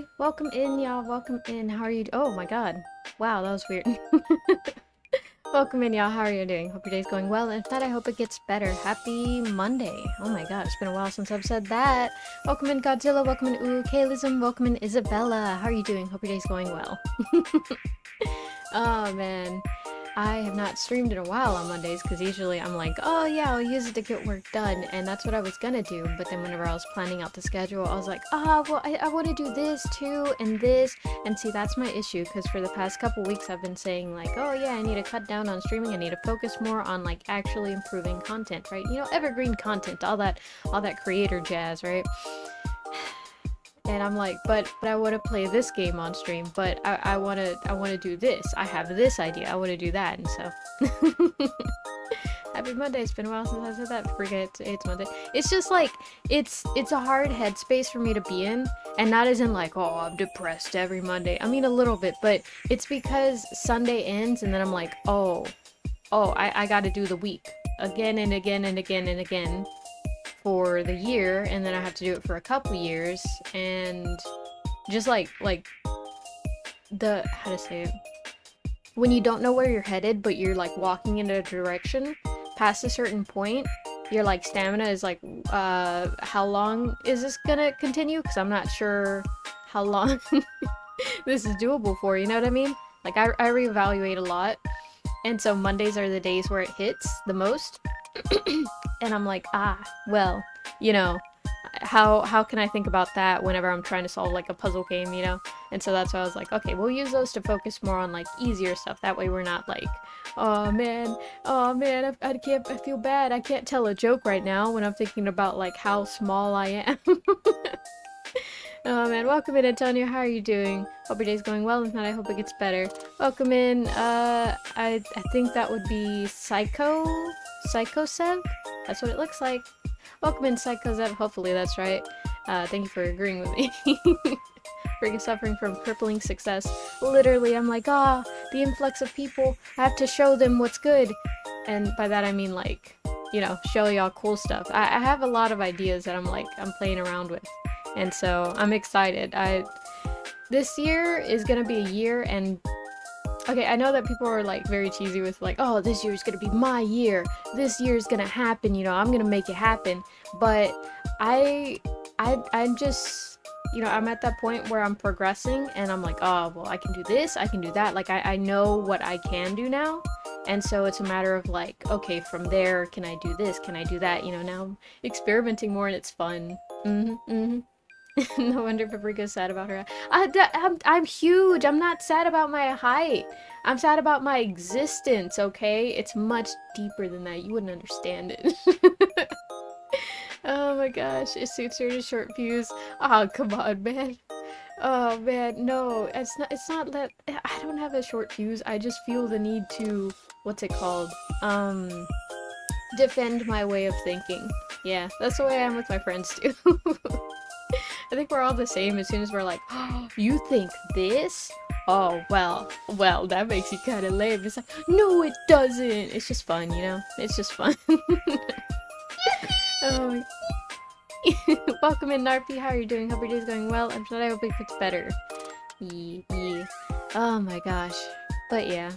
Hi, welcome in, y'all. Welcome in. How are you? Oh my god. Wow, that was weird. Welcome in, y'all. How are you doing? Hope your day's going well. And if not, I hope it gets better. Happy Monday. Oh my god, it's been a while since I've said that. Welcome in, Godzilla. Welcome in, Kalism. Welcome in, Isabella. How are you doing? Hope your day's going well. Oh man. I have not streamed in a while on Mondays because usually I'm like, oh yeah, I'll use it to get work done, and that's what I was gonna do. But then whenever I was planning out the schedule, I was like, well, I want to do this too, and this, and see, that's my issue, because for the past couple weeks I've been saying like, oh yeah, I need to cut down on streaming, I need to focus more on like actually improving content, right? You know, evergreen content, all that creator jazz, right? And I'm like, but I want to play this game on stream, but I want to do this. I have this idea. I want to do that, and so happy Monday. It's been a while since I said that. Forget it's Monday. It's just like it's a hard headspace for me to be in, and not as in like, oh, I'm depressed every Monday. I mean a little bit, but it's because Sunday ends, and then I'm like, I got to do the week again and again and again and again for the year, and then I have to do it for a couple years, and just like the, how to say it, when you don't know where you're headed but you're like walking in a direction past a certain point, your like stamina is like, how long is this gonna continue, because I'm not sure how long this is doable for, you know what I mean? Like I reevaluate a lot, and so Mondays are the days where it hits the most. And I'm like, well, you know, how can I think about that whenever I'm trying to solve like a puzzle game, you know? And so that's why I was like, okay, we'll use those to focus more on like easier stuff. That way we're not like, oh man, I feel bad. I can't tell a joke right now when I'm thinking about like how small I am. Oh man, welcome in, Antonio. How are you doing? Hope your day's going well. If not, I hope it gets better. Welcome in. I think that would be Psychosev? That's what it looks like. Welcome in, Psychosev. Hopefully that's right. Thank you for agreeing with me. Freaking suffering from crippling success. Literally, I'm like, the influx of people. I have to show them what's good. And by that I mean like, you know, show y'all cool stuff. I have a lot of ideas that I'm playing around with. And so I'm excited. This year is gonna be a year, and okay, I know that people are like very cheesy with like, oh, this year is gonna be my year. This year is gonna happen, you know, I'm gonna make it happen. But I'm just, you know, I'm at that point where I'm progressing, and I'm like, oh, well, I can do this, I can do that. Like I know what I can do now. And so it's a matter of like, okay, from there, can I do this? Can I do that? You know, now I'm experimenting more and it's fun. No wonder Paprika's sad about her. I'm huge. I'm not sad about my height. I'm sad about my existence, okay? It's much deeper than that. You wouldn't understand it. Oh my gosh. It suits her to short fuse. Oh, come on, man. Oh man, no. It's not that I don't have a short fuse. I just feel the need to, what's it called? Defend my way of thinking. Yeah, that's the way I am with my friends too. I think we're all the same as soon as we're like, oh, you think this? Oh, well, that makes you kind of lame. It's like, no, it doesn't. It's just fun, you know? It's just fun. Oh. Welcome in, Narpy. How are you doing? Hope your day's going well. I'm sure I hope it gets better. Yeah. Oh my gosh. But yeah.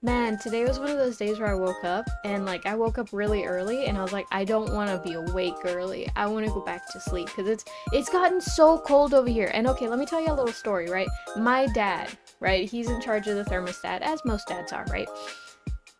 Man, today was one of those days where I woke up, and like I woke up really early, and I was like, I don't want to be awake early. I want to go back to sleep because it's gotten so cold over here. And okay, let me tell you a little story, right? My dad, right? He's in charge of the thermostat, as most dads are, right?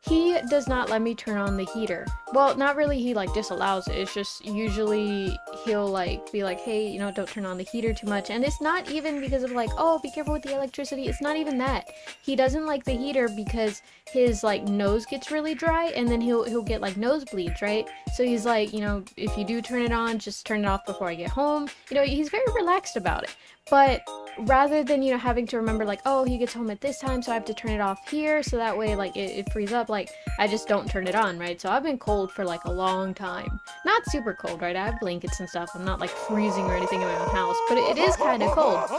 He does not let me turn on the heater. Well, not really, he like disallows it. It's just usually he'll like be like, hey, you know, don't turn on the heater too much. And it's not even because of like, oh, be careful with the electricity. It's not even that. He doesn't like the heater because his like nose gets really dry, and then he'll get like nosebleeds, right? So he's like, you know, if you do turn it on, just turn it off before I get home. You know, he's very relaxed about it. But rather than, you know, having to remember like, oh, he gets home at this time, so I have to turn it off here, so that way like it frees up, like I just don't turn it on, right? So I've been cold for like a long time. Not super cold, right? I have blankets and stuff. I'm not like freezing or anything in my own house, but it is kind of cold.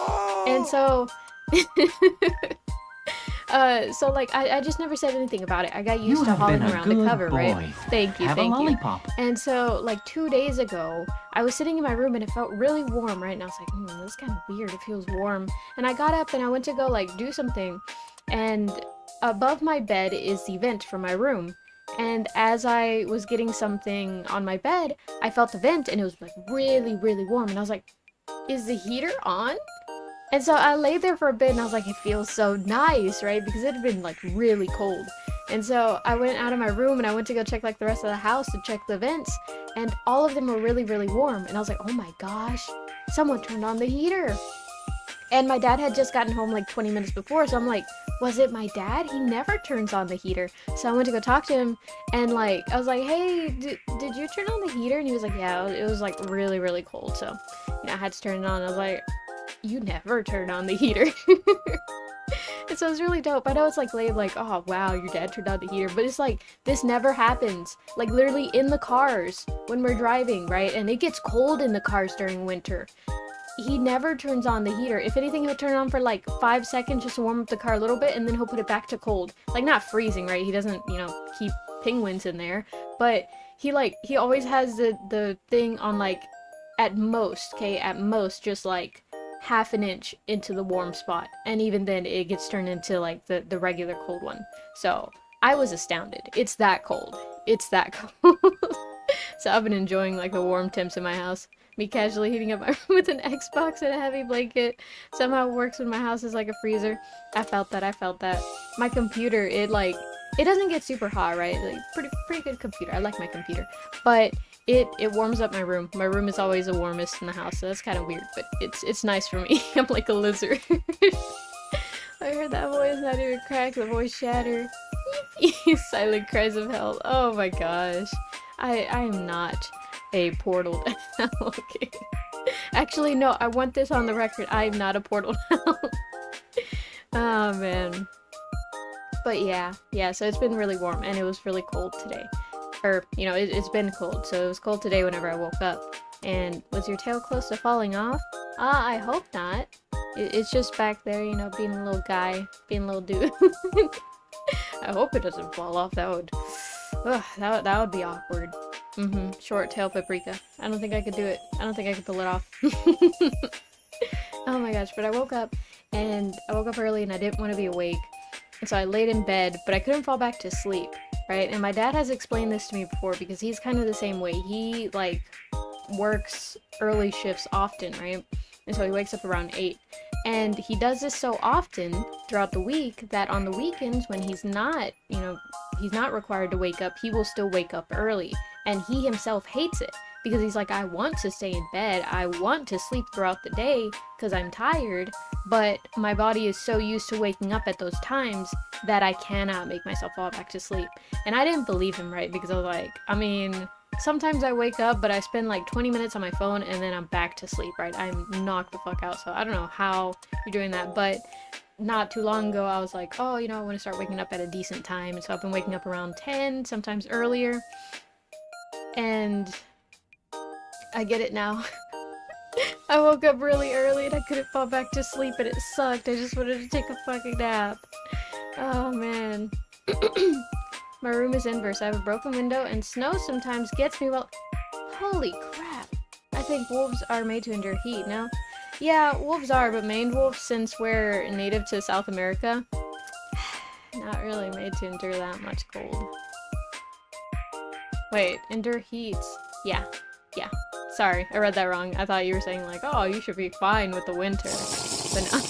And so So like I just never said anything about it. I got You used to have hauling been a around the good cover, right? boy. Thank you, Have a thank you. lollipop. And so like 2 days ago, I was sitting in my room and it felt really warm, right? And I was like, this is kind of weird. It feels warm. And I got up and I went to go like do something, and above my bed is the vent for my room. And as I was getting something on my bed, I felt the vent and it was like really, really warm. And I was like, is the heater on? And so I laid there for a bit and I was like, it feels so nice, right? Because it had been like really cold. And so I went out of my room and I went to go check like the rest of the house to check the vents. And all of them were really, really warm. And I was like, oh my gosh, someone turned on the heater. And my dad had just gotten home like 20 minutes before. So I'm like, was it my dad? He never turns on the heater. So I went to go talk to him and like, I was like, hey, did you turn on the heater? And he was like, yeah, it was like really, really cold. So, I had to turn it on. I was like, you never turn on the heater. And so it was really dope. I know it's like lame, like, oh wow, your dad turned on the heater, but it's like this never happens. Like literally in the cars when we're driving, right? And it gets cold in the cars during winter. He never turns on the heater. If anything, he'll turn it on for like 5 seconds just to warm up the car a little bit, and then he'll put it back to cold. Like not freezing, right? He doesn't, keep penguins in there, but he always has the thing on like at most, okay, at most just like half an inch into the warm spot, and even then it gets turned into like the regular cold one. So I was astounded. It's that cold. It's that cold. So I've been enjoying like the warm temps in my house. Me casually heating up my room with an Xbox and a heavy blanket somehow works when my house is like a freezer. I felt that. My computer, it doesn't get super hot, right? Like pretty good computer. I like my computer, but it warms up my room. My room is always the warmest in the house, so that's kind of weird, but it's nice for me. I'm like a lizard. I heard that voice, not even crack, the voice shatter. Silent cries of hell. Oh my gosh. I am not a portal now. Okay. Actually, no, I want this on the record. I am not a portal now. Oh man. But yeah, so it's been really warm and it was really cold today. Or, it's been cold, so it was cold today whenever I woke up. And was your tail close to falling off? I hope not. It's just back there, being a little guy, being a little dude. I hope it doesn't fall off. That would be awkward. Short tail paprika. I don't think I could do it. I don't think I could pull it off. Oh my gosh, but I woke up early and I didn't want to be awake. And so I laid in bed, but I couldn't fall back to sleep, right? And my dad has explained this to me before because he's kind of the same way. He like works early shifts often, right? And so he wakes up around 8. And he does this so often throughout the week that on the weekends when he's not required to wake up, he will still wake up early. And he himself hates it because he's like, I want to stay in bed. I want to sleep throughout the day because I'm tired, but my body is so used to waking up at those times that I cannot make myself fall back to sleep. And I didn't believe him, right? Because I was like, sometimes I wake up, but I spend like 20 minutes on my phone and then I'm back to sleep, right? I'm knocked the fuck out. So I don't know how you're doing that, but not too long ago, I was like, oh, I want to start waking up at a decent time. And so I've been waking up around 10, sometimes earlier. And I get it now. I woke up really early and I couldn't fall back to sleep and it sucked. I just wanted to take a fucking nap. Oh man. My room is inverse. I have a broken window and snow sometimes gets me well. Holy crap. I think wolves are made to endure heat, no? Yeah, wolves are, but maned wolves, since we're native to South America, not really made to endure that much cold. Wait, endure heat. Yeah. Sorry, I read that wrong. I thought you were saying like, oh, you should be fine with the winter. But no.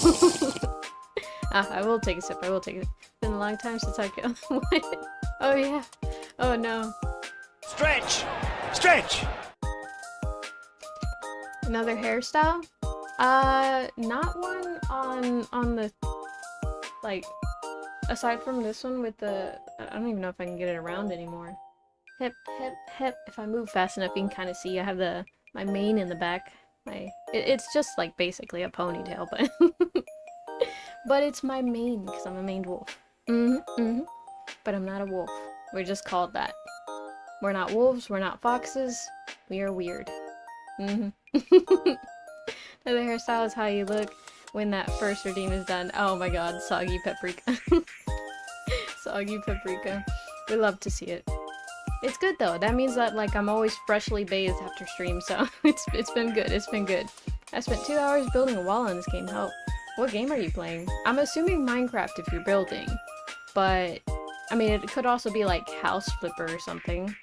I will take a sip. It's been a long time since I killed what? Oh yeah. Oh no. Stretch! Another hairstyle? Not one on the, like, aside from this one with the, I don't even know if I can get it around anymore. Hip. If I move fast enough, you can kind of see I have my mane in the back. It's just like basically a ponytail, but but it's my mane because I'm a maned wolf. But I'm not a wolf. We're just called that. We're not wolves. We're not foxes. We are weird. Another hairstyle is how you look. when that first redeem is done. Oh my god, soggy paprika. Soggy paprika. We love to see it. It's good though. That means that like I'm always freshly bathed after stream, so it's been good. It's been good. I spent 2 hours building a wall in this game. Help. What game are you playing? I'm assuming Minecraft if you're building, but I mean it could also be like House Flipper or something.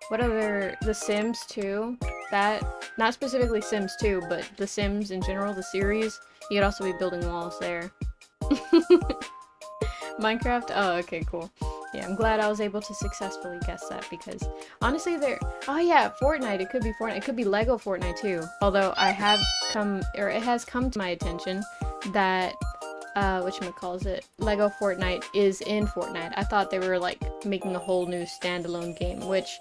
What other... The Sims 2? That... Not specifically Sims 2, but The Sims in general, the series. You could also be building walls there. Minecraft? Oh, okay, cool. Yeah, I'm glad I was able to successfully guess that because honestly there... Oh yeah, Fortnite. It could be Fortnite. It could be Lego Fortnite too. Although I have come... Or it has come to my attention that... whatchamacallit? Lego Fortnite is in Fortnite. I thought they were like making a whole new standalone game, which...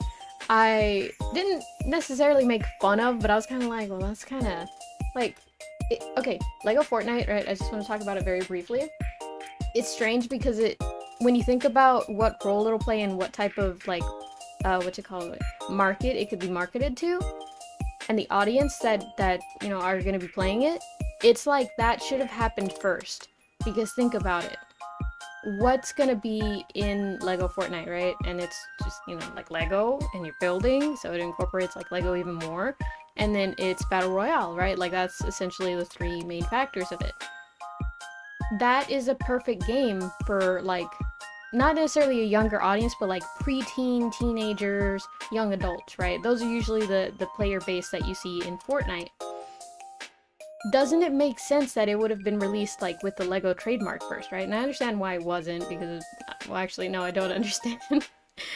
I didn't necessarily make fun of, but I was kind of like, well, that's kind of like, okay, Lego Fortnite, right? I just want to talk about it very briefly. It's strange because when you think about what role it'll play and what type of like, market it could be marketed to, and the audience that you know are going to be playing it, it's like that should have happened first. Because think about it. What's gonna be in Lego Fortnite, right? And it's just, you know, like Lego and you're building, so it incorporates like Lego even more. And then it's Battle Royale, right? Like that's essentially the 3 main factors of it. That is a perfect game for like, not necessarily a younger audience, but like preteen, teenagers, young adults, right? Those are usually the player base that you see in Fortnite. Doesn't it make sense that it would have been released like with the Lego trademark first, right? And I understand why it wasn't because, well, actually, no, I don't understand.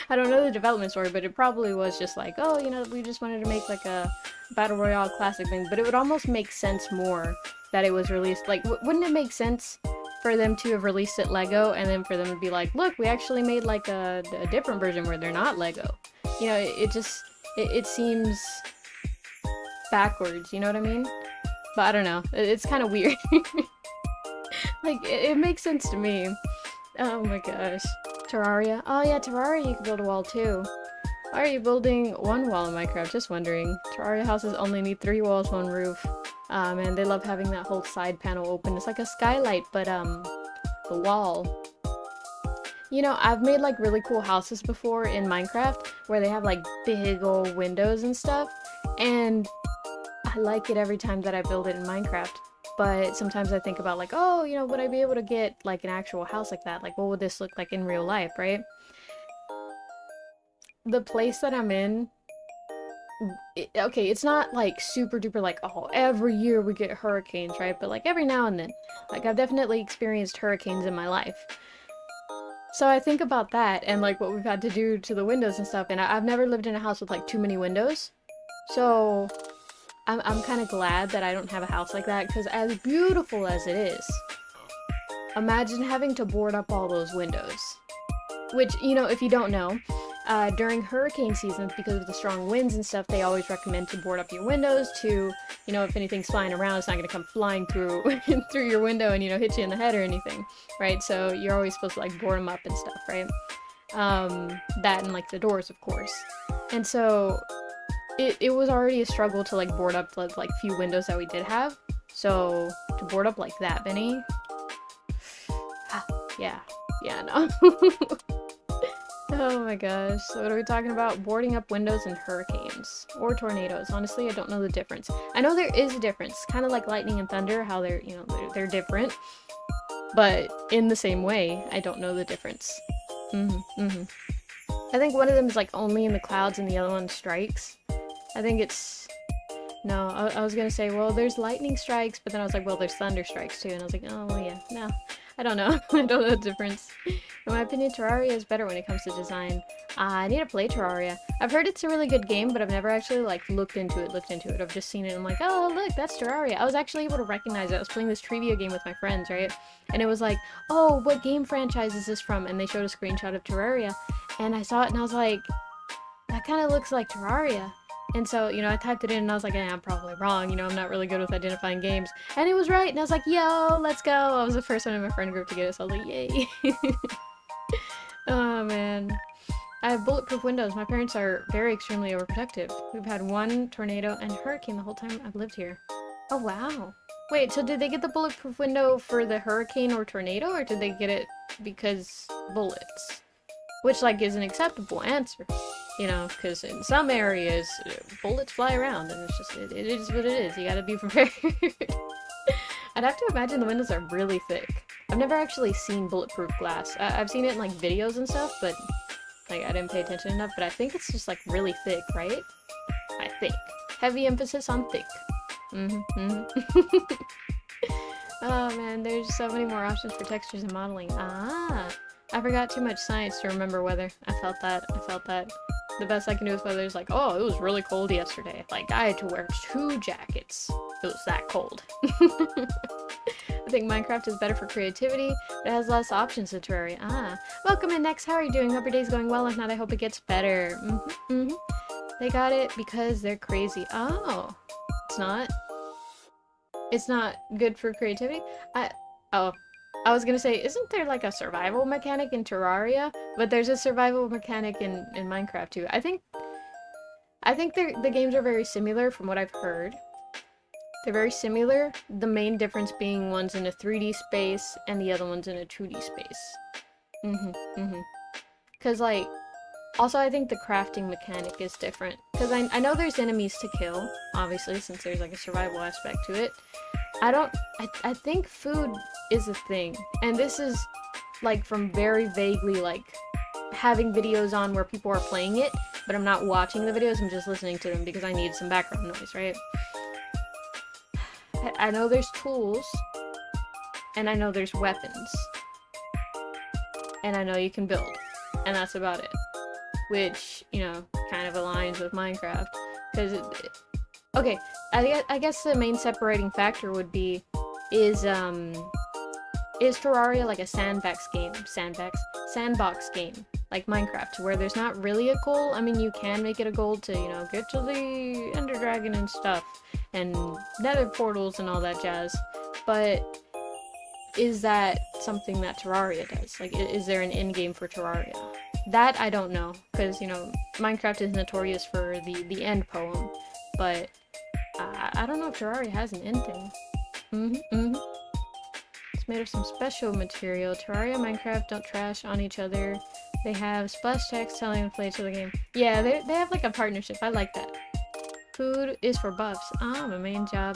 I don't know the development story, but it probably was just like, oh, you know, we just wanted to make like a Battle Royale classic thing. But it would almost make sense more that it was released. Like, wouldn't it make sense for them to have released it Lego and then for them to be like, look, we actually made like a different version where they're not Lego. You know, it seems backwards, you know what I mean? But I don't know, it's kind of weird. Like, it makes sense to me. Oh my gosh. Terraria? Oh yeah, Terraria you can build a wall too. Why are you building 1 wall in Minecraft? Just wondering. Terraria houses only need 3 walls, 1 roof. Man, they love having that whole side panel open. It's like a skylight, but the wall. You know, I've made like really cool houses before in Minecraft where they have like big old windows and stuff. And I like it every time that I build it in Minecraft, but sometimes I think about like, oh, you know, would I be able to get like an actual house like that? Like, what would this look like in real life, right? The place that I'm in, okay, it's not like super duper like, oh, every year we get hurricanes, right? But like every now and then, like I've definitely experienced hurricanes in my life. So I think about that and like what we've had to do to the windows and stuff, and I've never lived in a house with like too many windows. So I'm kind of glad that I don't have a house like that, because as beautiful as it is, imagine having to board up all those windows. Which, you know, if you don't know, during hurricane seasons, because of the strong winds and stuff, they always recommend to board up your windows to, you know, if anything's flying around, it's not going to come flying through through your window and, you know, hit you in the head or anything, right? So you're always supposed to, like, board them up and stuff, right? That and, like, the doors, of course. And so it was already a struggle to like board up the like few windows that we did have. So to board up like that many, yeah, no. Oh my gosh, so what are we talking about? Boarding up windows in hurricanes or tornadoes. Honestly, I don't know the difference. I know there is a difference, kind of like lightning and thunder, how they're, you know, they're different, but in the same way, I don't know the difference. I think one of them is like only in the clouds and the other one strikes. I think it's... No, I was gonna say, well, there's lightning strikes, but then I was like, well, there's thunder strikes too, and I was like, oh, well, yeah, no. I don't know. I don't know the difference. In my opinion, Terraria is better when it comes to design. I need to play Terraria. I've heard it's a really good game, but I've never actually, like, looked into it. I've just seen it and I'm like, oh, look, that's Terraria. I was actually able to recognize it. I was playing this trivia game with my friends, right? And it was like, oh, what game franchise is this from? And they showed a screenshot of Terraria, and I saw it and I was like, that kind of looks like Terraria. And so, you know, I typed it in and I was like, I'm probably wrong, you know, I'm not really good with identifying games. And it was right, and I was like, yo, let's go! I was the first one in my friend group to get it, so I was like, yay! Oh, man. I have bulletproof windows. My parents are very extremely overprotective. We've had 1 tornado and hurricane the whole time I've lived here. Oh, wow. Wait, so did they get the bulletproof window for the hurricane or tornado, or did they get it because bullets? Which, like, is an acceptable answer. You know, because in some areas, bullets fly around, and it's just, it is what it is. You gotta be prepared. I'd have to imagine the windows are really thick. I've never actually seen bulletproof glass. I've seen it in, like, videos and stuff, but, like, I didn't pay attention enough. But I think it's just, like, really thick, right? I think. Heavy emphasis on thick. Oh man, there's so many more options for textures and modeling. Ah, I forgot too much science to remember weather. I felt that. The best I can do with weather is like, oh, it was really cold yesterday. Like, I had to wear 2 jackets. It was that cold. I think Minecraft is better for creativity, but it has less options than Terraria. Ah, welcome in next. How are you doing? Hope your day's going well. If not, I hope it gets better. They got it because they're crazy. Oh, it's not. It's not good for creativity? I was gonna say, isn't there like a survival mechanic in Terraria? But there's a survival mechanic in Minecraft too. I think the games are very similar from what I've heard. They're very similar. The main difference being one's in a 3D space and the other one's in a 2D space. Cause like, also I think the crafting mechanic is different. Cause I know there's enemies to kill, obviously, since there's like a survival aspect to it. I think food is a thing, and this is like from very vaguely like having videos on where people are playing it, but I'm not watching the videos, I'm just listening to them because I need some background noise, right? I know there's tools, and I know there's weapons, and I know you can build, and that's about it, which, you know, kind of aligns with Minecraft, because okay, I guess the main separating factor would be, is Terraria like a sandbox game, like Minecraft, where there's not really a goal? I mean, you can make it a goal to, you know, get to the Ender Dragon and stuff, and nether portals and all that jazz, but is that something that Terraria does? Like, is there an end game for Terraria? That I don't know, because, you know, Minecraft is notorious for the end poem, but I don't know if Terraria has an end thing. It's made of some special material. Terraria and Minecraft don't trash on each other. They have splash text telling them to play each other game. Yeah, they have like a partnership. I like that. Food is for buffs. Ah, my main job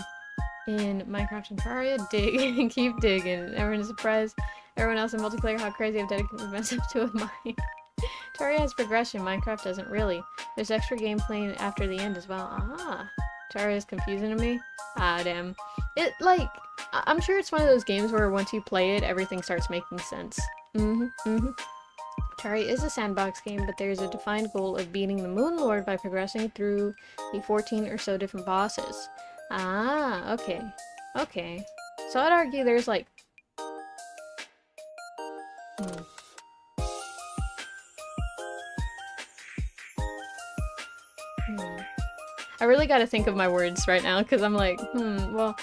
in Minecraft and Terraria. Dig. Keep digging. Everyone is surprised. Everyone else in multiplayer how crazy I've dedicated myself to a mine. Terraria has progression. Minecraft doesn't really. There's extra gameplay after the end as well. Ah. Terraria is confusing to me. Ah, damn. It, like, I'm sure it's one of those games where once you play it, everything starts making sense. Terraria is a sandbox game, but there's a defined goal of beating the Moon Lord by progressing through the 14 or so different bosses. Ah, okay. Okay. So I'd argue there's, like... I really gotta think of my words right now, because I'm like, well,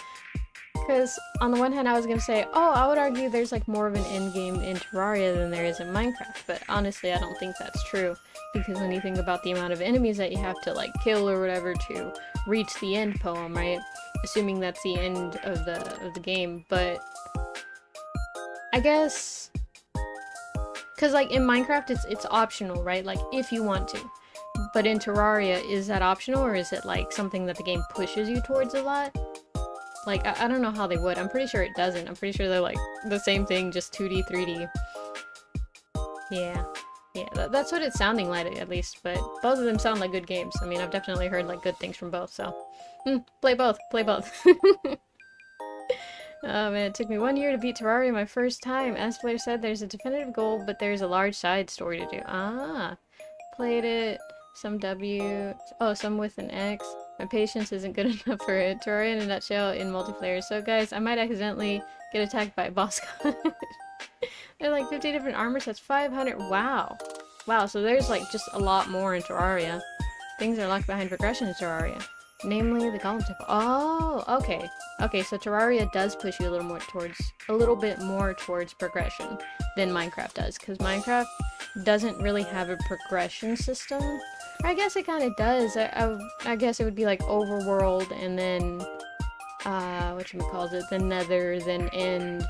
because on the one hand I was gonna say, oh, I would argue there's like more of an end game in Terraria than there is in Minecraft, but honestly I don't think that's true, because when you think about the amount of enemies that you have to like kill or whatever to reach the end poem, right? Assuming that's the end of the game, but I guess, because like in Minecraft it's optional, right? Like if you want to. But in Terraria, is that optional, or is it like something that the game pushes you towards a lot? Like, I don't know how they would. I'm pretty sure it doesn't. I'm pretty sure they're like the same thing, just 2D, 3D. Yeah. Yeah, that's what it's sounding like at least, but both of them sound like good games. I mean, I've definitely heard like good things from both, so... play both. Play both. Oh man, it took me 1 year to beat Terraria my first time. As Blair said, there's a definitive goal, but there's a large side story to do. Ah. Played it... Some W, some with an X. My patience isn't good enough for it. Terraria in a nutshell in multiplayer. So guys, I might accidentally get attacked by a boss. There are like 50 different armor sets, 500. Wow. Wow, so there's like just a lot more in Terraria. Things are locked behind progression in Terraria. Namely, the Golem Temple. Oh, okay. Okay, so Terraria does push you a little bit more towards progression than Minecraft does, because Minecraft doesn't really have a progression system. Or I guess it kind of does. I guess it would be like overworld and then whatchamacallit, the nether, then end,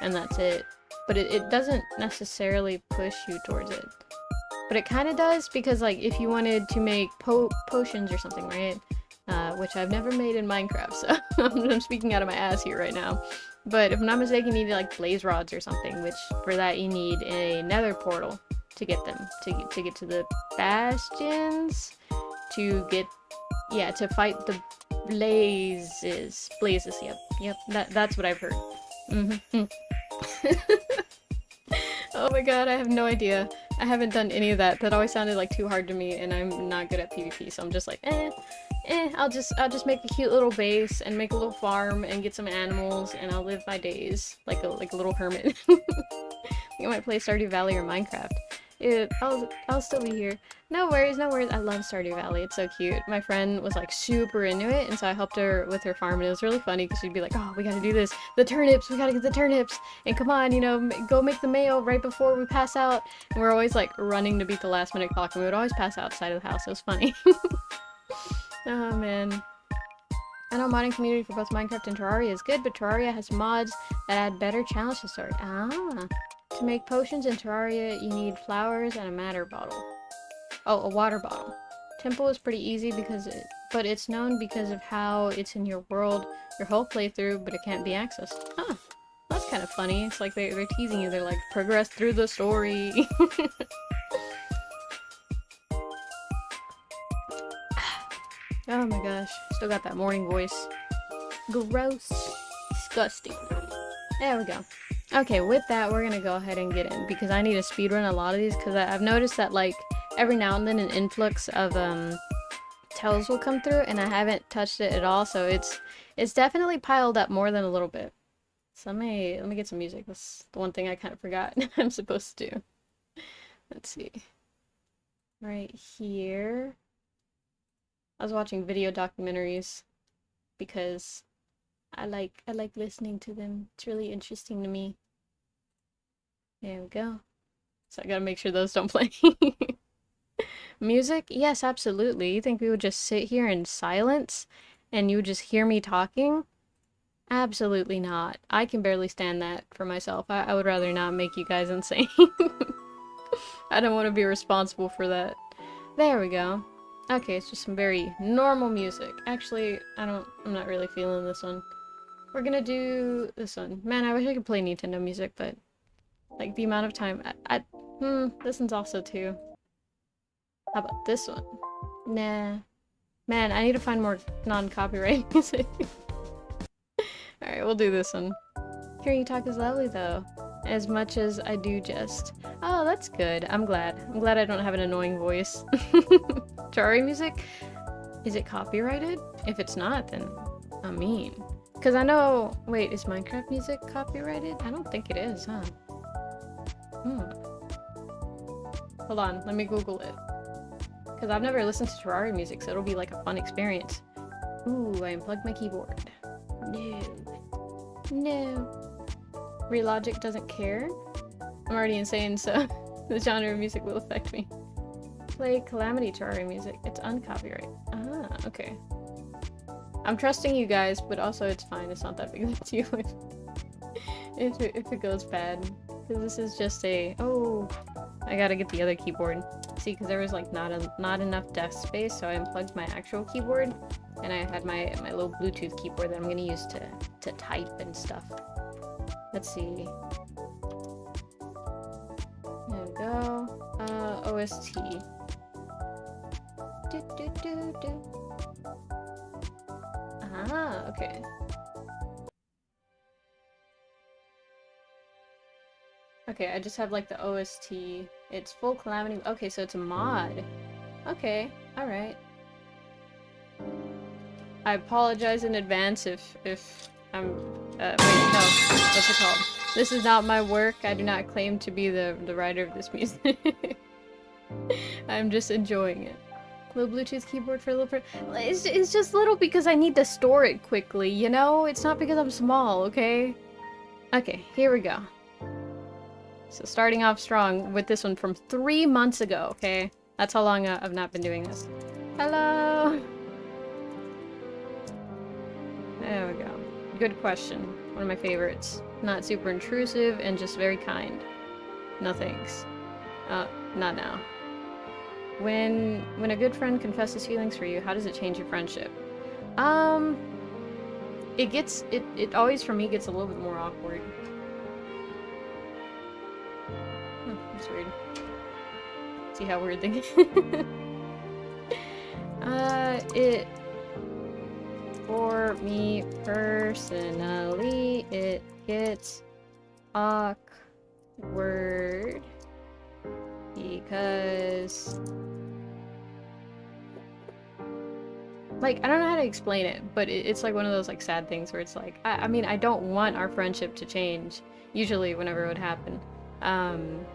and that's it. But it doesn't necessarily push you towards it. But it kind of does, because like if you wanted to make potions or something, right? Which I've never made in Minecraft, so I'm speaking out of my ass here right now. But if I'm not mistaken, you need like blaze rods or something, which for that you need a nether portal to get them, to get to the bastions, to get, yeah, to fight the blazes, yep, that's what I've heard. Oh my god, I have no idea. I haven't done any of that. That always sounded like too hard to me, and I'm not good at PvP, so I'm just like, I'll just make a cute little base and make a little farm and get some animals, and I'll live my days like a little hermit. You might play Stardew Valley or Minecraft. I'll still be here. No worries, no worries. I love Stardew Valley. It's so cute. My friend was like super into it, and so I helped her with her farm, and it was really funny because she'd be like, "Oh, we gotta do this. The turnips. We gotta get the turnips. And come on, you know, go make the mayo right before we pass out." And we're always like running to beat the last minute clock, and we would always pass outside of the house. It was funny. Oh man. I know modding community for both Minecraft and Terraria is good, but Terraria has mods that add better challenge to story. To make potions in Terraria, you need flowers and a matter bottle. Oh, a water bottle. Temple is pretty easy but it's known because of how it's in your world, your whole playthrough, but it can't be accessed. Huh. That's kind of funny. It's like they're teasing you. They're like, progress through the story. Oh my gosh. Still got that morning voice. Gross. Disgusting. There we go. Okay, with that, we're gonna go ahead and get in, because I need to speedrun a lot of these, because I've noticed that, like, every now and then an influx of, tells will come through, and I haven't touched it at all, so it's definitely piled up more than a little bit. So let me get some music. That's the one thing I kind of forgot I'm supposed to do. Let's see. Right here. I was watching video documentaries, because I like listening to them. It's really interesting to me. There we go. So I gotta make sure those don't play. Music? Yes, absolutely. You think we would just sit here in silence and you would just hear me talking? Absolutely not. I can barely stand that for myself. I would rather not make you guys insane. I don't want to be responsible for that. There we go. Okay, it's just some very normal music. Actually, I'm not really feeling this one. We're gonna do this one. Man, I wish I could play Nintendo music, but like the amount of time this one's also too. How about this one? Nah. Man, I need to find more non-copyright music. Alright, we'll do this one. Hearing you talk is lovely though. As much as I do jest. Oh, that's good. I'm glad. I'm glad I don't have an annoying voice. Terraria music? Is it copyrighted? If it's not, then I mean. Because I know... Wait, is Minecraft music copyrighted? I don't think it is, huh? Hold on, let me Google it. Because I've never listened to Terraria music, so it'll be like a fun experience. Ooh, I unplugged my keyboard. No. No. Relogic doesn't care? I'm already insane, so the genre of music will affect me. Play Calamity Terraria music. It's uncopyrighted. Ah, okay. I'm trusting you guys, but also it's fine. It's not that big of a deal if it goes bad. Because this is just a... Oh, I gotta get the other keyboard. See, because there was like not enough desk space, so I unplugged my actual keyboard. And I had my little Bluetooth keyboard that I'm gonna use to type and stuff. Let's see. There we go. OST. Ah, okay. Okay, I just have like the OST. It's full Calamity. Okay, so it's a mod. Okay, alright. I apologize in advance if I'm... wait, no. What's it called? This is not my work. I do not claim to be the writer of this music. I'm just enjoying it. Little Bluetooth keyboard for a little... It's just little because I need to store it quickly, you know? It's not because I'm small, okay? Okay, here we go. So starting off strong with this one from 3 months ago, okay? That's how long I've not been doing this. Hello! There we go. Good question. One of my favorites. Not super intrusive and just very kind. No thanks. Not now. When a good friend confesses feelings for you, how does it change your friendship? It always for me gets a little bit more awkward. That's weird. See how weird they get? For me personally, it gets awkward because, like, I don't know how to explain it, but it's like one of those like sad things where it's like, I mean, I don't want our friendship to change, usually whenever it would happen.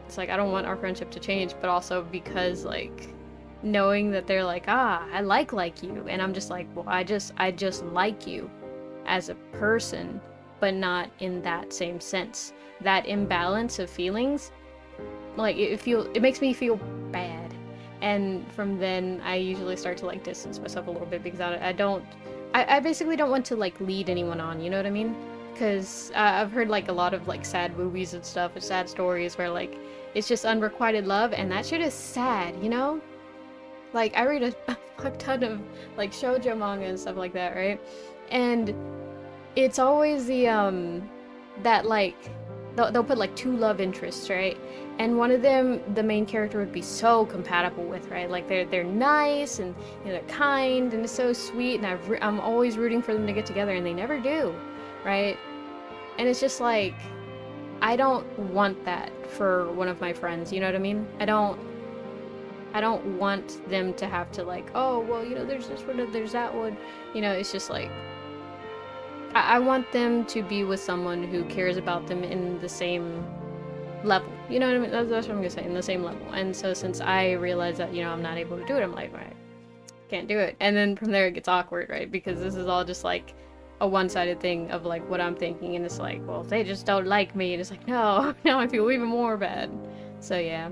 It's like, I don't want our friendship to change, but also because, like, knowing that they're like, I like you, and I'm just like, well, I just like you as a person, but not in that same sense. That imbalance of feelings, like, it makes me feel bad, and from then I usually start to like distance myself a little bit because I basically don't want to like lead anyone on, you know what I mean? Because I've heard like a lot of like sad movies and stuff, and sad stories where like it's just unrequited love, and that shit is sad, you know? Like, I read a fuck ton of like shoujo manga and stuff like that, right? And it's always the that like they'll put like two love interests, right? And one of them, the main character would be so compatible with, right? Like they're nice, and you know, they're kind, and it's so sweet, and I'm always rooting for them to get together, and they never do, right? And it's just like, I don't want that for one of my friends, you know what I mean? I don't want them to have to like, oh, well, you know, there's this one, there's that one, you know. It's just like, I want them to be with someone who cares about them in the same level, you know what I mean? That's what I'm gonna say, in the same level. And so since I realize that, you know, I'm not able to do it, I'm like, right, can't do it. And then from there it gets awkward, right? Because this is all just like a one-sided thing of like what I'm thinking, and it's like, well, they just don't like me, and it's like, no, now I feel even more bad. So yeah,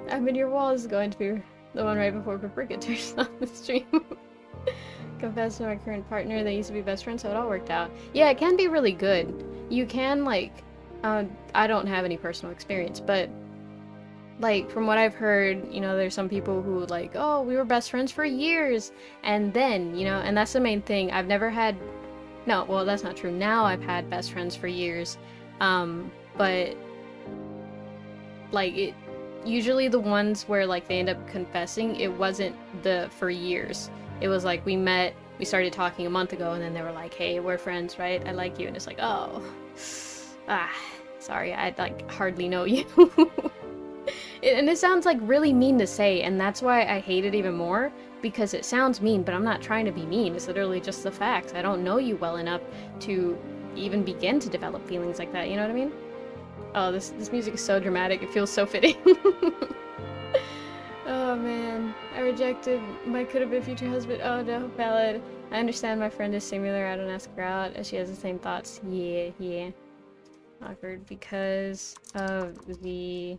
I mean, your wall is going to be the one right before Paprika turns on the stream. Confess to my current partner, they used to be best friends, so it all worked out. Yeah, it can be really good. You can like, I don't have any personal experience, but like from what I've heard, you know, there's some people who like, oh, we were best friends for years, and then, you know, and that's the main thing. I've never had, no, well, that's not true. Now I've had best friends for years, but like it, usually the ones where like they end up confessing, it wasn't the for years. It was like we met, we started talking a month ago, and then they were like, hey, we're friends, right? I like you. And it's like, oh, sorry, I like hardly know you. And it sounds like really mean to say, and that's why I hate it even more, because it sounds mean, but I'm not trying to be mean. It's literally just the facts. I don't know you well enough to even begin to develop feelings like that, you know what I mean? Oh, this music is so dramatic, it feels so fitting. Oh man, I rejected my could-have-been future husband. Oh no, valid. I understand my friend is similar, I don't ask her out, as she has the same thoughts. Yeah. Awkward because of the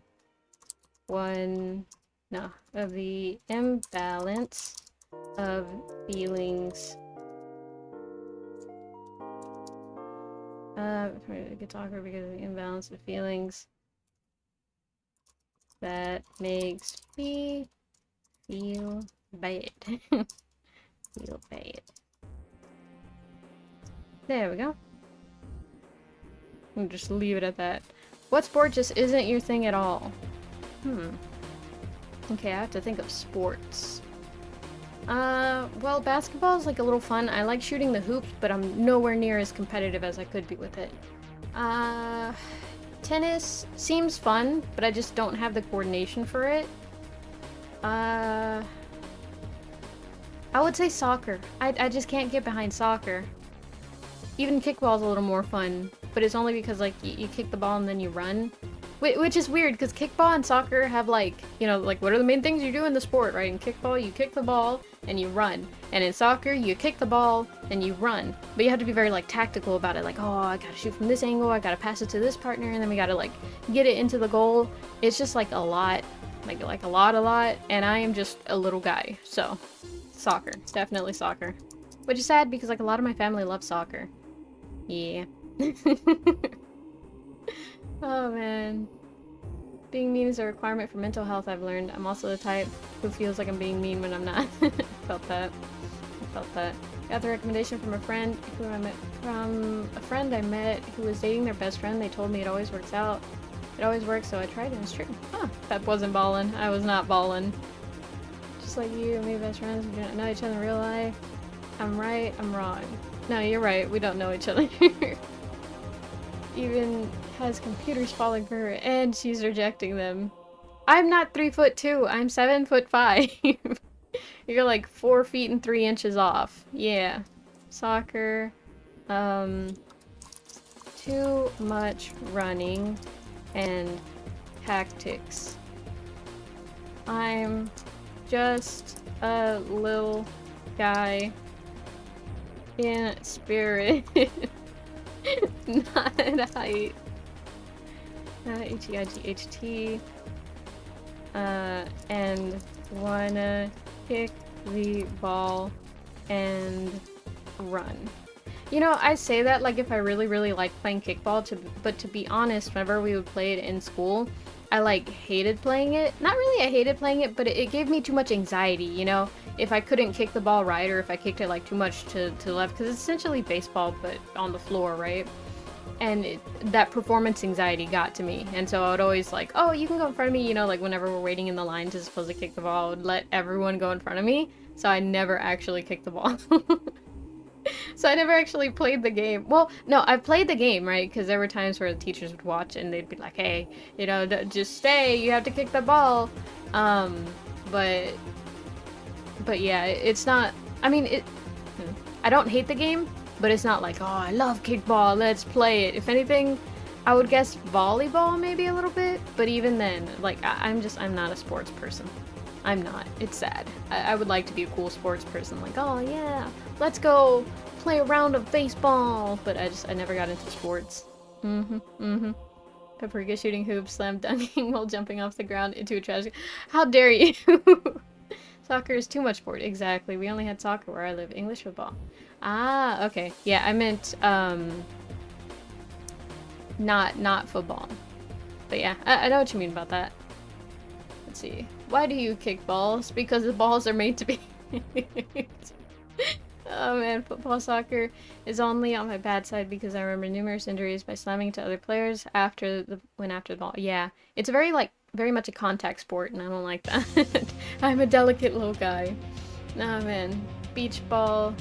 of the imbalance of feelings. It gets awkward because of the imbalance of feelings. That makes me feel bad. Feel bad. There we go. We'll just leave it at that. What sport just isn't your thing at all? Okay, I have to think of sports. Well, basketball is like a little fun. I like shooting the hoops, but I'm nowhere near as competitive as I could be with it. Tennis seems fun, but I just don't have the coordination for it. I would say soccer. I just can't get behind soccer. Even kickball is a little more fun, but it's only because like you kick the ball and then you run. Which is weird, because kickball and soccer have like, you know, like what are the main things you do in the sport, right? In kickball, you kick the ball and you run. And in soccer, you kick the ball and you run. But you have to be very like tactical about it. Like, oh, I gotta shoot from this angle, I gotta pass it to this partner, and then we gotta like get it into the goal. It's just like a lot, like a lot. And I am just a little guy, so soccer, definitely soccer. Which is sad because like a lot of my family loves soccer. Yeah. Oh man. Being mean is a requirement for mental health, I've learned. I'm also the type who feels like I'm being mean when I'm not. Felt that. I felt that. Got the recommendation from a friend I met who was dating their best friend. They told me it always works out. It always works, so I tried it and it's true. Huh. That wasn't ballin'. I was not ballin'. Just like you and me, best friends, we don't know each other in real life. I'm right, I'm wrong. No, you're right, we don't know each other. Even has computers falling for her and she's rejecting them. I'm not 3'2", I'm 7'5". You're like 4 feet and 3 inches off. Yeah. Soccer. Too much running and tactics. I'm just a little guy in spirit. Not height. H-E-I-G-H-T. And wanna kick the ball and run. You know, I say that like if I really, really like playing kickball, but to be honest, whenever we would play it in school, I like hated playing it. Not really I hated playing it, but it gave me too much anxiety, you know? If I couldn't kick the ball right, or if I kicked it like too much to the left, because it's essentially baseball, but on the floor, right? And that performance anxiety got to me, and so I would always like, oh, you can go in front of me, you know, like whenever we're waiting in the line to supposed to kick the ball, I would let everyone go in front of me, so I never actually kicked the ball. So I never actually played the game. Well, no, I've played the game, right? Because there were times where the teachers would watch and they'd be like, hey, you know, just stay, you have to kick the ball. But yeah, it's not, I mean, I don't hate the game, but it's not like, oh, I love kickball, let's play it. If anything, I would guess volleyball maybe a little bit, but even then, like, I'm not a sports person. I'm not. It's sad. I would like to be a cool sports person, like, oh yeah, let's go play a round of baseball, but I never got into sports. Paprika shooting hoops, slam dunking while jumping off the ground into a trash can. How dare you! Soccer is too much sport. Exactly. We only had soccer where I live. English football. Ah, okay. Yeah, I meant, not football. But yeah, I know what you mean about that. Let's see. Why do you kick balls? Because the balls are made to be Oh man, football soccer is only on my bad side because I remember numerous injuries by slamming into other players after the ball. Yeah, it's very much a contact sport, and I don't like that. I'm a delicate little guy. Nah, man, beat ball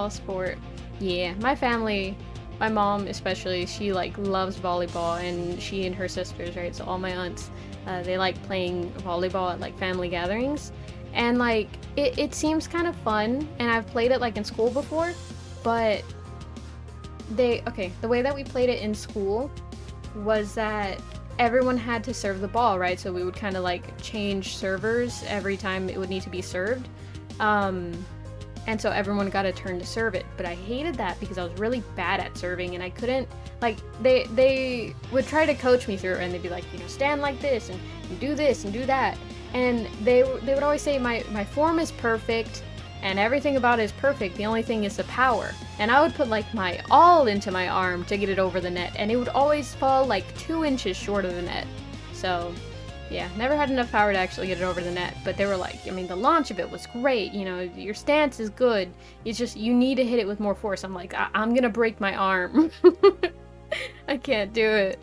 sport. Yeah, my family, my mom especially, she like loves volleyball, and she and her sisters, right? So all my aunts, they like playing volleyball at like family gatherings. And like it seems kind of fun, and I've played it like in school before, but the way that we played it in school was that everyone had to serve the ball, right? So we would kind of like change servers every time it would need to be served, and so everyone got a turn to serve it. But I hated that because I was really bad at serving, and I couldn't, like, they would try to coach me through it, and they'd be like, you know, stand like this and do this and do that. And they would always say my form is perfect and everything about it is perfect. The only thing is the power. And I would put like my all into my arm to get it over the net, and it would always fall like 2 inches short of the net. So yeah, never had enough power to actually get it over the net. But they were like, I mean, the launch of it was great. You know, your stance is good. It's just you need to hit it with more force. I'm like, I'm gonna break my arm. I can't do it.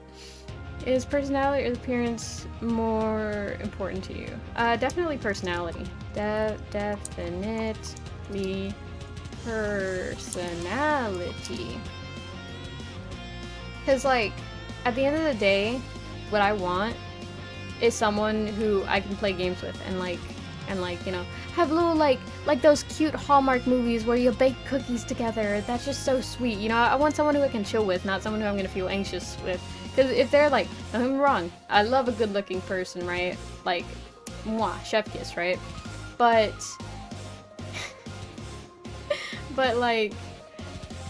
Is personality or appearance more important to you? Definitely personality. Definitely personality. Because, like, at the end of the day, what I want is someone who I can play games with and you know, have little, like those cute Hallmark movies where you bake cookies together. That's just so sweet. You know, I want someone who I can chill with, not someone who I'm gonna feel anxious with. Because if they're like, don't get me wrong, I love a good-looking person, right? Like, mwah, chef kiss, right? But like,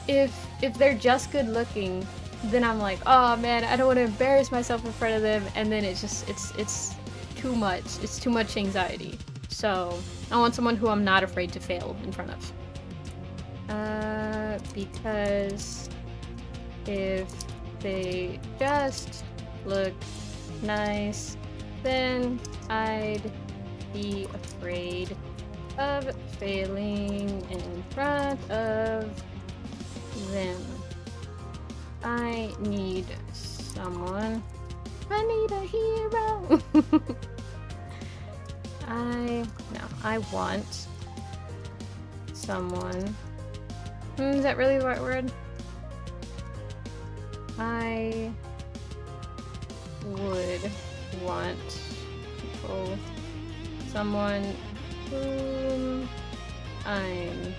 if they're just good-looking, then I'm like, oh man, I don't want to embarrass myself in front of them, and then it's just, it's too much. It's too much anxiety. So I want someone who I'm not afraid to fail in front of. Because if they just look nice, then I'd be afraid of failing in front of them. I need someone. I need a hero. I want someone. Is that really the right word? I would want someone whom I'm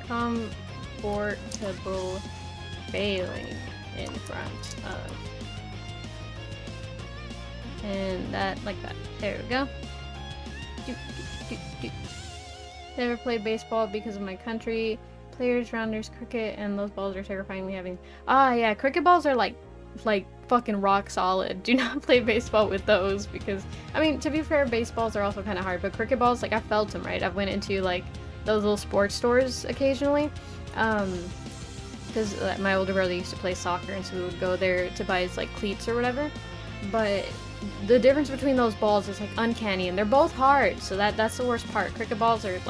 comfortable failing in front of. And that, like that. There we go. Never played baseball because of my country. Players, rounders, cricket, and those balls are terrifyingly heavy. Ah, yeah, cricket balls are like fucking rock solid. Do not play baseball with those because, I mean, to be fair, baseballs are also kind of hard, but cricket balls, like, I felt them, right? I went into, like, those little sports stores occasionally, because my older brother used to play soccer, and so we would go there to buy his, like, cleats or whatever, but the difference between those balls is, like, uncanny, and they're both hard, so that's the worst part. Cricket balls are,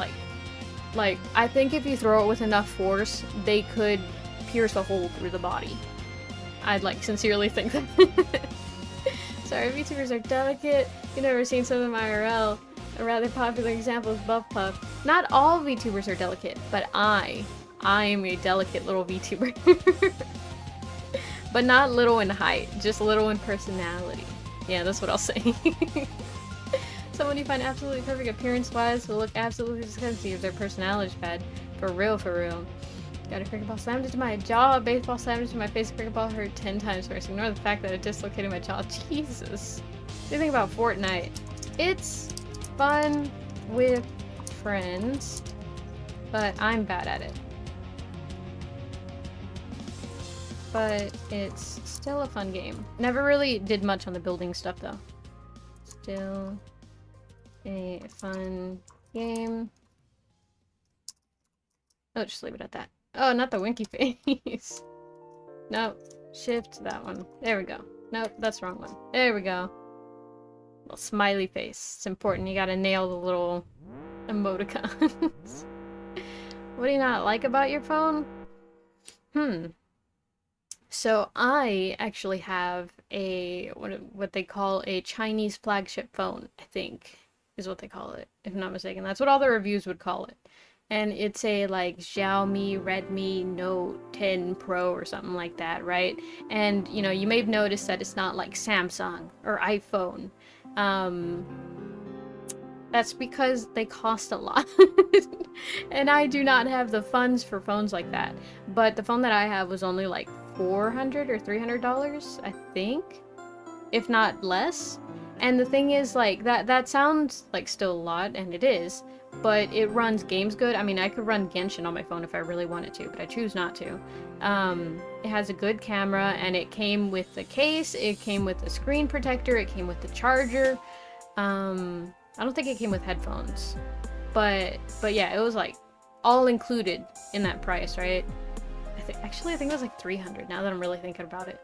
like, I think if you throw it with enough force, they could pierce a hole through the body. I'd, like, sincerely think that. Sorry, VTubers are delicate. You've never seen some of them IRL. A rather popular example is Buff Puff. Not all VTubers are delicate, but I am a delicate little VTuber. But not little in height, just little in personality. Yeah, that's what I'll say. Someone you find absolutely perfect appearance-wise will look absolutely disgusting if their personality's bad. For real, for real. Got a cricket ball slammed into my jaw, a baseball slammed into my face, a cricket ball hurt 10 times worse. Ignore the fact that it dislocated my jaw. Jesus. What do you think about Fortnite? It's fun with friends, but I'm bad at it. But it's still a fun game. Never really did much on the building stuff, though. Still a fun game. Oh, just leave it at that. Oh, not the winky face. Nope. Shift that one. There we go. Nope, that's the wrong one. There we go. Little smiley face. It's important. You gotta nail the little emoticons. What do you not like about your phone? So I actually have a what they call a Chinese flagship phone, I think is what they call it, if I'm not mistaken. That's what all the reviews would call it. And it's a like Xiaomi Redmi Note 10 Pro or something like that, right? And you know, you may have noticed that it's not like Samsung or iPhone. That's because they cost a lot. And I do not have the funds for phones like that. But the phone that I have was only like $400 or $300, I think, if not less. And the thing is, like, that sounds like still a lot, and it is, but it runs games good. I mean, I could run Genshin on my phone if I really wanted to, but I choose not to. It has a good camera, and it came with the case, it came with the screen protector, it came with the charger. I don't think it came with headphones, but yeah, it was like all included in that price, right? I think it was like $300 now that I'm really thinking about it.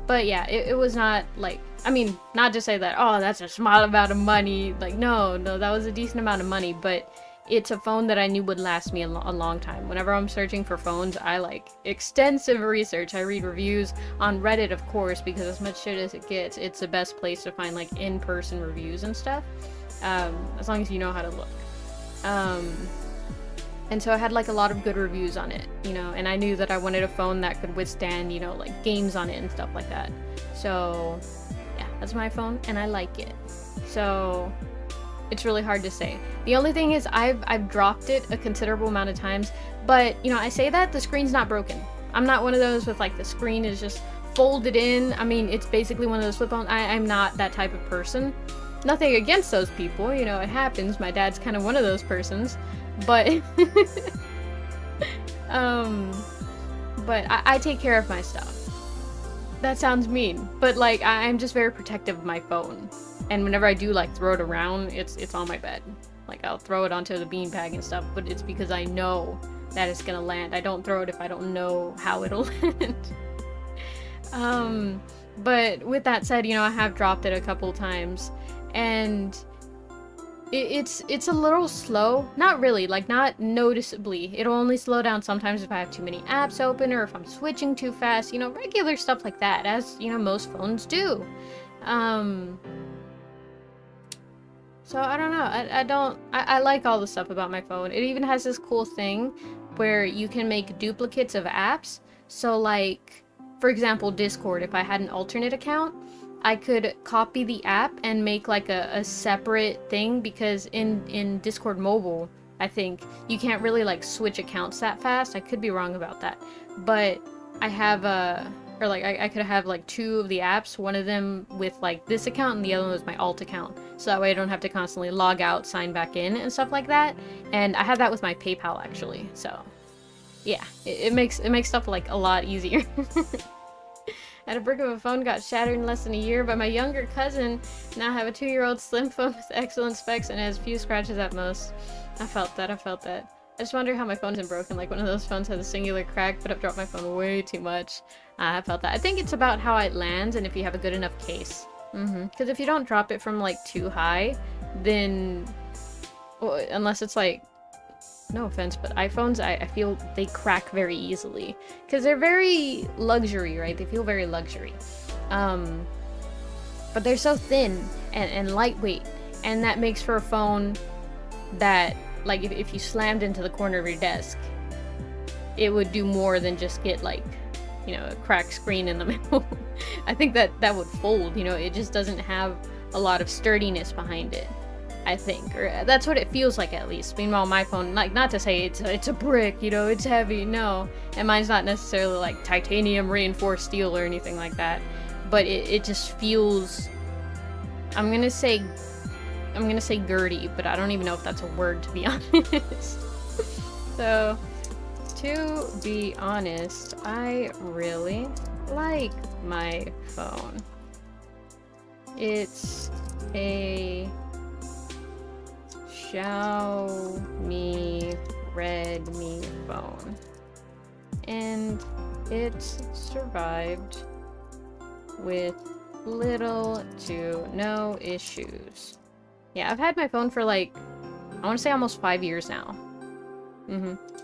But yeah, it was not like, I mean, not to say that, oh, that's a small amount of money. Like, no, that was a decent amount of money, but it's a phone that I knew would last me a long time. Whenever I'm searching for phones, I like extensive research. I read reviews on Reddit, of course, because as much shit as it gets, it's the best place to find like in-person reviews and stuff. As long as you know how to look. And so I had like a lot of good reviews on it, you know, and I knew that I wanted a phone that could withstand, you know, like games on it and stuff like that. So yeah, that's my phone and I like it. So it's really hard to say. The only thing is I've dropped it a considerable amount of times, but you know, I say that the screen's not broken. I'm not one of those with like the screen is just folded in. I mean, it's basically one of those flip phones. I'm not that type of person. Nothing against those people, you know, it happens. My dad's kind of one of those persons. But but I take care of my stuff. That sounds mean, but like I'm just very protective of my phone. And whenever I do like throw it around, it's on my bed. Like I'll throw it onto the beanbag and stuff, but it's because I know that it's gonna land. I don't throw it if I don't know how it'll land. But with that said, you know, I have dropped it a couple times, and it's a little slow. Not really, like not noticeably. It'll only slow down sometimes if I have too many apps open or if I'm switching too fast, you know, regular stuff like that, as, you know, most phones do. So I don't know. I like all the stuff about my phone. It even has this cool thing where you can make duplicates of apps. So like, for example, Discord, if I had an alternate account, I could copy the app and make like a separate thing, because in Discord mobile, I think you can't really like switch accounts that fast. I could be wrong about that. But I have or like I could have like 2 of the apps, one of them with like this account and the other one was my alt account. So that way I don't have to constantly log out, sign back in and stuff like that. And I have that with my PayPal actually. So yeah, it makes stuff like a lot easier. And a brick of a phone got shattered in less than a year by my younger cousin. Now I have a 2-year-old slim phone with excellent specs and has few scratches at most. I felt that. I just wonder how my phone isn't broken. Like one of those phones has a singular crack, but I've dropped my phone way too much. I felt that. I think it's about how it lands and if you have a good enough case. Because if you don't drop it from like too high, then, well, unless it's like, no offense, but iPhones, I feel they crack very easily. Because they're very luxury, right? They feel very luxury. But they're so thin and lightweight. And that makes for a phone that, like, if you slammed into the corner of your desk, it would do more than just get, like, you know, a cracked screen in the middle. I think that would fold, you know? It just doesn't have a lot of sturdiness behind it. I think, or that's what it feels like at least. Meanwhile, my phone, like, not to say it's a brick, you know, it's heavy, no. And mine's not necessarily like titanium reinforced steel or anything like that. But it just feels, I'm gonna say girdy, but I don't even know if that's a word, to be honest. So, to be honest, I really like my phone. It's a Xiaomi Redmi phone, and it survived with little to no issues. Yeah, I've had my phone for like, I want to say almost 5 years now.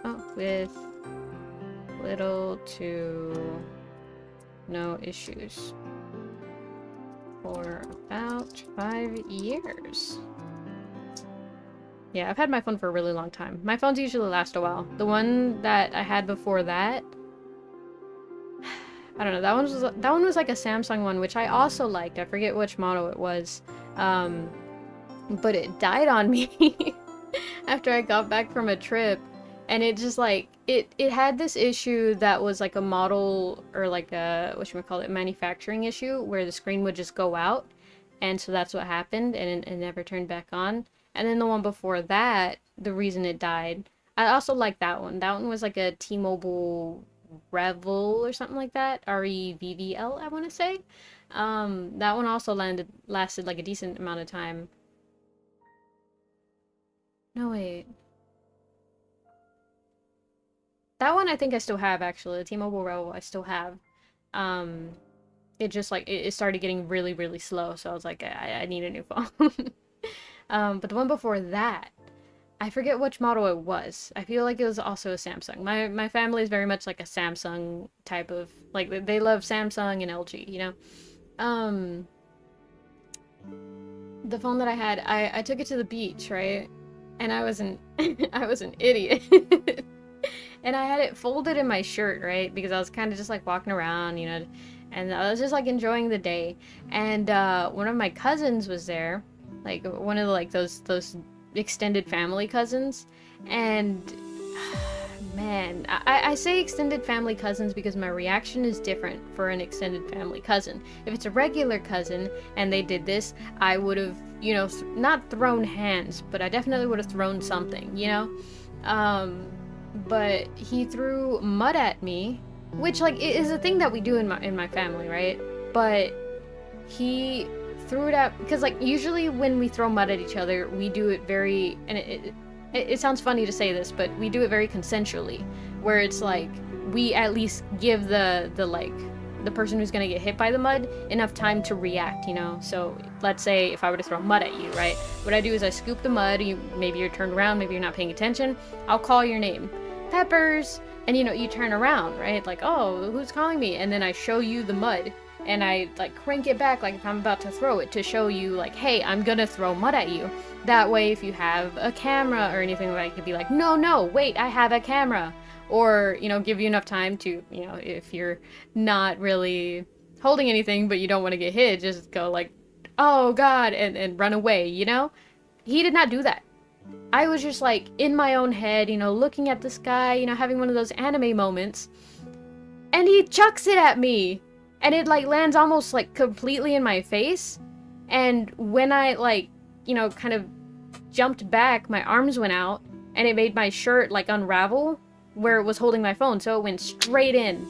Oh, with little to no issues for about 5 years. Yeah, I've had my phone for a really long time. My phones usually last a while. The one that I had before that, I don't know, that one was like a Samsung one, which I also liked. I forget which model it was. But it died on me after I got back from a trip. And it just like, it had this issue that was like a model, or like a, whatchamacallit, manufacturing issue, where the screen would just go out. And so that's what happened, and it never turned back on. And then the one before that, the reason it died, I also liked that one. That one was like a T-Mobile Revel or something like that. REVVL, I want to say. That one also lasted like a decent amount of time. No, wait. That one I think I still have, actually. The T-Mobile Revel I still have. It just like, it started getting really, really slow. So I was like, I need a new phone. But the one before that, I forget which model it was. I feel like it was also a Samsung. My family is very much like a Samsung type of, like, they love Samsung and LG, you know? The phone that I had, I took it to the beach, right? And I was an idiot. And I had it folded in my shirt, right? Because I was kind of just like walking around, you know, and I was just like enjoying the day. And one of my cousins was there, like one of the, like those extended family cousins. And man, I say extended family cousins because my reaction is different for an extended family cousin. If it's a regular cousin and they did this, I would have, you know, not thrown hands, but I definitely would have thrown something, you know? But he threw mud at me, which like is a thing that we do in my family, right? But he threw it at, because like usually when we throw mud at each other, we do it very, and it sounds funny to say this, but we do it very consensually, where it's like we at least give the person who's gonna get hit by the mud enough time to react, you know? So let's say if I were to throw mud at you, right? What I do is I scoop the mud, maybe you're turned around, maybe you're not paying attention, I'll call your name. Peppers! And you know, you turn around, right? Like, oh, who's calling me? And then I show you the mud, and I like crank it back like if I'm about to throw it to show you like, hey, I'm gonna throw mud at you. That way if you have a camera or anything, like, I could be like, no, wait, I have a camera. Or, you know, give you enough time to, you know, if you're not really holding anything but you don't want to get hit, just go like, oh god, and run away, you know? He did not do that. I was just like in my own head, you know, looking at the sky, you know, having one of those anime moments, and he chucks it at me, and it like lands almost like completely in my face. And when I like, you know, kind of jumped back, my arms went out, and it made my shirt like unravel where it was holding my phone, so it went straight in.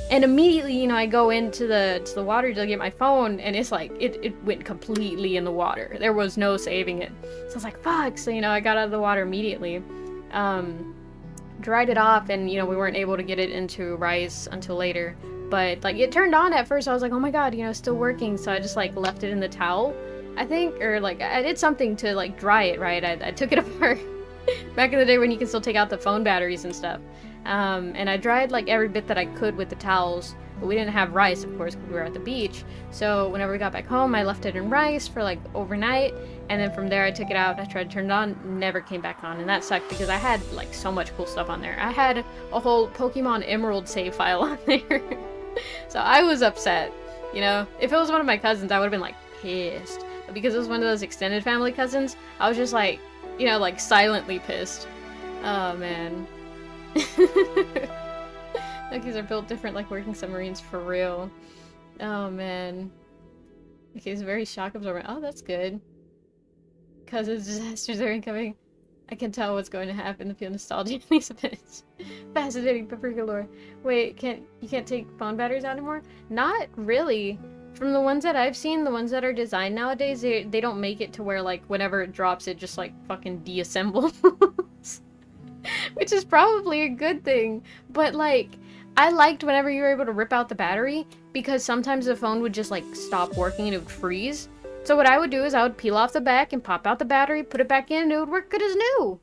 And immediately, you know, I go into the water to get my phone, and it's like it went completely in the water. There was no saving it. So I was like, fuck. So, you know, I got out of the water immediately, dried it off, and, you know, we weren't able to get it into rice until later. But like, it turned on at first. I was like, oh my god, you know, it's still working. So I just like left it in the towel, I think, or like I did something to like dry it, right? I took it apart. Back in the day when you can still take out the phone batteries and stuff. And I dried like every bit that I could with the towels, but we didn't have rice, of course, because we were at the beach. So whenever we got back home, I left it in rice for like overnight, and then from there I took it out, I tried to turn it on, never came back on, and that sucked because I had like so much cool stuff on there. I had a whole Pokemon Emerald save file on there. So I was upset, you know? If it was one of my cousins, I would have been like pissed. But because it was one of those extended family cousins, I was just like, you know, like silently pissed. Oh man. Cookies are built different, like working submarines for real. Oh man. Okay, it's very shock absorbent. Oh, that's good. Cause disasters are incoming. I can tell what's going to happen and feel nostalgia in these events. Fascinating, pepper galore. Wait, you can't take phone batteries out anymore? Not really. From the ones that I've seen, the ones that are designed nowadays, they don't make it to where, like, whenever it drops, it just, like, fucking deassembles. Which is probably a good thing. But, like, I liked whenever you were able to rip out the battery, because sometimes the phone would just, like, stop working and it would freeze. So what I would do is I would peel off the back and pop out the battery, put it back in, and it would work good as new.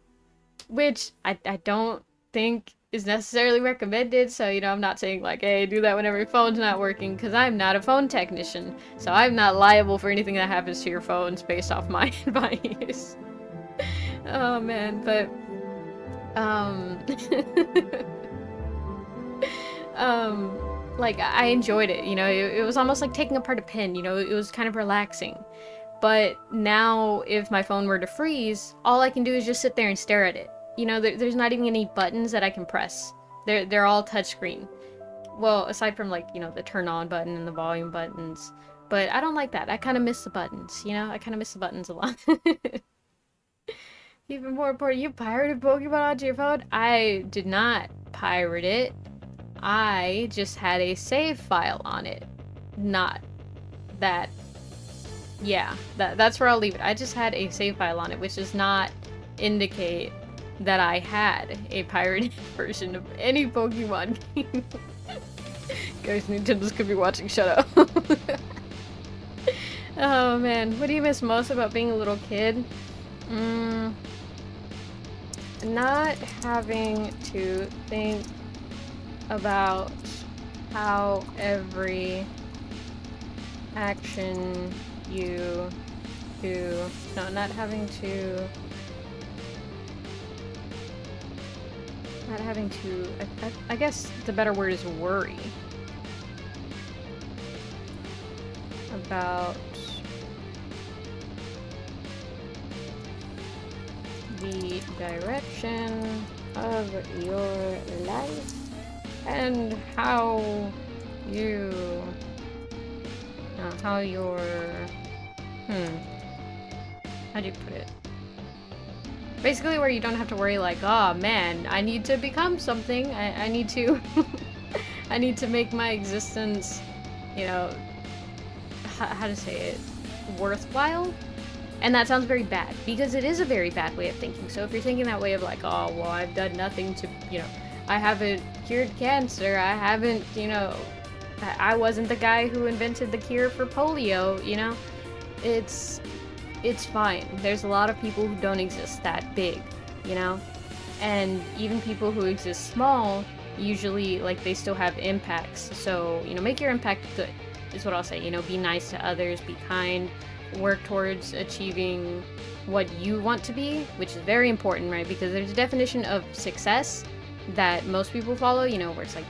Which I don't think is necessarily recommended, so, you know, I'm not saying like, hey, do that whenever your phone's not working, because I'm not a phone technician, so I'm not liable for anything that happens to your phones based off my advice. Oh man, but like, I enjoyed it, you know, it was almost like taking apart a pen, you know, it was kind of relaxing. But now, if my phone were to freeze, all I can do is just sit there and stare at it. You know, there's not even any buttons that I can press. They're all touchscreen. Well, aside from, like, you know, the turn on button and the volume buttons. But I don't like that. I kind of miss the buttons, you know? I kind of miss the buttons a lot. Even more important, you pirated Pokemon onto your phone? I did not pirate it. I just had a save file on it. Not that. Yeah, that's where I'll leave it. I just had a save file on it, which does not indicate that I had a pirated version of any Pokemon game. Guys, Nintendo's could be watching, shut up. Oh man, what do you miss most about being a little kid? Not having to think about how every action you do. No, not having to. I guess the better word is worry about the direction of your life and how you how your how do you put it? Basically where you don't have to worry like, oh man, I need to become something, I need to I need to make my existence, you know, how to say it, worthwhile? And that sounds very bad, because it is a very bad way of thinking. So if you're thinking that way of like, oh, well, I've done nothing to, I haven't cured cancer, I haven't, I wasn't the guy who invented the cure for polio, it's fine. There's a lot of people who don't exist that big, and even people who exist small, usually, like, they still have impacts. So, make your impact good, is what I'll say. Be nice to others, be kind, work towards achieving what you want to be, which is very important, right? Because there's a definition of success that most people follow, where it's like,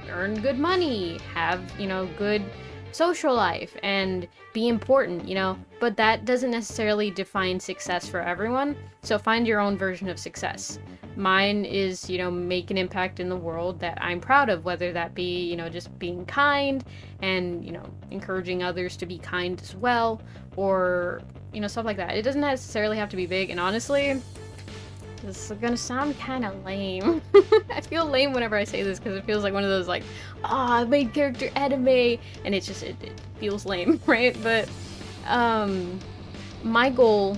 earn good money, have, good social life, and be important, but that doesn't necessarily define success for everyone. So find your own version of success. Mine is, make an impact in the world that I'm proud of, whether that be, just being kind and, encouraging others to be kind as well, or, stuff like that. It doesn't necessarily have to be big, and honestly, this is gonna sound kind of lame. I feel lame whenever I say this, because it feels like one of those, like, main character anime, and it feels lame, right? But, my goal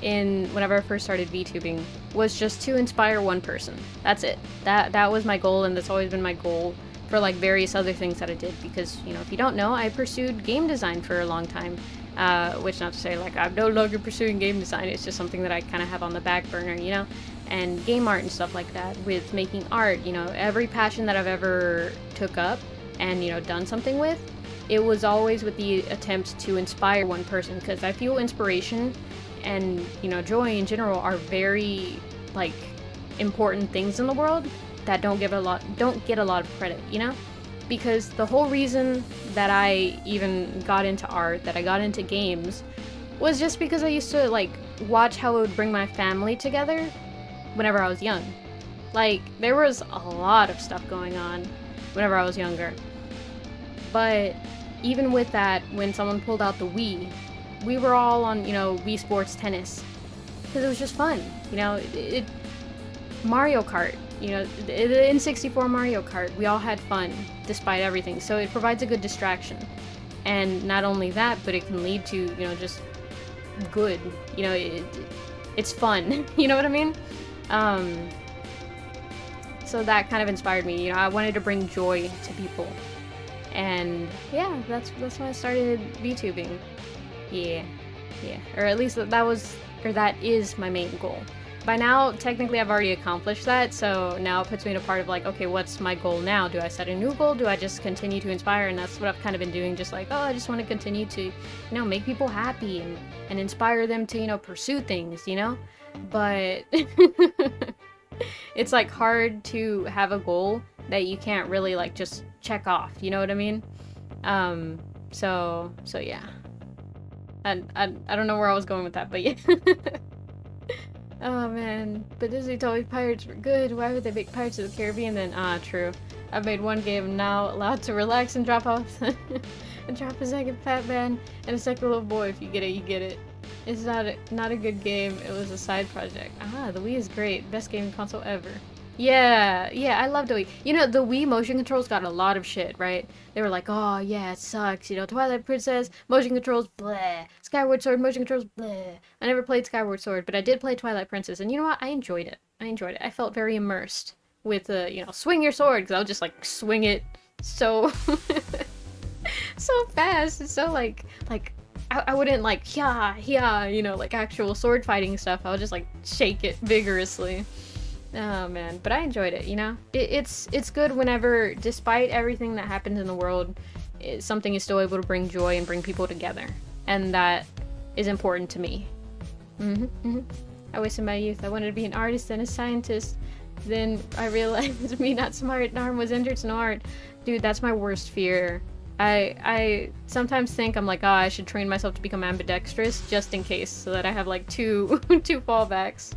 whenever I first started VTubing was just to inspire one person. That's it. That was my goal, and that's always been my goal for, like, various other things that I did, because, if you don't know, I pursued game design for a long time. Which, not to say, like, I'm no longer pursuing game design, it's just something that I kind of have on the back burner, and game art and stuff like that, with making art, every passion that I've ever took up and, done something with, it was always with the attempt to inspire one person, because I feel inspiration and, joy in general are very, like, important things in the world that don't get a lot of credit, Because the whole reason that I even got into art, that I got into games, was just because I used to, like, watch how it would bring my family together whenever I was young. Like, there was a lot of stuff going on whenever I was younger. But even with that, when someone pulled out the Wii, we were all on, Wii Sports Tennis. Because it was just fun, Mario Kart. The N64 Mario Kart, we all had fun, despite everything, so it provides a good distraction. And not only that, but it can lead to, just good, it's fun, you know what I mean? So that kind of inspired me, I wanted to bring joy to people. And yeah, that's when I started VTubing. Yeah, or at least that is my main goal. By now, technically, I've already accomplished that, so now it puts me in a part of, like, okay, what's my goal now? Do I set a new goal? Do I just continue to inspire? And that's what I've kind of been doing, just like, oh, I just want to continue to, make people happy and inspire them to, pursue things, But it's, like, hard to have a goal that you can't really, like, just check off, you know what I mean? So yeah. I don't know where I was going with that, but yeah. Oh man, but Disney told me pirates were good. Why would they make Pirates of the Caribbean then? True. I've made one game, now allowed to relax and drop off and drop a second fat man and a second little boy. If you get it, you get it. It's not a good game. It was a side project. The Wii is great. Best gaming console ever. Yeah, I love the Wii. The Wii motion controls got a lot of shit, right? They were like, oh yeah, it sucks, Twilight Princess, motion controls, bleh. Skyward Sword, motion controls, bleh. I never played Skyward Sword, but I did play Twilight Princess, and you know what? I enjoyed it. I felt very immersed with, swing your sword, because I would just, like, swing it so, so fast. It's so, like, I wouldn't, like, like, actual sword fighting stuff. I would just, like, shake it vigorously. Oh man, but I enjoyed it, It's good whenever, despite everything that happens in the world, something is still able to bring joy and bring people together. And that is important to me. I wasted my youth. I wanted to be an artist and a scientist. Then I realized me not smart and arm was injured, no art. Dude, that's my worst fear. I sometimes think I'm like, I should train myself to become ambidextrous just in case, so that I have, like, two fallbacks.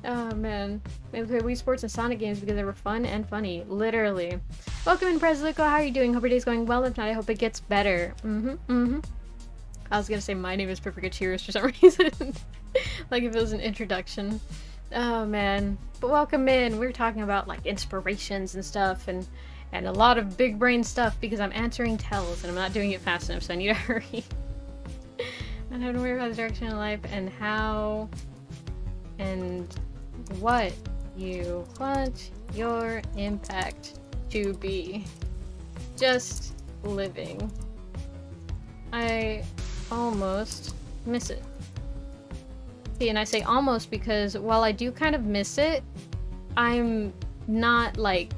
Oh man, maybe play Wii Sports and Sonic games because they were fun and funny. Literally. Welcome in, Preslico. How are you doing? Hope your day's going well. If not, I hope it gets better. I was gonna say my name is Perfect Cheers for some reason. Like if it was an introduction. Oh man. But welcome in. We were talking about, like, inspirations and stuff, and a lot of big brain stuff because I'm answering tells and I'm not doing it fast enough, so I need to hurry. Not having to worry about the direction of life and how and what you want your impact to be. Just living. I almost miss it. See, and I say almost because while I do kind of miss it, I'm not like,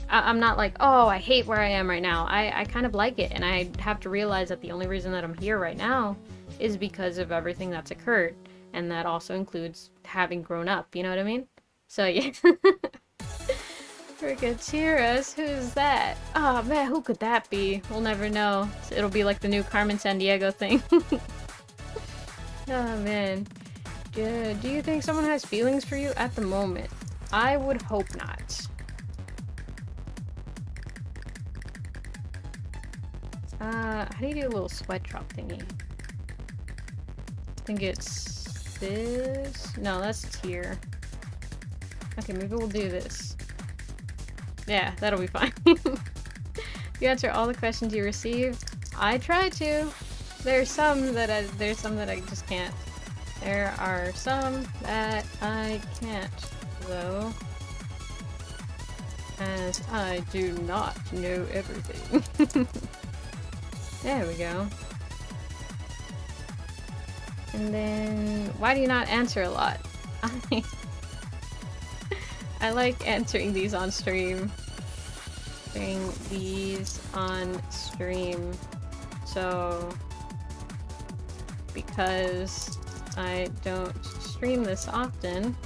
I'm not like, oh, I hate where I am right now. I kind of like it, and I have to realize that the only reason that I'm here right now is because of everything that's occurred, and that also includes having grown up, you know what I mean? So yeah. Frigatiras, who's that? Oh man, who could that be? We'll never know. It'll be like the new Carmen Sandiego thing. Oh man. Do you think someone has feelings for you at the moment? I would hope not. How do you do a little sweat drop thingy? I think it's this. No, that's tier. Okay, maybe we'll do this. Yeah, that'll be fine. You answer all the questions you receive. I try to. There's some that I just can't. There are some that I can't, though. As I do not know everything. There we go. And then, why do you not answer a lot? I like answering these on stream. Answering these on stream. So, because I don't stream this often.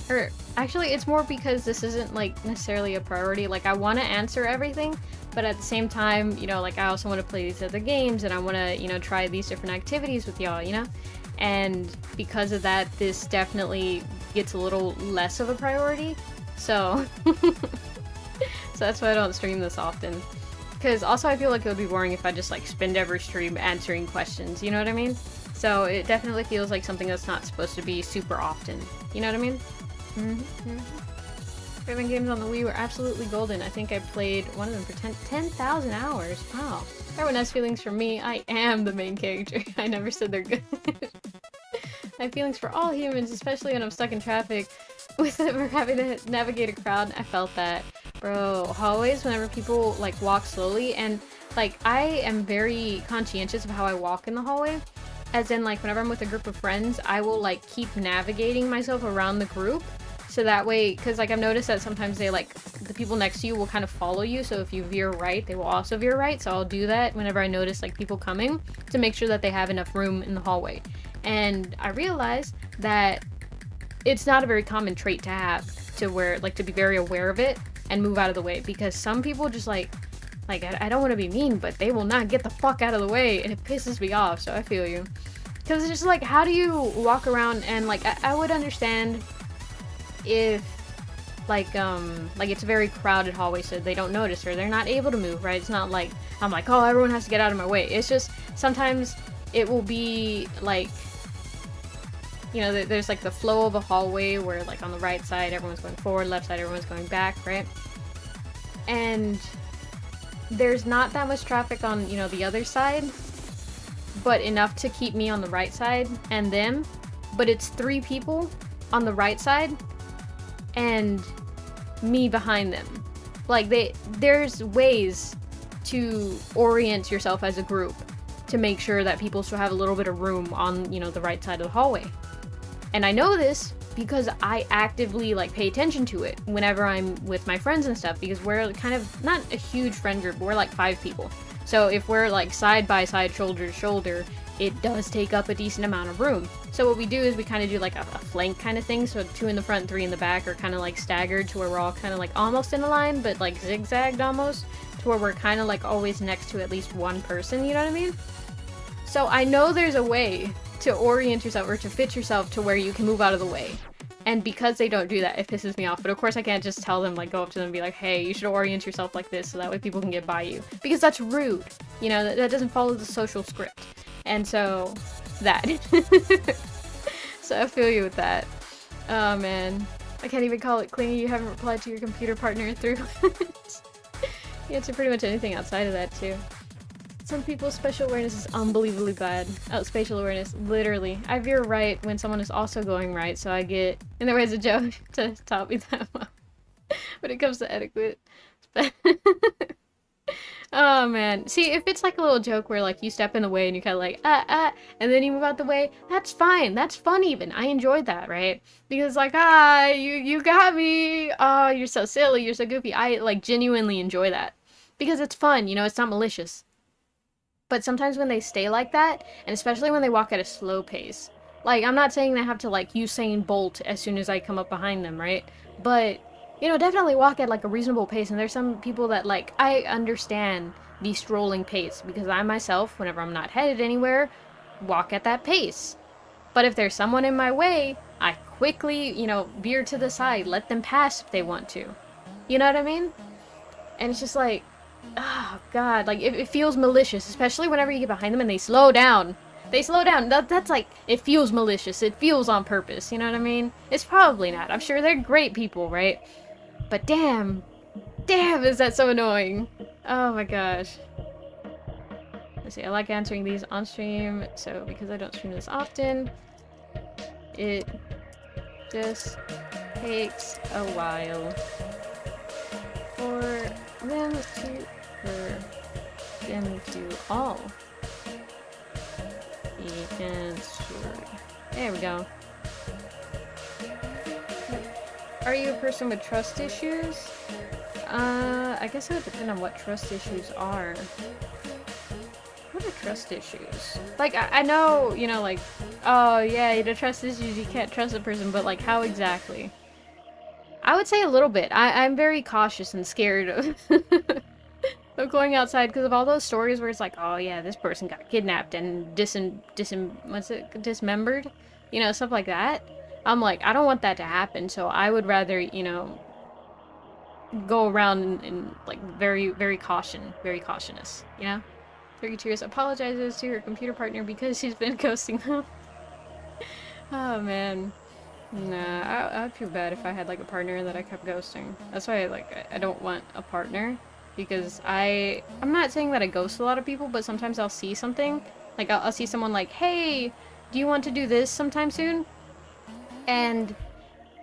Or, actually, it's more because this isn't, like, necessarily a priority. Like, I want to answer everything, but at the same time, you know, like, I also want to play these other games, and I want to, you know, try these different activities with y'all, you know? And because of that, this definitely gets a little less of a priority. So, so that's why I don't stream this often. Because also I feel like it would be boring if I just like spend every stream answering questions, you know what I mean? So it definitely feels like something that's not supposed to be super often, you know what I mean? Favorite games on the Wii were absolutely golden. I think I played one of them for 10,000 hours. Wow. Everyone has feelings for me. I am the main character. I never said they're good. I have feelings for all humans, especially when I'm stuck in traffic with having to navigate a crowd. I felt that. Bro, hallways, whenever people like walk slowly, and like I am very conscientious of how I walk in the hallway. As in, like, whenever I'm with a group of friends, I will like keep navigating myself around the group. So that way, because like I've noticed that sometimes they like, the people next to you will kind of follow you, so if you veer right, they will also veer right, so I'll do that whenever I notice like people coming to make sure that they have enough room in the hallway. And I realized that it's not a very common trait to have, to where, like, to be very aware of it and move out of the way, because some people just like I don't want to be mean, but they will not get the fuck out of the way, and it pisses me off, so I feel you. Because it's just like, how do you walk around, and like, I would understand if like it's a very crowded hallway, so they don't notice or they're not able to move, right? It's not like I'm like, oh, everyone has to get out of my way. It's just sometimes it will be like, you know, there's like the flow of a hallway where like on the right side everyone's going forward, left side everyone's going back, right? And there's not that much traffic on, you know, the other side, but enough to keep me on the right side and them, but it's 3 people on the right side and me behind them. Like, there's ways to orient yourself as a group to make sure that people still have a little bit of room on, you know, the right side of the hallway. And I know this because I actively like pay attention to it whenever I'm with my friends and stuff, because we're kind of not a huge friend group, but we're like 5 people. So if we're like side by side, shoulder to shoulder, it does take up a decent amount of room. So what we do is we kind of do like a flank kind of thing. So 2 in the front, 3 in the back are kind of like staggered to where we're all kind of like almost in a line, but like zigzagged almost, to where we're kind of like always next to at least one person, you know what I mean? So I know there's a way to orient yourself or to fit yourself to where you can move out of the way. And because they don't do that, it pisses me off. But of course I can't just tell them, like, go up to them and be like, hey, you should orient yourself like this so that way people can get by you. Because that's rude. You know, that doesn't follow the social script. And so, that. So I feel you with that. Oh, man. I can't even call it clingy. You haven't replied to your computer partner in 3 months. You answer pretty much anything outside of that, too. Some people's spatial awareness is unbelievably bad. Oh, spatial awareness, literally. I veer right when someone is also going right, so I get in the ways of joke to top me that well. When it comes to etiquette. Oh man. See, if it's like a little joke where like you step in the way and you kind of like, and then you move out the way, that's fine. That's fun even. I enjoyed that, right? Because like, you got me. Oh, you're so silly. You're so goofy. I like genuinely enjoy that. Because it's fun, you know, it's not malicious. But sometimes when they stay like that, and especially when they walk at a slow pace, like, I'm not saying they have to, like, Usain Bolt as soon as I come up behind them, right? But, you know, definitely walk at, like, a reasonable pace, and there's some people that, like, I understand the strolling pace, because I myself, whenever I'm not headed anywhere, walk at that pace. But if there's someone in my way, I quickly, you know, veer to the side, let them pass if they want to. You know what I mean? And it's just like, oh god, like it feels malicious, especially whenever you get behind them and they slow down. They slow down. That's like, it feels malicious. It feels on purpose, you know what I mean? It's probably not. I'm sure they're great people, right? But damn, is that so annoying. Oh my gosh. Let's see, I like answering these on stream, so because I don't stream this often, it just takes a while for them to all be answered. There we go. Are you a person with trust issues? I guess it would depend on what trust issues are. What are trust issues? Like, I know, you know, like, oh yeah, the trust issues, you can't trust a person, but like, how exactly? I would say a little bit. I'm very cautious and scared of of going outside because of all those stories where it's like, oh yeah, this person got kidnapped and dismembered, you know, stuff like that. I'm like, I don't want that to happen, so I would rather, you know, go around and like very cautious, you know. 32 years apologizes to her computer partner because she's been ghosting them. Oh man. Nah, I'd feel bad if I had like a partner that I kept ghosting. That's why I don't want a partner, because I'm not saying that I ghost a lot of people, but sometimes I'll see something, like I'll see someone like, hey, do you want to do this sometime soon? And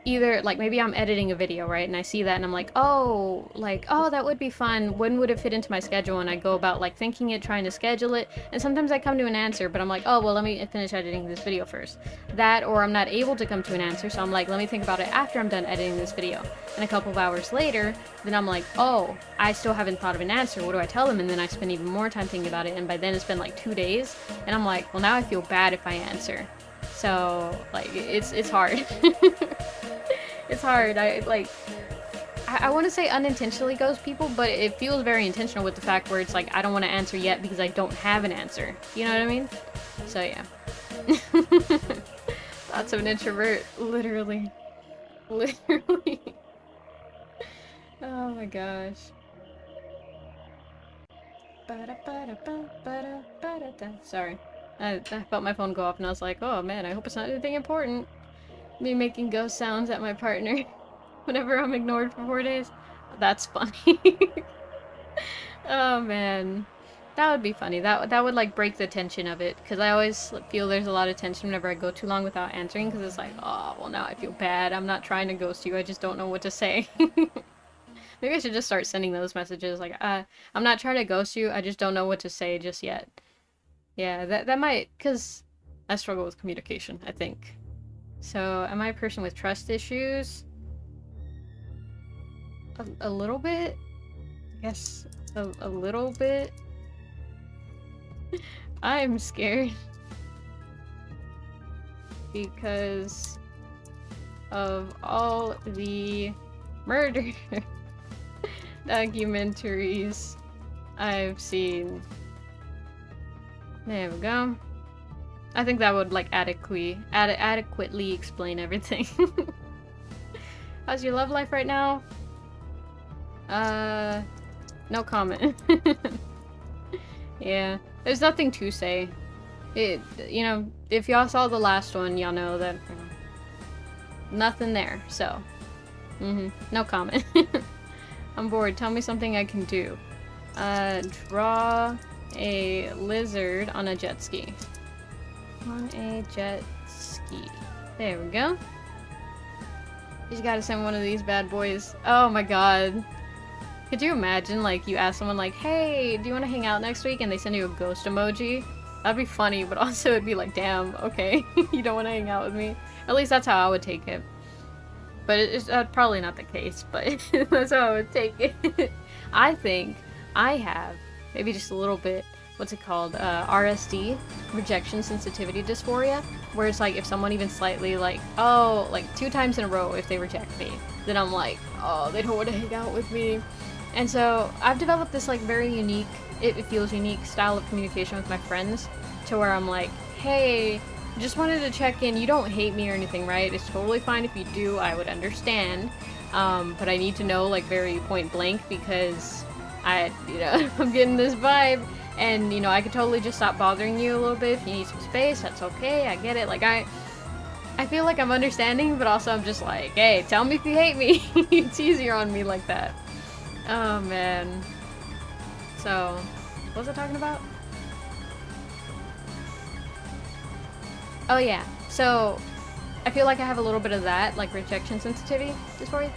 either like maybe I'm editing a video, right, and I see that and I'm like, oh, that would be fun, when would it fit into my schedule? And I go about like thinking it, trying to schedule it, and sometimes I come to an answer, but I'm like, oh well, let me finish editing this video first. That, or I'm not able to come to an answer, so I'm like, let me think about it after I'm done editing this video. And a couple of hours later, then I'm like, oh, I still haven't thought of an answer, what do I tell them? And then I spend even more time thinking about it, and by then it's been like 2 days, and I'm like, well, now I feel bad if I answer. So like, it's hard. It's hard. I want to say unintentionally ghost people, but it feels very intentional with the fact where it's like, I don't want to answer yet because I don't have an answer. You know what I mean? So yeah. Thoughts of an introvert. Literally. Literally. Oh my gosh. Sorry. I felt my phone go off and I was like, oh man, I hope it's not anything important. Me making ghost sounds at my partner whenever I'm ignored for 4 days. That's funny. Oh man, that would be funny. That would like break the tension of it, because I always feel there's a lot of tension whenever I go too long without answering, because it's like, oh well, now I feel bad. I'm not trying to ghost you, I just don't know what to say. Maybe I should just start sending those messages like, I'm not trying to ghost you, I just don't know what to say just yet. Yeah, that might, because I struggle with communication, I think. So, am I a person with trust issues? A little bit? I guess a little bit. I'm scared. Because of all the murder documentaries I've seen. There we go. I think that would like adequately explain everything. How's your love life right now? No comment. Yeah, there's nothing to say. You know, if y'all saw the last one, y'all know that nothing there. So, no comment. I'm bored. Tell me something I can do. Draw A lizard on a jet ski. On a jet ski. There we go. You just gotta send one of these bad boys. Oh my god. Could you imagine, like, you ask someone, like, hey, do you want to hang out next week? And they send you a ghost emoji? That'd be funny, but also it'd be like, damn, okay, you don't want to hang out with me. At least that's how I would take it. But it's probably not the case, but that's how I would take it. I think I have, maybe just a little bit, what's it called, RSD, rejection sensitivity dysphoria, where it's like if someone even slightly like, oh, like 2 times in a row if they reject me, then I'm like, oh, they don't want to hang out with me. And so I've developed this like very unique, it feels unique style of communication with my friends, to where I'm like, hey, just wanted to check in, you don't hate me or anything, right? It's totally fine if you do, I would understand, but I need to know like very point blank because I'm getting this vibe. And, you know, I could totally just stop bothering you a little bit if you need some space, that's okay, I get it. Like, I feel like I'm understanding, but also I'm just like, hey, tell me if you hate me. It's easier on me like that. Oh, man. So, what was I talking about? Oh, yeah. So, I feel like I have a little bit of that, like, rejection sensitivity dysphoria.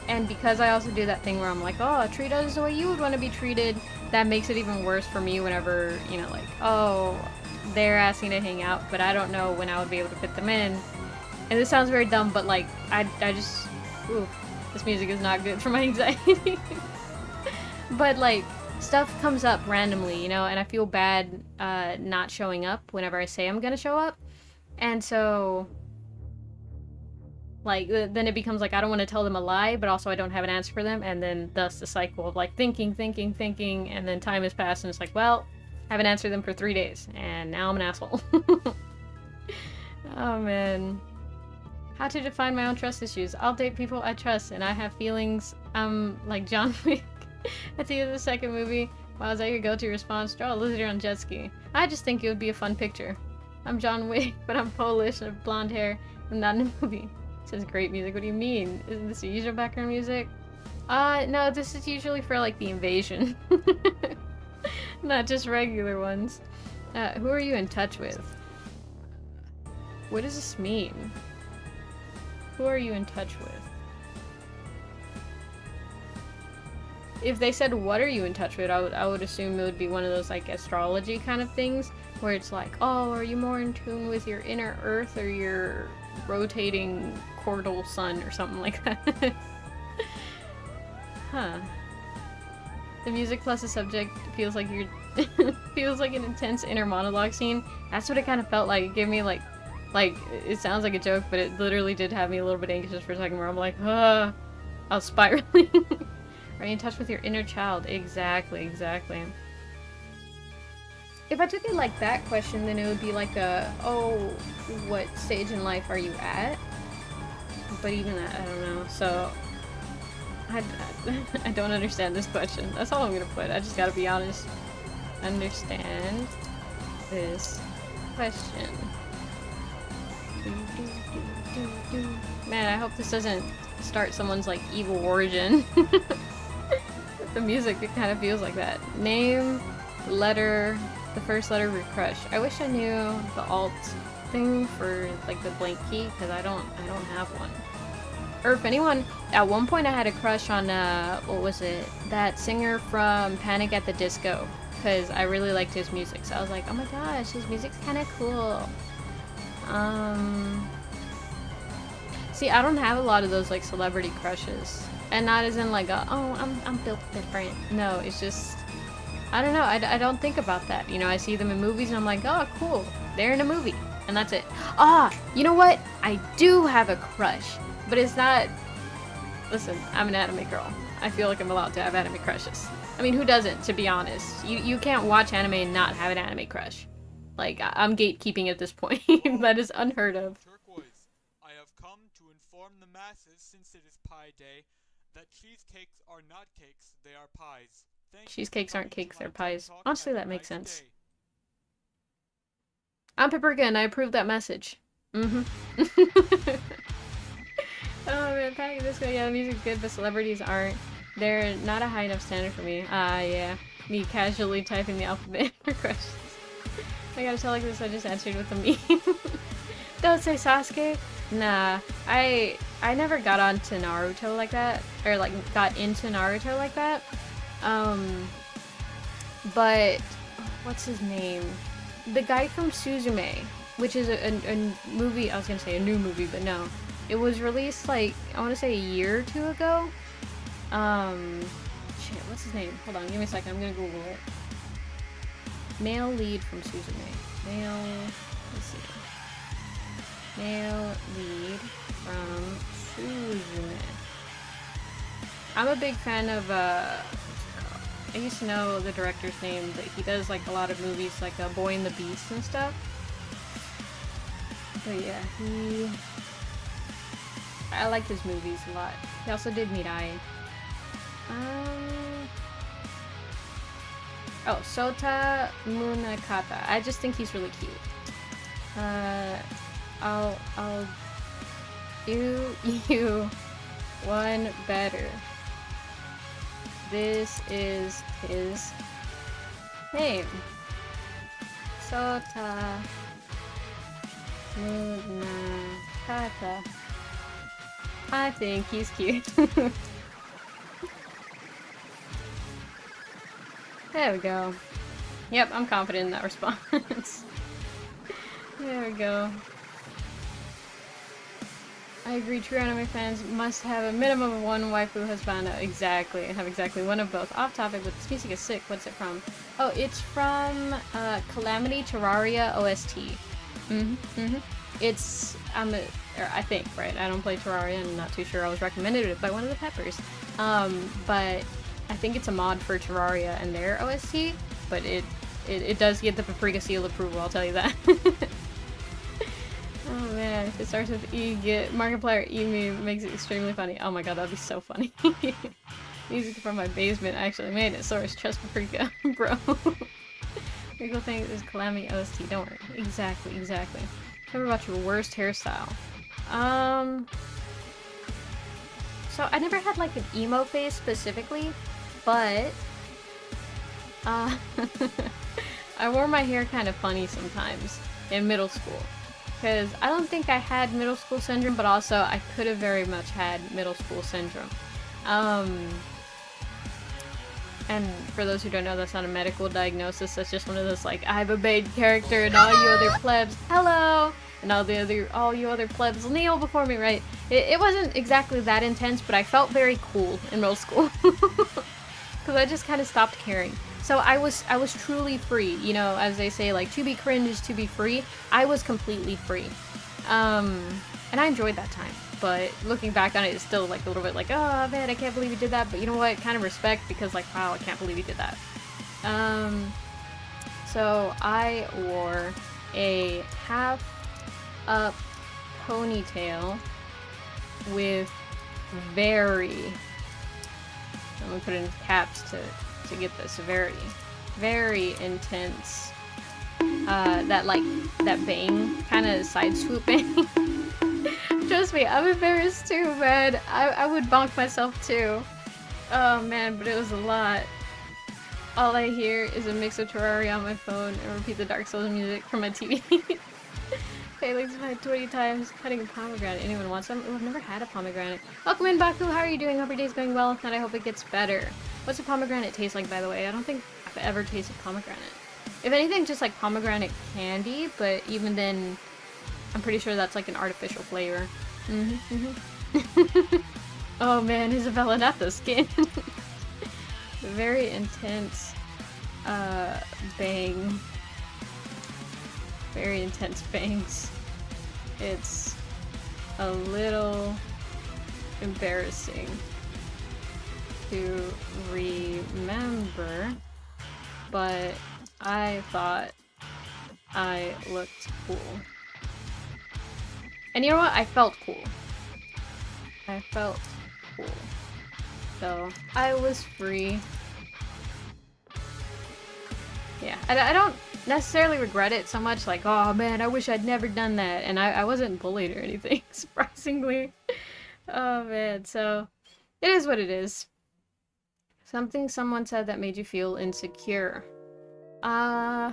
And because I also do that thing where I'm like, oh, treat us the way you would want to be treated, that makes it even worse for me whenever, you know, like, oh, they're asking to hang out, but I don't know when I would be able to fit them in. And this sounds very dumb, but like, I just, ooh, this music is not good for my anxiety. But like, stuff comes up randomly, you know, and I feel bad not showing up whenever I say I'm gonna show up. And so, like, then it becomes like I don't want to tell them a lie, but also I don't have an answer for them, and then thus the cycle of like thinking, and then time has passed, and it's like, well, I haven't answered them for 3 days, and now I'm an asshole. Oh man. How to define my own trust issues. I'll date people I trust, and I have feelings, like John Wick at the end of the second movie. Wow, is that your go-to response? Draw a lizard on jet ski. I just think it would be a fun picture. I'm John Wick, but I'm Polish and have blonde hair. I'm not in a movie. This is great music. What do you mean? Isn't this usual background music? No, this is usually for like the invasion. Not just regular ones. Who are you in touch with? What does this mean? Who are you in touch with? If they said, what are you in touch with, I would assume it would be one of those like astrology kind of things, where it's like, oh, are you more in tune with your inner earth or your rotating chordal sun or something like that? Huh. The music plus the subject feels like you're feels like an intense inner monologue scene. That's what it kind of felt like. It gave me like it sounds like a joke, but it literally did have me a little bit anxious for a second where I'm like, I was spiraling. Are you in touch with your inner child? Exactly. If I took it like that question, then it would be like oh, what stage in life are you at? But even that, I don't know. So, I don't understand this question. That's all I'm gonna put. I just gotta be honest. Understand this question. Man, I hope this doesn't start someone's like evil origin. The music, it kind of feels like that. Name, letter, the first letter of your crush. I wish I knew the alt thing for like the blank key, because I don't have one. Or if anyone, at one point I had a crush on what was it? That singer from Panic at the Disco, because I really liked his music. So I was like, oh my gosh, his music's kind of cool. See, I don't have a lot of those like celebrity crushes, and not as in like I'm built different. No, it's just I don't know. I don't think about that. You know, I see them in movies and I'm like, oh, cool, they're in a movie, and that's it. You know what? I do have a crush, but it's not. Listen, I'm an anime girl. I feel like I'm allowed to have anime crushes. I mean, who doesn't? To be honest, you can't watch anime and not have an anime crush. Like, I'm gatekeeping at this point. That is unheard of. Turquoise, I have come to inform the masses, since it is Pie Day, that cheesecakes are not cakes, they are pies. Cheesecakes aren't cakes, they're pies. Honestly, that makes sense. I'm Paprika, and I approve that message. Oh man, Panic at the Disco, yeah, the music's good, but celebrities aren't. They're not a high enough standard for me. Yeah. Me casually typing the alphabet for questions. I gotta tell like this, I just answered with a meme. Don't say Sasuke. Nah, I never got onto Naruto like that, or like got into Naruto like that. But what's his name? The guy from Suzume, which is a movie. I was gonna say a new movie, but no, it was released like I want to say a year or two ago. Shit, what's his name? Hold on, give me a second. I'm gonna Google it. Male lead from Suzume. Let's see. Male lead from Suzume. I'm a big fan of, I used to know the director's name, but he does like a lot of movies like Boy and the Beast and stuff. But yeah, I like his movies a lot. He also did Mirai. Oh, Sota Munakata. I just think he's really cute. I'll do you one better. This is his name. Sota Munakata. I think he's cute. There we go. Yep, I'm confident in that response. There we go. I agree, true anime fans must have a minimum of one waifu husband. Exactly, I have exactly one of both. Off topic, but this music is sick. What's it from? Oh, it's from Calamity Terraria OST. It's, I think, right? I don't play Terraria, I'm not too sure. I was recommended it by one of the Peppers. But I think it's a mod for Terraria and their OST, but it does get the Paprika seal approval, I'll tell you that. Oh man, if it starts with E, get Markiplier E meme makes it extremely funny. Oh my god, that'd be so funny. Music from my basement actually made it. Source, trust Paprika, bro. Pretty cool thing is Calamity OST, don't worry. Exactly. Tell me about your worst hairstyle. So I never had like an emo phase specifically, but I wore my hair kind of funny sometimes in middle school. Because I don't think I had middle school syndrome, but also I could have very much had middle school syndrome. And for those who don't know, that's not a medical diagnosis. That's just one of those like, I'm a main character and all you other plebs, hello! And all you other plebs kneel before me, right? It wasn't exactly that intense, but I felt very cool in middle school. Because I just kind of stopped caring. So I was truly free, you know, as they say, like, to be cringe is to be free. I was completely free. And I enjoyed that time. But looking back on it, it's still, like, a little bit like, oh, man, I can't believe you did that. But you know what? Kind of respect, because, like, wow, I can't believe you did that. So I wore a half-up ponytail with very... I'm gonna put it in caps to get the severity. Very intense. That bang, kind of side swoop bang. Trust me, I'm embarrassed too, man. I would bonk myself too. Oh man, but it was a lot. All I hear is a mix of Terraria on my phone and repeat the Dark Souls music from my TV. Felix tried 20 times cutting a pomegranate. Anyone want some? Ooh, I've never had a pomegranate. Welcome in, Baku. How are you doing? Hope your day's going well. If not, I hope it gets better. What's a pomegranate taste like, by the way? I don't think I've ever tasted pomegranate. If anything, just like pomegranate candy, but even then, I'm pretty sure that's like an artificial flavor. Oh man, Isabella, not the skin. Very intense, bang. Very intense bangs. It's a little embarrassing to remember, but I thought I looked cool. And you know what? I felt cool. I felt cool. So, I was free. Yeah, I don't necessarily regret it so much, like, oh man, I wish I'd never done that, and I wasn't bullied or anything, surprisingly. Oh man, so, it is what it is. Something someone said that made you feel insecure. Huh.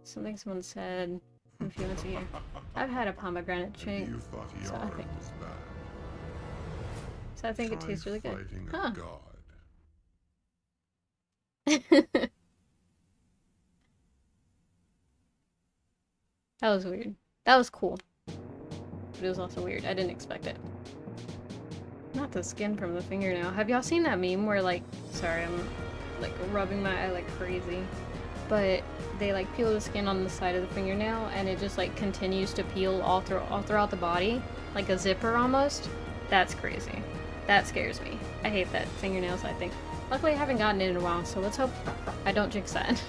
Something someone said made me feel insecure. I've had a pomegranate drink, You thought so Yara was bad. I think it Try tastes really good. fighting a Huh. god. That was weird. That was cool. But it was also weird. I didn't expect it. Not the skin from the fingernail. Have y'all seen that meme where, like, sorry, I'm like rubbing my eye like crazy, but they like peel the skin on the side of the fingernail and it just like continues to peel all throughout the body, like a zipper almost? That's crazy. That scares me. I hate that fingernails, I think. Luckily I haven't gotten it in a while, so let's hope I don't jinx that.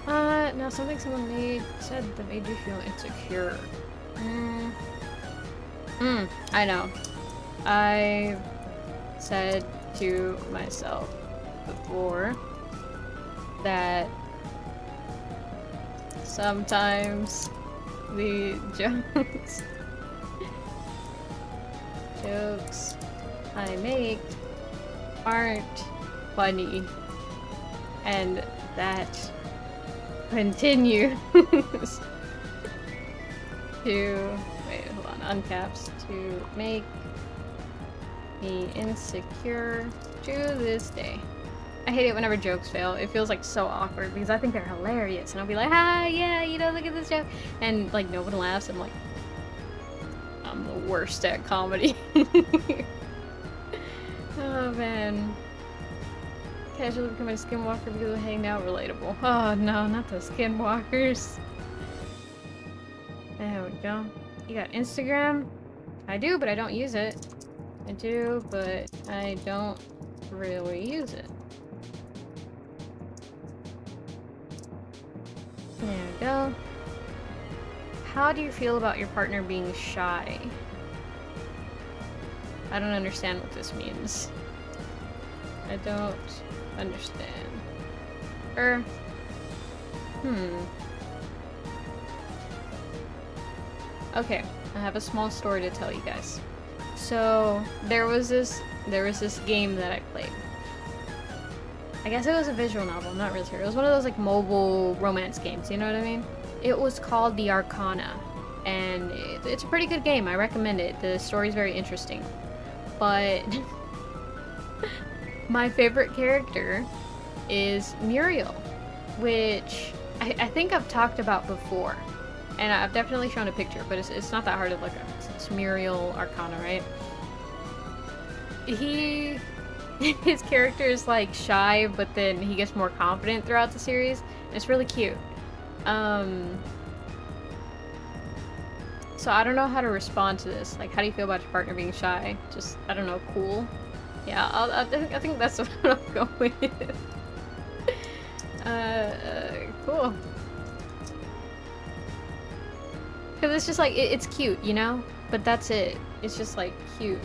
Now something someone said that made you feel insecure. I know. I said to myself before that sometimes the jokes I make aren't funny, and that continues to uncaps to make me insecure to this day. I hate it whenever jokes fail. It feels like so awkward because I think they're hilarious and I'll be like, ah, yeah, you know, look at this joke, and like no one laughs. I'm like, I'm the worst at comedy. Oh man. Casually becoming a skinwalker because of hanging out relatable. Oh no, not the skinwalkers. There we go. You got Instagram? I do, but I don't use it. I do, but I don't really use it. There we go. How do you feel about your partner being shy? I don't understand what this means. I don't understand. Okay, I have a small story to tell you guys. So there was this game that I played. I guess it was a visual novel, I'm not really sure. It was one of those like mobile romance games, you know what I mean? It was called The Arcana, and it's a pretty good game. I recommend it. The story's very interesting. But my favorite character is Muriel, which I think I've talked about before. And I've definitely shown a picture, but it's not that hard to look up. It's Muriel Arcana, right? His character is like shy, but then he gets more confident throughout the series. And it's really cute. So I don't know how to respond to this. Like, how do you feel about your partner being shy? Just, I don't know, cool? Yeah, I think that's what I'll go with. Cool. Because it's just like, it's cute, you know? But that's it. It's just like cute.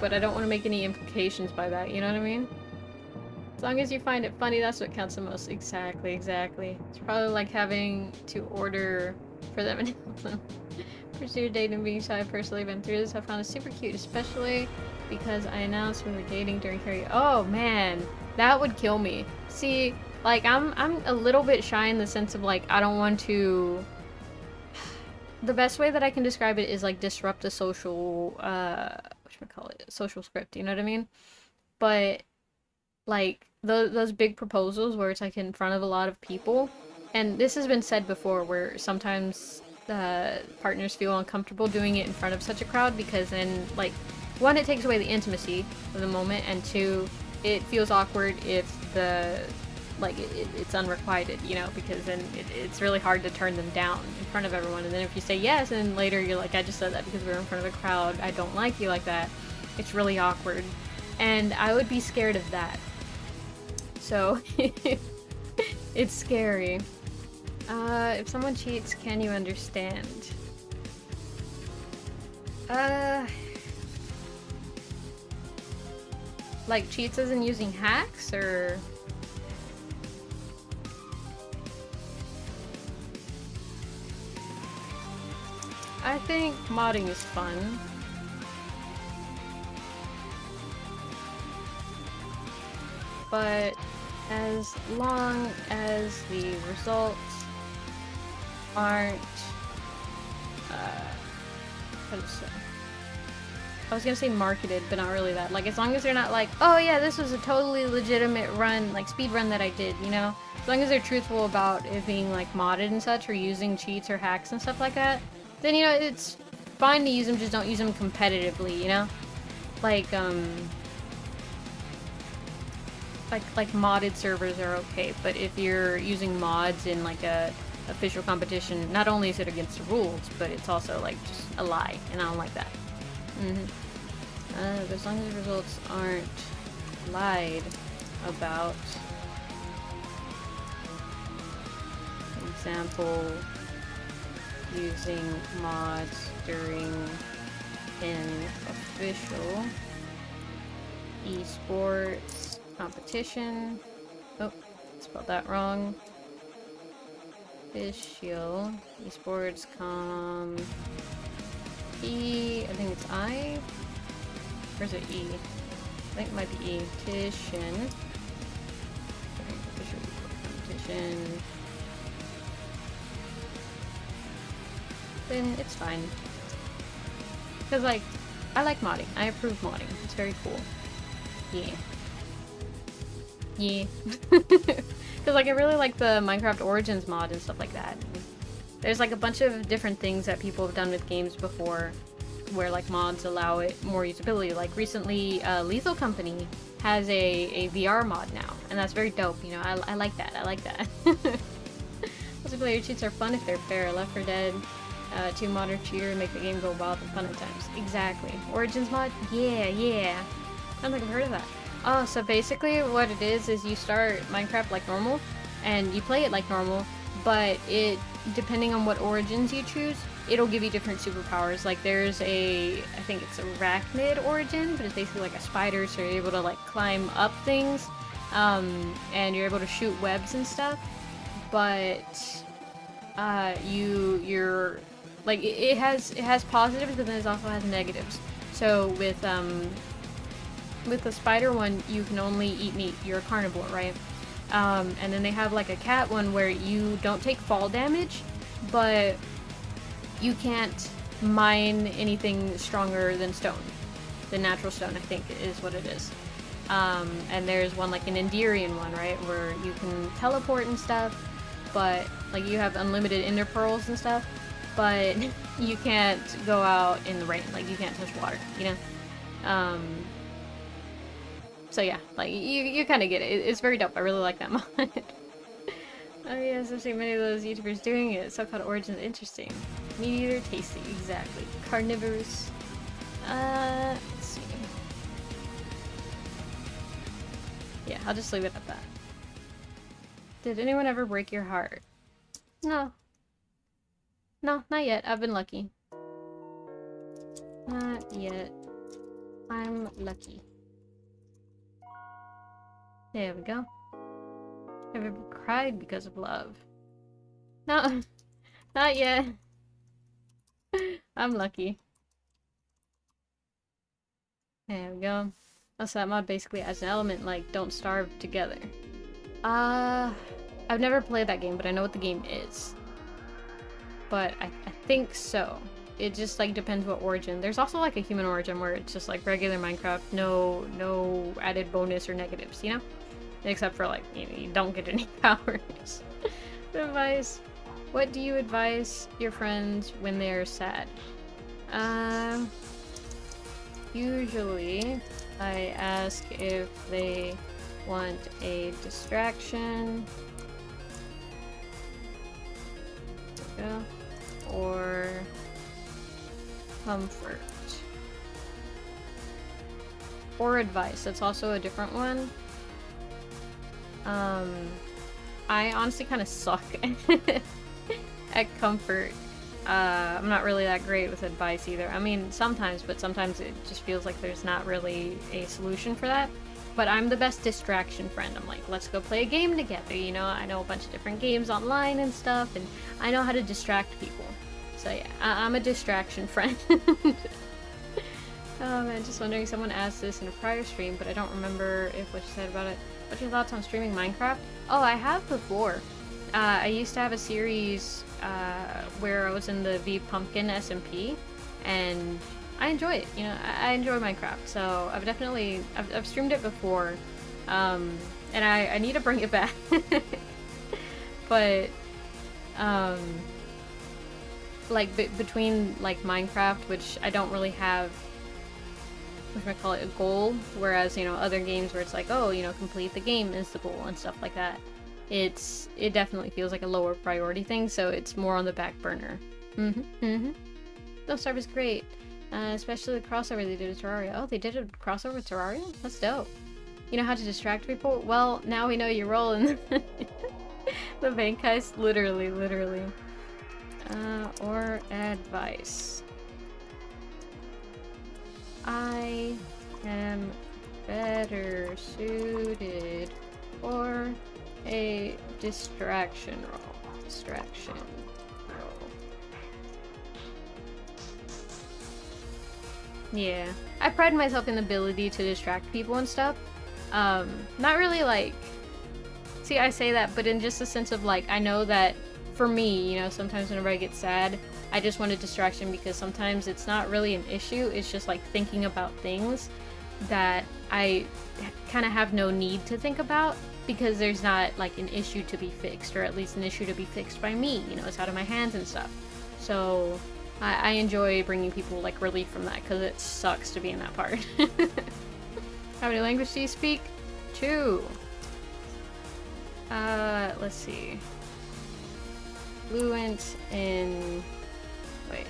But I don't want to make any implications by that, you know what I mean? As long as you find it funny, that's what counts the most. Exactly. It's probably like having to order for them and help them. Pursue dating, being shy. I've personally been through this. I found it super cute, especially because I announced we were dating during karaoke. Oh man, that would kill me. See, like I'm a little bit shy in the sense of like I don't want to. The best way that I can describe it is like disrupt the social social script, you know what I mean? But like those big proposals where it's like in front of a lot of people, and this has been said before where sometimes partners feel uncomfortable doing it in front of such a crowd because then like one, it takes away the intimacy of the moment, and two, it feels awkward if the it's unrequited, you know, because then it's really hard to turn them down in front of everyone. And then if you say yes and later you're like, I just said that because we were in front of a crowd, I don't like you like that, it's really awkward. And I would be scared of that. So it's scary. If someone cheats, can you understand? Like cheats as in using hacks, or? I think modding is fun. but as long as the results aren't, how to say? I was gonna say marketed, but not really that. Like, as long as they're not like, oh yeah, this was a totally legitimate run, like speed run that I did, you know? As long as they're truthful about it being like modded and such, or using cheats or hacks and stuff like that, then, you know, it's fine to use them, just don't use them competitively, you know? Like, like modded servers are okay, but if you're using mods in like a official competition, not only is it against the rules, but it's also like just a lie, and I don't like that. As long as the results aren't lied about. Example, using mods during an official esports competition. Oh, spelled that wrong. Official esports I think it's I? Or is it E? I think it might be E. Competition. Official competition. Then it's fine. Because, like, I like modding. I approve modding. It's very cool. Yeah. Yeah. Because, like, I really like the Minecraft Origins mod and stuff like that. There's, like, a bunch of different things that people have done with games before where, like, mods allow it more usability. Like, recently, Lethal Company has a VR mod now. And that's very dope, you know? I like that. I like that. Multiplayer cheats are fun if they're fair. Left 4 Dead 2 mod or cheater make the game go wild and fun at times. Exactly. Origins mod? Yeah. I don't think I've heard of that. Oh, so basically what it is you start Minecraft like normal, and you play it like normal, but it, depending on what origins you choose, it'll give you different superpowers. Like there's I think it's arachnid origin, but it's basically like a spider, so you're able to like climb up things, and you're able to shoot webs and stuff, but you're like, it has positives, but then it also has negatives. So with the spider one, you can only eat meat. You're a carnivore, right? And then they have like a cat one where you don't take fall damage, but you can't mine anything stronger than stone. The natural stone, I think, is what it is. And there's one like an Enderian one, right, where you can teleport and stuff, but like you have unlimited ender pearls and stuff, but you can't go out in the rain. Like you can't touch water, you know? So yeah, like you kind of get it. It's very dope. I really like that mod. Oh yes, I've seen many of those YouTubers doing it. So-called origins interesting. Meat eater, tasty, exactly. Carnivorous. Let's see. Yeah, I'll just leave it at that. Did anyone ever break your heart? No. No, not yet. I've been lucky. Not yet. I'm lucky. There we go. Have you ever cried because of love? No. Not yet. I'm lucky. There we go. Also, that mod basically adds an element like don't starve together. I've never played that game, but I know what the game is. But I think so. It just like depends what origin. There's also like a human origin where it's just like regular Minecraft, no added bonus or negatives, you know? Except for like, you know, you don't get any powers. Advice. What do you advise your friends when they're sad? Usually I ask if they want a distraction. There we go. Or comfort. Or advice. That's also a different one. I honestly kind of suck at comfort. I'm not really that great with advice either. I mean, sometimes, but sometimes it just feels like there's not really a solution for that. But I'm the best distraction friend. I'm like, let's go play a game together, you know? I know a bunch of different games online and stuff, and I know how to distract people. So yeah, I'm a distraction friend. Oh man, just wondering, someone asked this in a prior stream, but I don't remember if what you said about it. What's your thoughts on streaming Minecraft? Oh, I have before. I used to have a series where I was in the V Pumpkin SMP, and I enjoy it. You know, I enjoy Minecraft, so I've streamed it before, and I need to bring it back. But like between like Minecraft, which I don't really have, what should I call it, a goal, whereas, you know, other games where it's like, oh, you know, complete the game is the goal and stuff like that. It definitely feels like a lower priority thing, so it's more on the back burner. Those servers great, especially the crossover they did with Terraria. Oh, they did a crossover with Terraria? That's dope. You know how to distract people? Well, now we know your role in the bank heist. Literally. Or advice. I am better suited for a distraction role. Yeah. I pride myself in the ability to distract people and stuff. Not really like... See, I say that, but in just a sense of like, I know that for me, you know, sometimes whenever I get sad, I just want a distraction because sometimes it's not really an issue, it's just like thinking about things that I kind of have no need to think about because there's not like an issue to be fixed, or at least an issue to be fixed by me, you know, it's out of my hands and stuff. So I enjoy bringing people like relief from that because it sucks to be in that part. How many languages do you speak? 2. Let's see. Fluent in... Wait.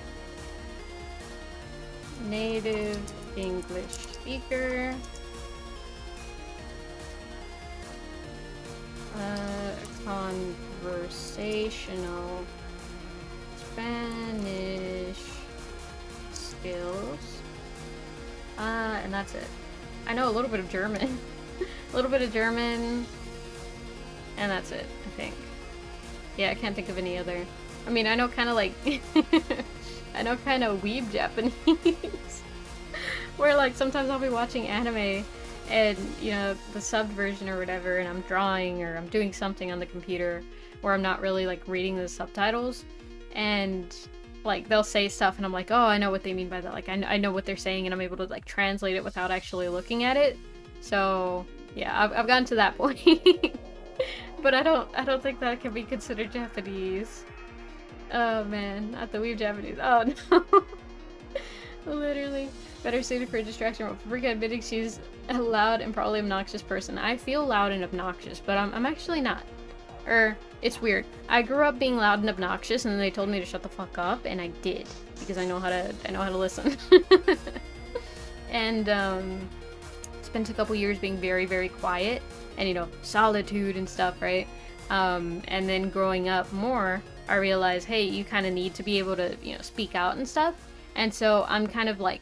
Native English speaker. Conversational Spanish skills. And that's it. I know a little bit of German. A little bit of German. And that's it, I think. Yeah, I can't think of any other. I mean, I know kind of like... I know kind of weeb Japanese. Where like sometimes I'll be watching anime and, you know, the subbed version or whatever, and I'm drawing or I'm doing something on the computer where I'm not really like reading the subtitles, and like they'll say stuff and I'm like, oh, I know what they mean by that. Like I know what they're saying, and I'm able to like translate it without actually looking at it. So yeah, I've gotten to that point. But I don't think that can be considered Japanese. Oh man, not the weeb Japanese. Oh no. Literally. Better suited for a distraction role. Fabrika admitting she's a loud and probably obnoxious person. I feel loud and obnoxious, but I'm actually not. It's weird. I grew up being loud and obnoxious, and then they told me to shut the fuck up, and I did. Because I know how to listen. And spent a couple years being very, very quiet. And, you know, solitude and stuff, right? And then growing up more, I realized, hey, you kind of need to be able to, you know, speak out and stuff. And so I'm kind of like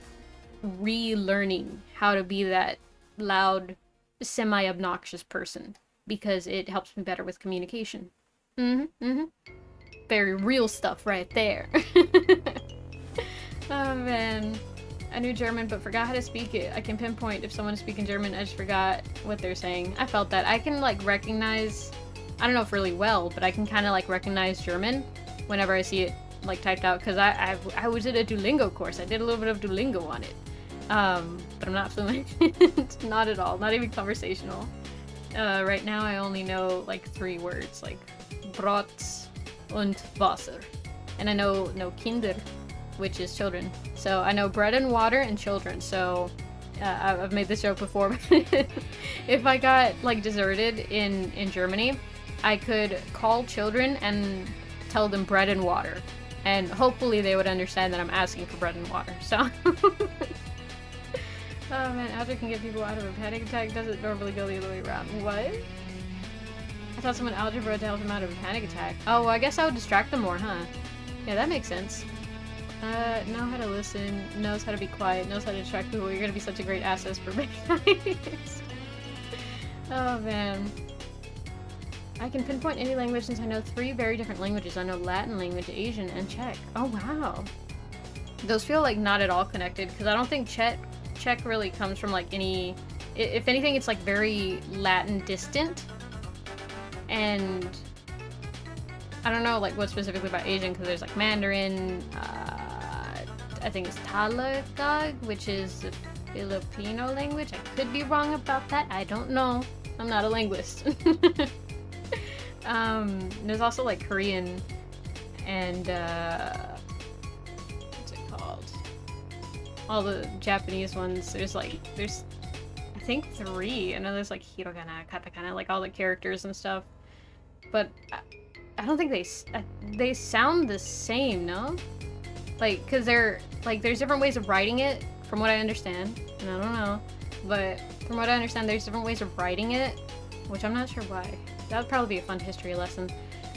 relearning how to be that loud, semi-obnoxious person, because it helps me better with communication. Very real stuff right there. Oh man. I knew German but forgot how to speak it. I can pinpoint if someone is speaking German, I just forgot what they're saying. I felt that. I can like recognize, I don't know if really well, but I can kind of like recognize German whenever I see it like typed out, because I was at a Duolingo course. I did a little bit of Duolingo on it. But I'm not fluent. Not at all. Not even conversational. Right now I only know like 3 words, like Brot und Wasser. And I know Kinder, which is children. So I know bread and water and children. So I've made this joke before. If I got like deserted in Germany, I could call children and tell them bread and water. And hopefully they would understand that I'm asking for bread and water. So... Oh man, algebra can get people out of a panic attack. Doesn't normally go the other way around. What? I taught someone algebra to help them out of a panic attack. Oh, well, I guess I would distract them more, huh? Yeah, that makes sense. Know how to listen, knows how to be quiet, knows how to distract people. You're gonna be such a great asset for big guys. Oh man. I can pinpoint any language since I know 3 very different languages. I know Latin language, Asian, and Czech. Oh wow. Those feel like not at all connected, because I don't think Czech really comes from like any if anything, it's like very Latin distant. And I don't know like what specifically about Asian, because there's like Mandarin, I think it's Tagalog, which is the Filipino language. I could be wrong about that. I don't know. I'm not a linguist. There's also like Korean and what's it called? All the Japanese ones. There's I think 3. I know there's like hiragana, katakana, like all the characters and stuff. But I don't think they sound the same, no? Like, cause they're like there's different ways of writing it, from what I understand, and I don't know, but from what I understand, there's different ways of writing it, which I'm not sure why. That would probably be a fun history lesson.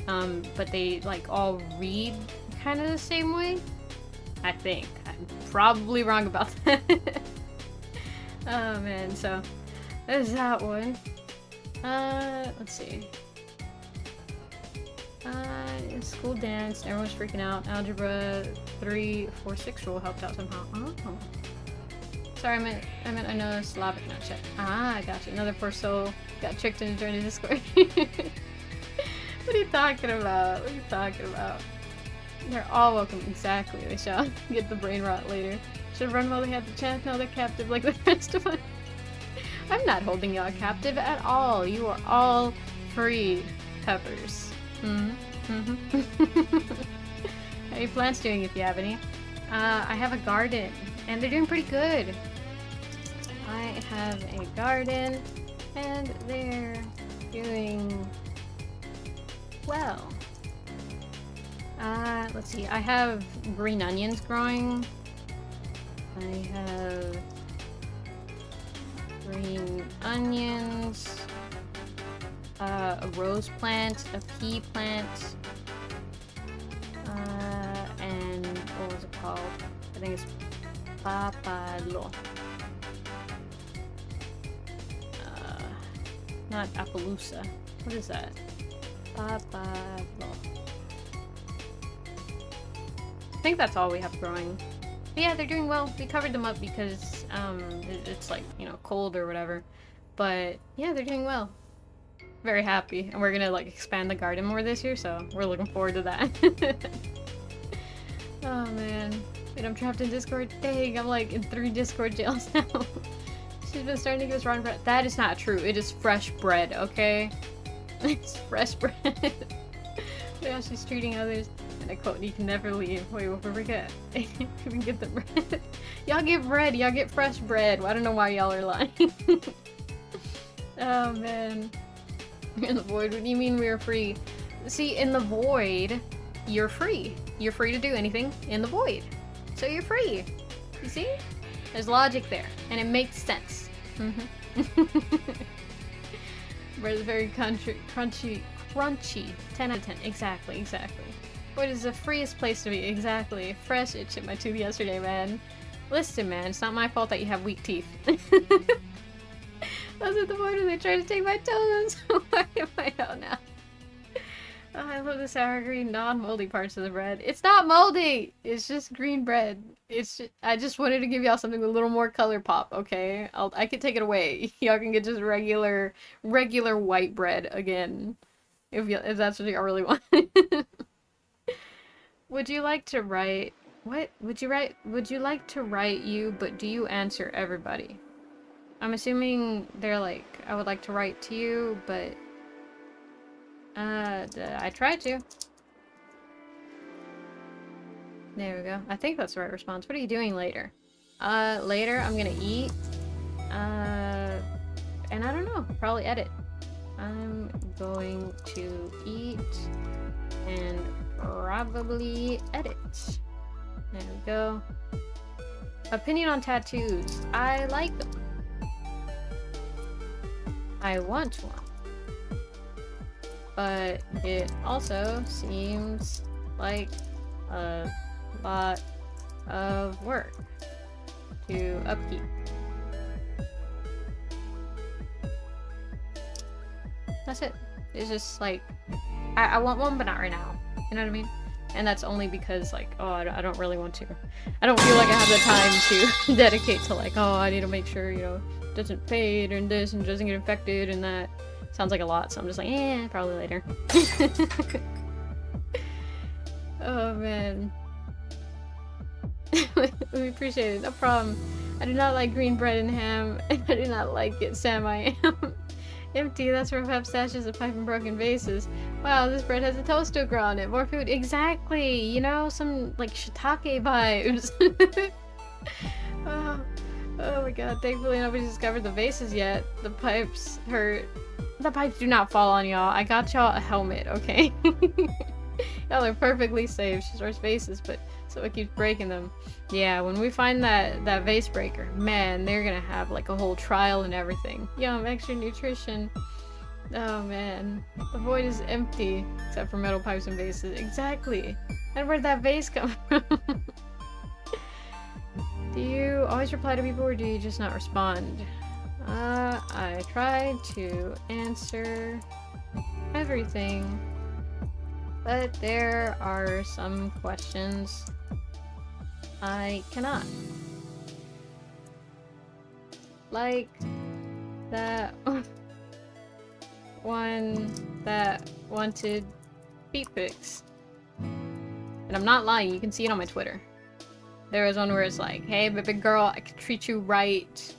But they like all read kind of the same way. I think I'm probably wrong about that. Oh man, so there's that one. Let's see. School dance, everyone's freaking out. Algebra 3, 4, 6 rule helped out somehow. Oh. Sorry, I meant I know Slavic, not Czech. Ah, I got you. Another poor soul got tricked into joining Discord. What are you talking about? What are you talking about? They're all welcome. Exactly, they shall get the brain rot later. Should run while they have the chance. No, they're captive like the rest of us. I'm not holding y'all captive at all. You are all free, Peppers. How are your plants doing, if you have any? I have a garden, and they're doing pretty good. I have a garden, and they're doing well. Let's see. I have green onions growing. I have green onions. A rose plant, a pea plant, and what was it called? I think it's papalo. Not Appaloosa. What is that? Papalo. I think that's all we have growing. But yeah, they're doing well. We covered them up because it's like, you know, cold or whatever. But yeah, they're doing well. Very happy, and we're gonna like expand the garden more this year, so we're looking forward to that. Oh man, wait, I'm trapped in Discord. Dang, I'm like in 3 Discord jails now. She's been starting to give us rotten bread. That is not true. It is fresh bread, okay? It's fresh bread. Yeah, she's treating others. And I quote, "You can never leave." Wait, what forget? You can get the bread. Y'all get bread. Y'all get fresh bread. Well, I don't know why y'all are lying. Oh man. In the void? What do you mean we are free? See, in the void, you're free. You're free to do anything in the void. So you're free. You see? There's logic there. And it makes sense. Bread is very crunchy. 10 out of 10. Exactly. Void is the freest place to be. Exactly. Fresh. It chipped my tooth yesterday, man. Listen, man. It's not my fault that you have weak teeth. I was at the point where they tried to take my toes. Why am I out now? Oh, I love the sour green non-moldy parts of the bread. It's not moldy! It's just green bread. I just wanted to give y'all something with a little more color pop, okay? I can take it away. Y'all can get just regular white bread again. If that's what y'all really want. Would you like to write... What? Would you like to write you, but do you answer everybody? I'm assuming they're like, I would like to write to you, but I tried to. There we go. I think that's the right response. What are you doing later? Later I'm gonna eat, and I don't know, probably edit. I'm going to eat and probably edit. There we go. Opinion on tattoos. I like them. I want one. But it also seems like a lot of work to upkeep. That's it. It's just like, I want one, but not right now. You know what I mean? And that's only because, like, oh, I don't really want to. I don't feel like I have the time to dedicate to, like, oh, I need to make sure, you know, doesn't fade and this and doesn't get infected and that. Sounds like a lot, so I'm just like, probably later. Oh man. We appreciate it, no problem. I do not like green bread and ham, and I do not like it, Sam, I am. Empty, that's where Pep stashes a pipe and broken vases. Wow, this bread has a toaster on it. More food. Exactly! You know, some, like, shiitake vibes. Oh my god, thankfully nobody's discovered the vases yet. The pipes hurt. The pipes do not fall on y'all. I got y'all a helmet, okay? Y'all are perfectly safe. She stores vases, but so it keeps breaking them. Yeah, when we find that vase breaker, man, they're gonna have like a whole trial and everything. Yum, extra nutrition. Oh man, the void is empty except for metal pipes and vases. Exactly. And where'd that vase come from? Do you always reply to people or do you just not respond? I try to answer everything, but there are some questions I cannot. Like that one that wanted feet pics. And I'm not lying, you can see it on my Twitter. There was one where it's like, hey, baby girl, I can treat you right.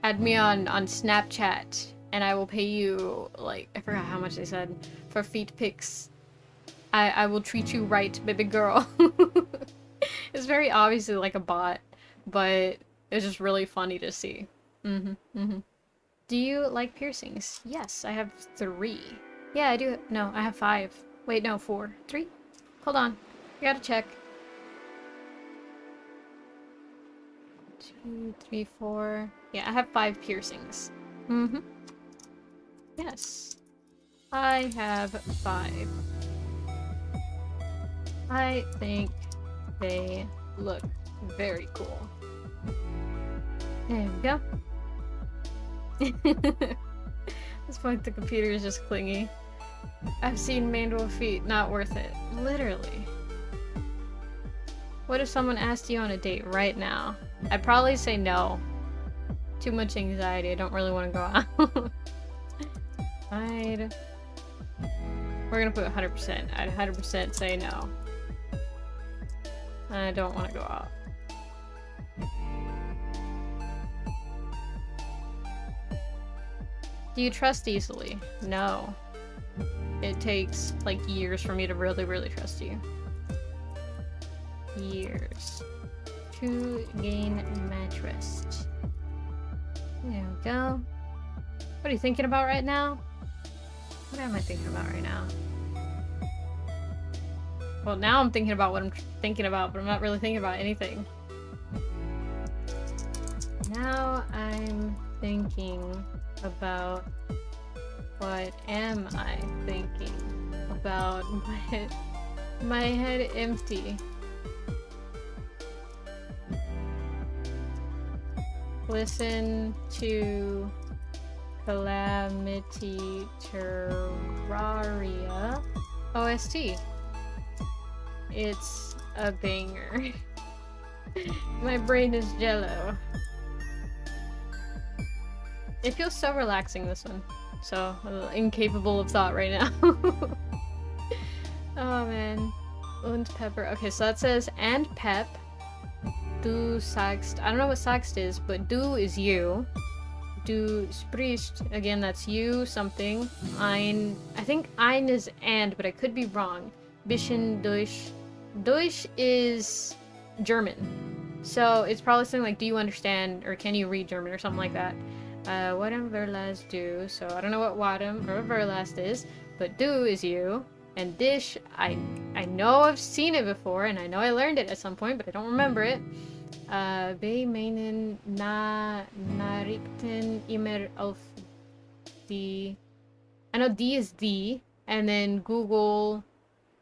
Add me on Snapchat, and I will pay you, like, I forgot how much they said, for feet pics. I will treat you right, baby girl. It's very obviously like a bot, but it's just really funny to see. Do you like piercings? Yes, I have 3. Yeah, I do. No, I have 5. Wait, no, 4. 3? Hold on. I gotta check. 2, 3, 4. Yeah, I have 5 piercings. Yes. I have 5. I think they look very cool. There we go. At this point, the computer is just clingy. I've seen manual feet, not worth it. Literally. What if someone asked you on a date right now? I'd probably say no. Too much anxiety, I don't really want to go out. We're gonna put 100%. I'd 100% say no. I don't want to go out. Do you trust easily? No. It takes, like, years for me to really, really trust you. Years. To gain my trust. There we go. What are you thinking about right now? What am I thinking about right now? Well, now I'm thinking about what I'm thinking about, but I'm not really thinking about anything. Now I'm thinking about what am I thinking about? My head empty. Listen to Calamity Terraria OST. It's a banger. My brain is jello. It feels so relaxing, this one. So, incapable of thought right now. Oh man. Und Pepper. Okay, so that says, and Pep. Du sagst. I don't know what sagst is, but du is you. Du sprichst. Again, that's you, something. Ein. I think ein is and, but I could be wrong. Bisschen Deutsch. Deutsch is German. So, it's probably something like, do you understand, or can you read German, or something like that. What am Verlast do? So I don't know what Wadam or Verlast is, but do is you. And dish, I know I've seen it before, and I know I learned it at some point, but I don't remember it. Be meinen Nachrichten immer auf die. I know D is D, and then Google.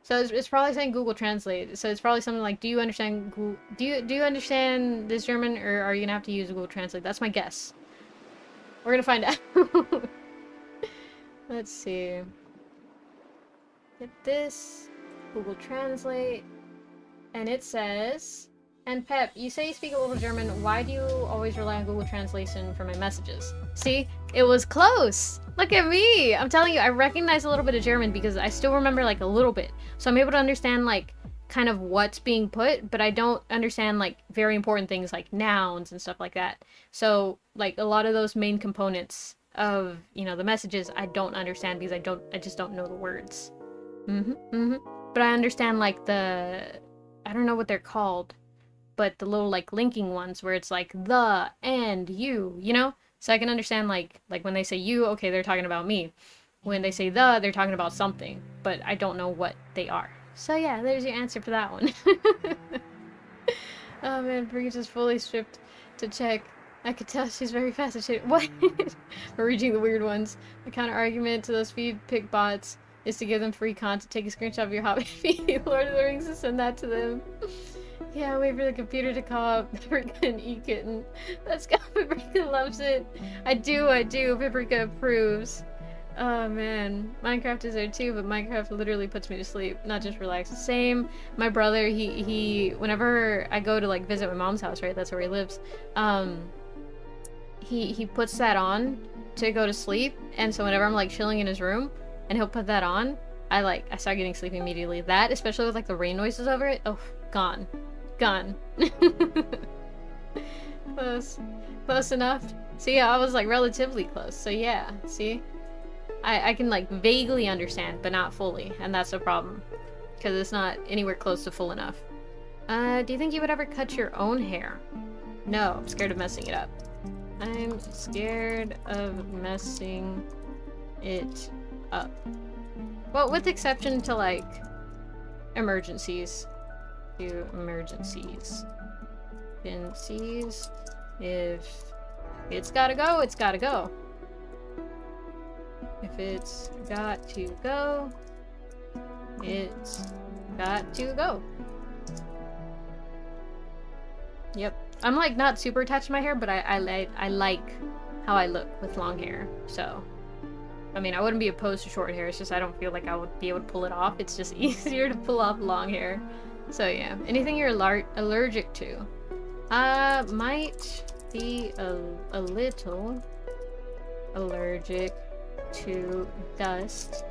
So it's probably saying Google Translate. So it's probably something like, do you understand do you understand this German, or are you gonna have to use Google Translate? That's my guess. We're gonna find out. Let's see. Get this. Google Translate. And it says, And Pep, you say you speak a little German. Why do you always rely on Google Translation for my messages? See, it was close. Look at me. I'm telling you, I recognize a little bit of German because I still remember like a little bit. So I'm able to understand like kind of what's being put, but I don't understand like very important things like nouns and stuff like that. So like a lot of those main components of, you know, the messages I don't understand because I just don't know the words. But I understand like I don't know what they're called, but the little like linking ones where it's like the and you know? So I can understand like when they say you, okay, they're talking about me. When they say they're talking about something, but I don't know what they are. So yeah, there's your answer for that one. Oh man, Bree just fully stripped to check. I could tell she's very fascinated. What? We're reading the weird ones. My counter argument to those feed pick bots is to give them free content. Take a screenshot of your hobby feed, Lord of the Rings, and send that to them. Yeah, wait for the computer to call up Paprika and E-Kitten. Let's go, Paprika loves it. I do. Paprika approves. Oh man, Minecraft is there too, but Minecraft literally puts me to sleep, not just relax. Same, my brother, he whenever I go to like visit my mom's house, right, that's where he lives, he puts that on to go to sleep, and so whenever I'm like chilling in his room, and he'll put that on, I start getting sleepy immediately. That, especially with like the rain noises over it, oh, gone. Close enough. See, I was like relatively close, so yeah, see? I can like vaguely understand, but not fully, and that's the problem. Because it's not anywhere close to full enough. Do you think you would ever cut your own hair? No, I'm scared of messing it up. I'm scared of messing it up. Well, with exception to like emergencies. Emergencies. If it's gotta go, it's gotta go. If it's got to go, it's got to go. Yep. I'm like not super attached to my hair, but I like how I look with long hair. So, I mean, I wouldn't be opposed to short hair. It's just I don't feel like I would be able to pull it off. It's just easier to pull off long hair. So yeah. Anything you're allergic to? Might be a little allergic to dust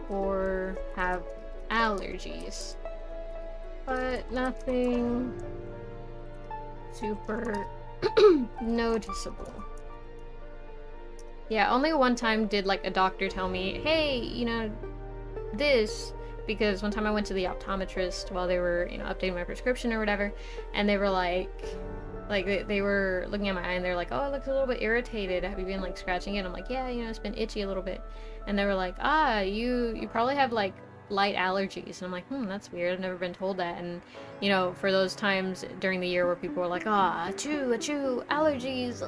or have allergies, but nothing super noticeable. Yeah, only one time did like a doctor tell me, hey, you know, this, because one time I went to the optometrist while they were, you know, updating my prescription or whatever, and they were like they were looking at my eye and they're like, oh, it looks a little bit irritated. Have you been like scratching it? I'm like, yeah, you know, it's been itchy a little bit. And they were like, you probably have like light allergies. And I'm like, that's weird. I've never been told that. And you know, for those times during the year where people were like, achoo, allergies,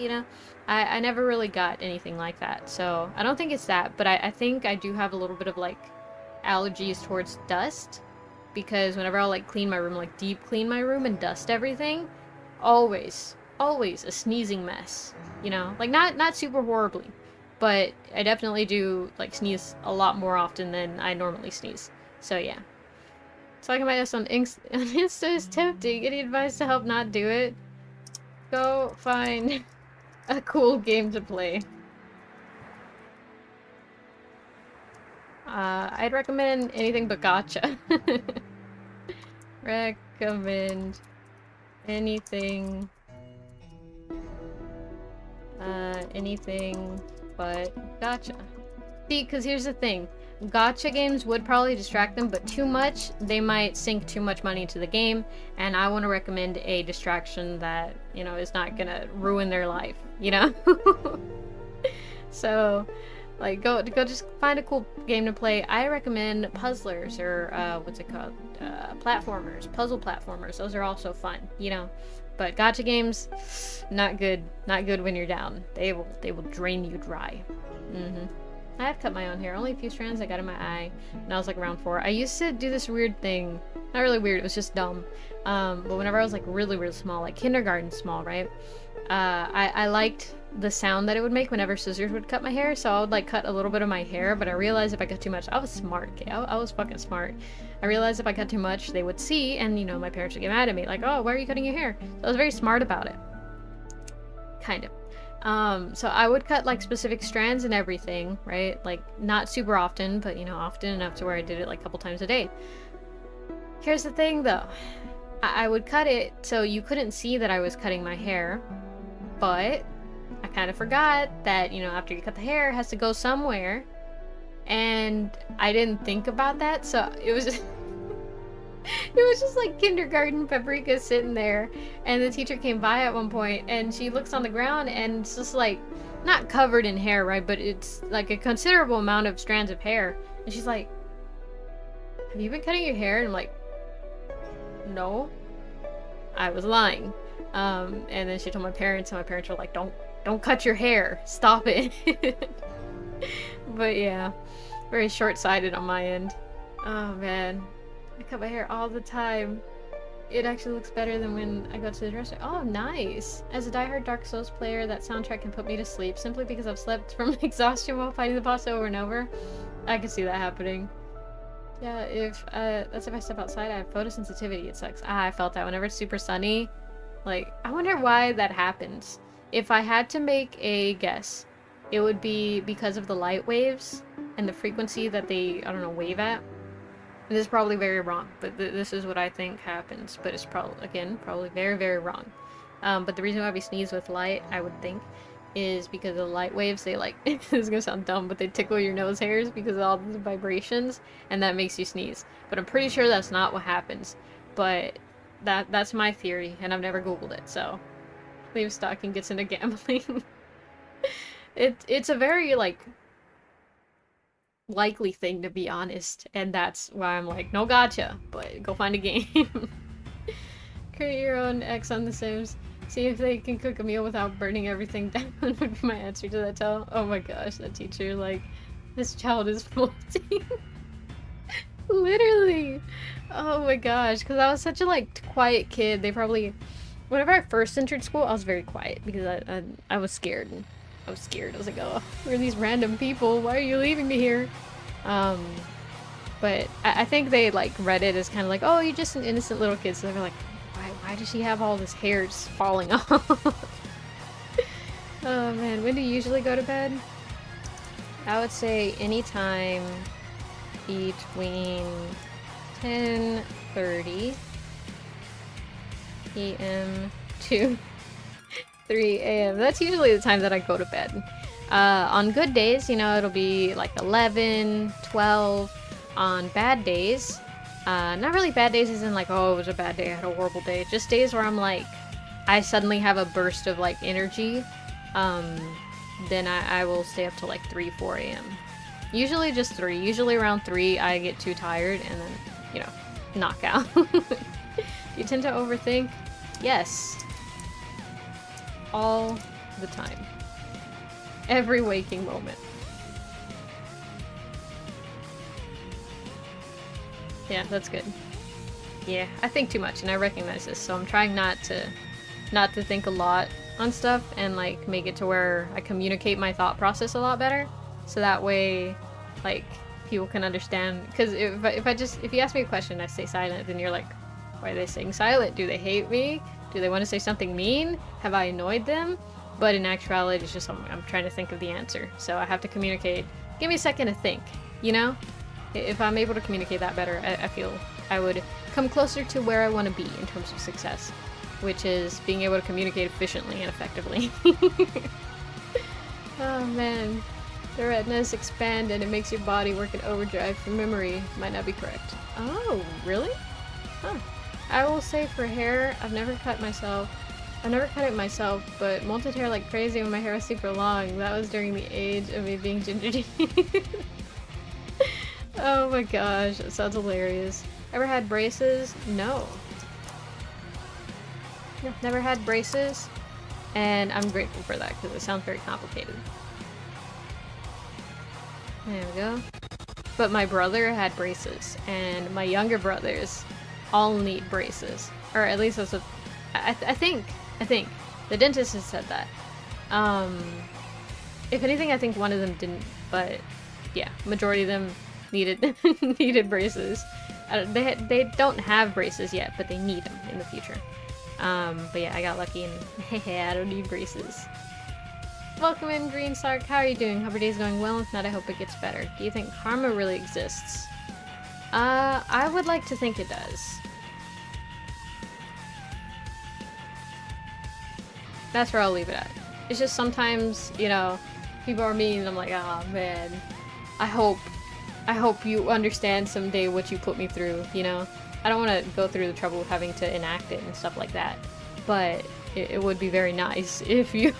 you know, I never really got anything like that. So I don't think it's that, but I think I do have a little bit of like allergies towards dust, because whenever I'll like clean my room, like deep clean my room and dust everything, always a sneezing mess, you know, like not super horribly, but I definitely do like sneeze a lot more often than I normally sneeze. So yeah, talking about this on Insta is tempting. Any advice to help not do it? Go find a cool game to play. I'd recommend anything but gacha. Recommend anything but gacha. See, because here's the thing, gacha games would probably distract them, but too much, they might sink too much money into the game, and I want to recommend a distraction that, you know, is not gonna ruin their life, you know? So like go just find a cool game to play. I recommend puzzlers, or what's it called, platformers, puzzle platformers. Those are also fun, you know. But gacha games, not good when you're down. They will drain you dry. I have cut my own hair, only a few strands I got in my eye when I was like around 4. I used to do this weird thing, not really weird, it was just dumb, but whenever I was like really small, like kindergarten small, right, I liked the sound that it would make whenever scissors would cut my hair, so I would like cut a little bit of my hair, but I realized if I cut too much, I was smart, okay? I was fucking smart. I realized if I cut too much, they would see, and you know, my parents would get mad at me, like, oh, why are you cutting your hair? So I was very smart about it. Kind of. So I would cut like specific strands and everything, right? Like not super often, but you know, often enough to where I did it like a couple times a day. Here's the thing though. I would cut it so you couldn't see that I was cutting my hair, but I kind of forgot that, you know, after you cut the hair, it has to go somewhere. And I didn't think about that, so it was just it was just like kindergarten paprika sitting there, and the teacher came by at one point and she looks on the ground and it's just like not covered in hair, right, but it's like a considerable amount of strands of hair, and she's like, have you been cutting your hair? And I'm like, no, I was lying. And then she told my parents, and my parents were like, don't cut your hair, stop it. But yeah, very short-sighted on my end. Oh man, I cut my hair all the time. It actually looks better than when I go to the dresser. Oh, nice. As a diehard Dark Souls player, that soundtrack can put me to sleep simply because I've slept from exhaustion while fighting the boss over and over. I can see that happening. Yeah, that's if I step outside, I have photosensitivity. It sucks. I felt that whenever it's super sunny. Like, I wonder why that happens. If I had to make a guess, it would be because of the light waves and the frequency that they, I don't know, wave at. This is probably very wrong, but this is what I think happens. But it's probably, again, probably very, very wrong. But the reason why we sneeze with light, I would think, is because of the light waves, they like, this is gonna sound dumb, but they tickle your nose hairs because of all the vibrations, and that makes you sneeze. But I'm pretty sure that's not what happens. But that's my theory, and I've never Googled it, so Liam Stocking gets into gambling. It's a very, like, likely thing, to be honest, and that's why I'm like, no gotcha, but go find a game. Create your own X on The Sims. See if they can cook a meal without burning everything down would be my answer to that tell. Oh my gosh, that teacher, like, this child is floating. Literally. Oh my gosh, because I was such a, like, quiet kid. They probably, whenever I first entered school, I was very quiet because I was scared. I was scared. I was like, oh, who are these random people? Why are you leaving me here? But I think they, like, read it as kind of like, oh, you're just an innocent little kid. So they were like, why does she have all this hair just falling off? Oh man, when do you usually go to bed? I would say anytime between 10:30 p.m. to 3 a.m. That's usually the time that I go to bed. On good days, you know, it'll be like 11, 12. On bad days, not really bad days as in like, oh, it was a bad day, I had a horrible day. Just days where I'm like, I suddenly have a burst of like energy. Then I will stay up till like 3, 4 a.m. Usually just 3. Usually around 3 I get too tired and then, you know, knock out. Do you tend to overthink? Yes. All the time. Every waking moment. Yeah, that's good. Yeah, I think too much and I recognize this, so I'm trying not to think a lot on stuff and like make it to where I communicate my thought process a lot better, so that way like people can understand. Because if you ask me a question and I stay silent, then you're like, why are they staying silent? Do they hate me? Do they want to say something mean? Have I annoyed them? But in actuality, it's just I'm trying to think of the answer, so I have to communicate. Give me a second to think, you know? If I'm able to communicate that better, I feel I would come closer to where I want to be in terms of success, which is being able to communicate efficiently and effectively. Oh man, the retinas expand and it makes your body work in overdrive for memory. Might not be correct. Oh, really? Huh. I will say for hair, I've never cut it myself, but molted hair like crazy when my hair was super long. That was during the age of me being ginger teeth. Oh my gosh, that sounds hilarious. Ever had braces? No. Never had braces, and I'm grateful for that because it sounds very complicated. There we go. But my brother had braces, and my younger brothers all need braces. Or at least that's what I think. The dentist has said that. If anything, I think one of them didn't, but yeah, majority of them needed needed braces. They don't have braces yet, but they need them in the future. But yeah, I got lucky and I don't need braces. Welcome in, Green Sark. How are you doing? Hope your day's going well. If not, I hope it gets better. Do you think karma really exists? I would like to think it does. That's where I'll leave it at. It's just sometimes, you know, people are mean and I'm like, oh man, I hope you understand someday what you put me through, you know? I don't want to go through the trouble of having to enact it and stuff like that, but it would be very nice if you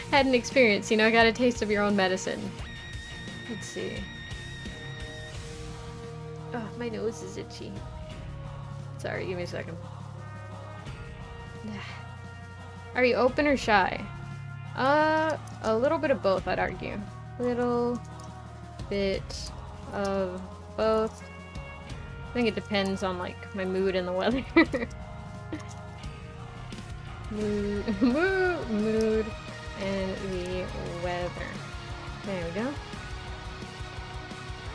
had an experience, you know, got a taste of your own medicine. Let's see. Oh, my nose is itchy. Sorry, give me a second. Are you open or shy? A little bit of both, I'd argue. Little bit of both. I think it depends on, like, my mood and the weather. mood and the weather. There we go.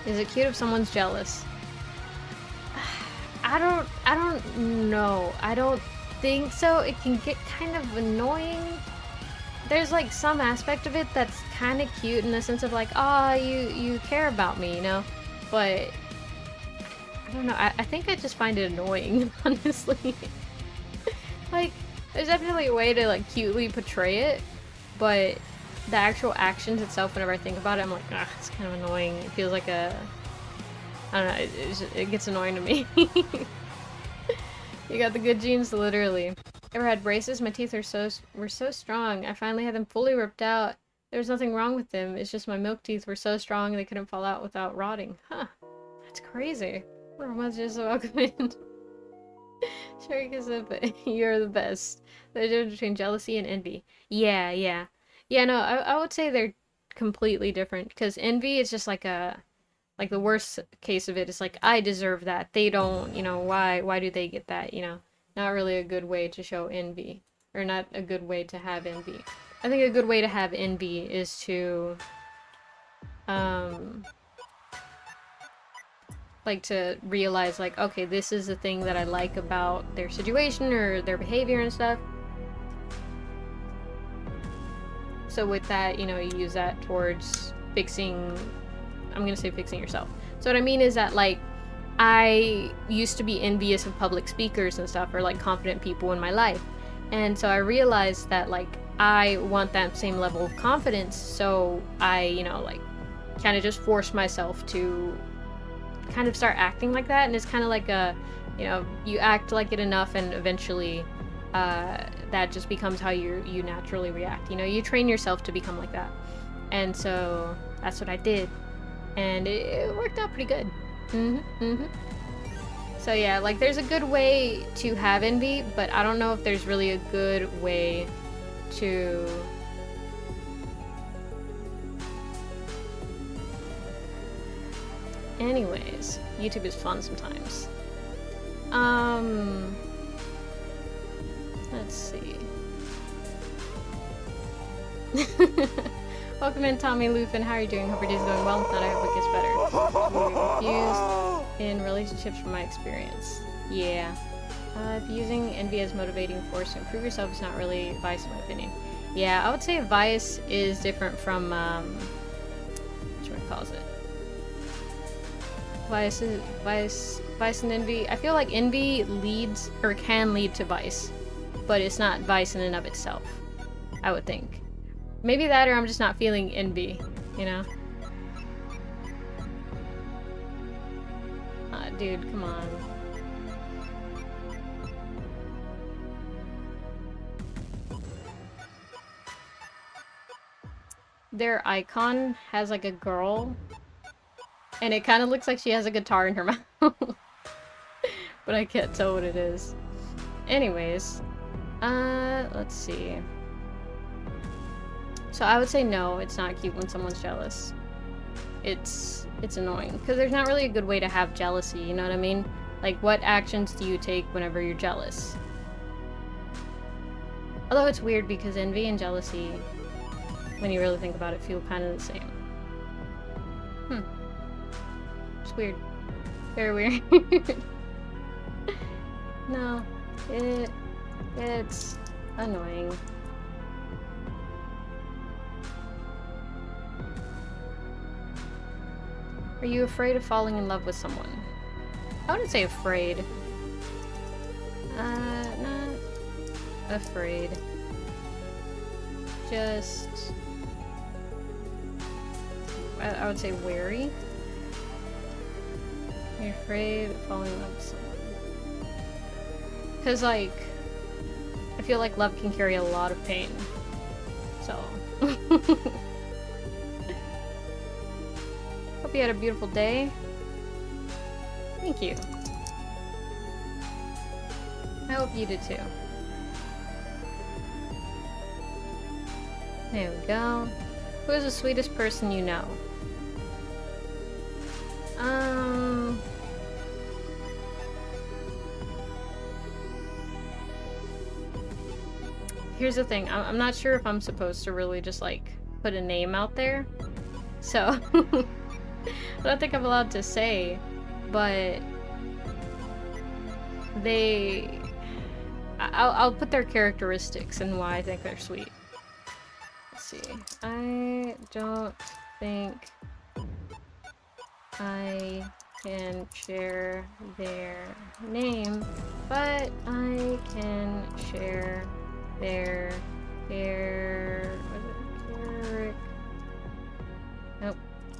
Is it cute if someone's jealous? I don't know. I don't think so. It can get kind of annoying. There's like some aspect of it that's kind of cute in the sense of like, oh, you care about me, you know? But I don't know. I think I just find it annoying, honestly. Like, there's definitely a way to like cutely portray it, but the actual actions itself, whenever I think about it, I'm like, ah, it's kind of annoying. It feels like a, I don't know, it gets annoying to me. You got the good genes, literally. Ever had braces? My teeth were so strong. I finally had them fully ripped out. There was nothing wrong with them. It's just my milk teeth were so strong they couldn't fall out without rotting. Huh. That's crazy. Everyone's just welcome in. Sure, but you're the best. The difference between jealousy and envy. Yeah. Yeah, no, I would say they're completely different. Because envy is just like a... Like, the worst case of it is like, I deserve that. They don't, you know, why do they get that, you know? Not really a good way to show envy. Or not a good way to have envy. I think a good way to have envy is to, like, to realize, like, okay, this is the thing that I like about their situation or their behavior and stuff. So with that, you know, you use that towards fixing... I'm gonna say fixing yourself. So what I mean is that, like, I used to be envious of public speakers and stuff, or like confident people in my life. And so I realized that, like, I want that same level of confidence, so I, you know, like, kind of just force myself to kind of start acting like that. And it's kind of like a, you know, you act like it enough and eventually that just becomes how you naturally react. You know, you train yourself to become like that. And so that's what I did. And it worked out pretty good. So yeah, like, there's a good way to have envy, but I don't know if there's really a good way to... Anyways, YouTube is fun sometimes. Let's see. Welcome in, Tommy Lufin. How are you doing? Hope your day's going well. If not, I hope it gets better. I'm confused in relationships from my experience. Yeah. If using envy as motivating force to improve yourself is not really vice, in my opinion. Yeah, I would say vice is different from, what calls it? Vice and envy. I feel like envy leads, or can lead to vice, but it's not vice in and of itself, I would think. Maybe that, or I'm just not feeling envy, you know? Dude, come on. Their icon has like a girl, and it kind of looks like she has a guitar in her mouth. But I can't tell what it is. Anyways, let's see. So I would say no, it's not cute when someone's jealous. It's annoying, because there's not really a good way to have jealousy, you know what I mean? Like, what actions do you take whenever you're jealous? Although it's weird because envy and jealousy, when you really think about it, feel kind of the same. It's weird. Very weird. No, it's annoying. Are you afraid of falling in love with someone? I wouldn't say afraid. Not afraid. Just... I would say wary. You're afraid of falling in love with someone. Because, like, I feel like love can carry a lot of pain. So... Hope you had a beautiful day. Thank you. I hope you did too. There we go. Who is the sweetest person you know? Here's the thing. I'm not sure if I'm supposed to really just like put a name out there. So I don't think I'm allowed to say, but I'll put their characteristics and why I think they're sweet. Let's see. I don't think I can share their name, but I can share their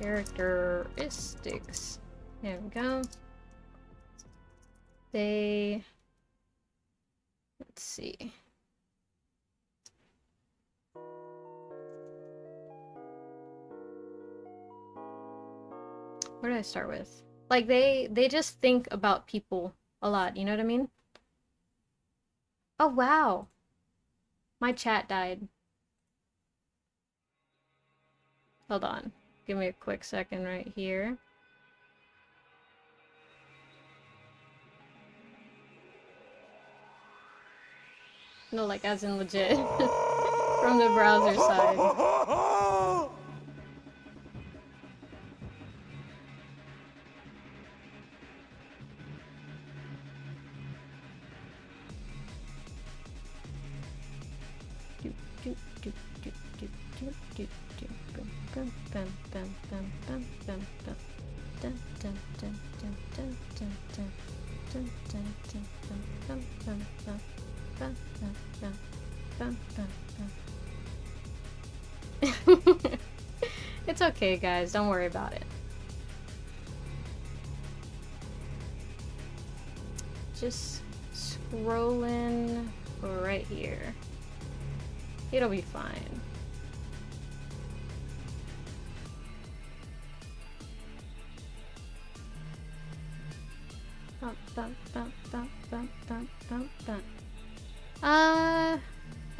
characteristics. There we go. Let's see. Where did I start with? Like they just think about people a lot, you know what I mean? Oh wow. My chat died. Hold on. Give me a quick second right here. No, like as in legit. From the browser side. It's okay, guys. Don't worry about it. Just scrolling right here. It'll be fine.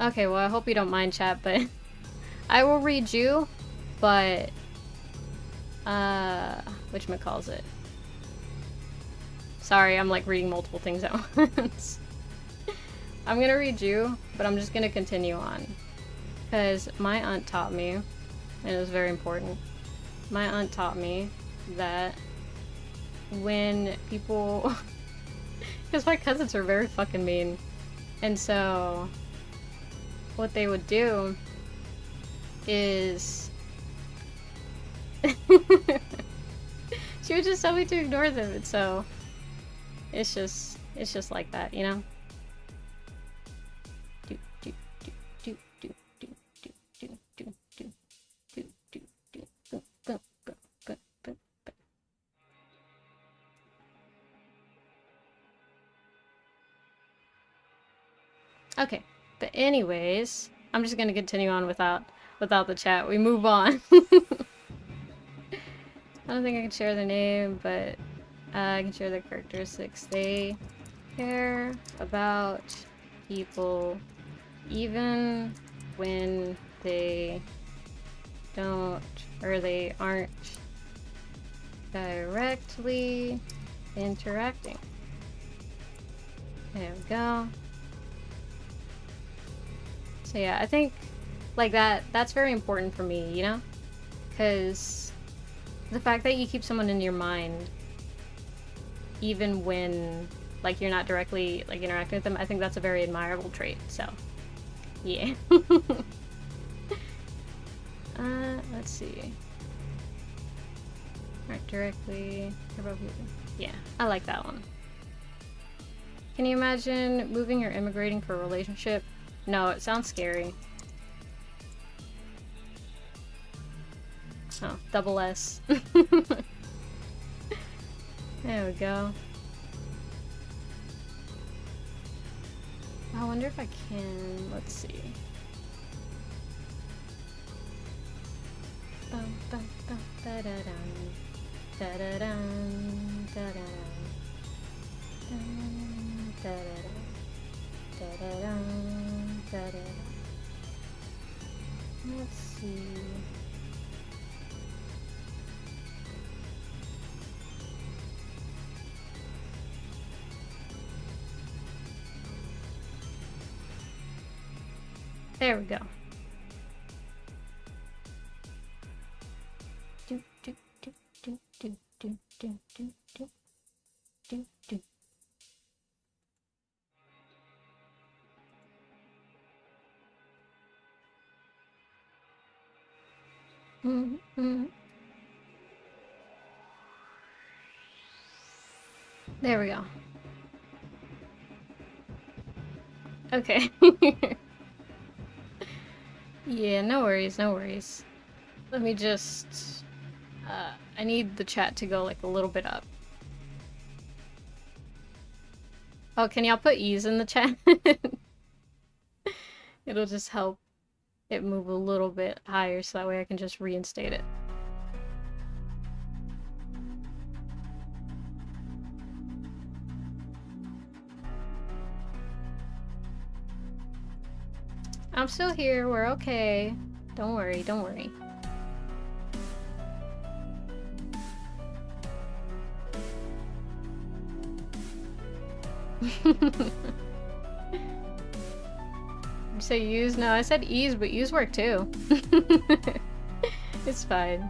Okay, well, I hope you don't mind, chat, but I will read you, but whatchamacallit? Sorry, I'm like reading multiple things at once. I'm gonna read you, but I'm just gonna continue on. Because my aunt taught me, and it was very important, my aunt taught me that when people... Because my cousins are very fucking mean. And so, what they would do is... she would just tell me to ignore them, and so... It's just like that, you know? Okay, but anyways, I'm just gonna continue on without the chat. We move on. I don't think I can share their name, but I can share their characteristics. They care about people even when they don't, or they aren't directly interacting. There we go. So yeah, I think like that's very important for me, you know? Because the fact that you keep someone in your mind even when like you're not directly like interacting with them, I think that's a very admirable trait. So yeah. Let's see. Right, directly. Yeah, I like that one. Can you imagine moving or immigrating for a relationship? No, it sounds scary. Oh, double S. There we go. I wonder if I can. Let's see. Bum, bum, bum, da-da-dum. Da-da-dum, da-da-dum. Da-da-dum, da-da-dum, da-da-dum. Let's see. There we go. Do do do do do do do do do do do. There we go. Okay. Yeah, no worries, no worries. Let me just... I need the chat to go like a little bit up. Oh, can y'all put ease in the chat? It'll just help it move a little bit higher so that way I can just reinstate it. I'm still here, we're okay. Don't worry, don't worry. Did you say use? No, I said ease, but use work too. It's fine.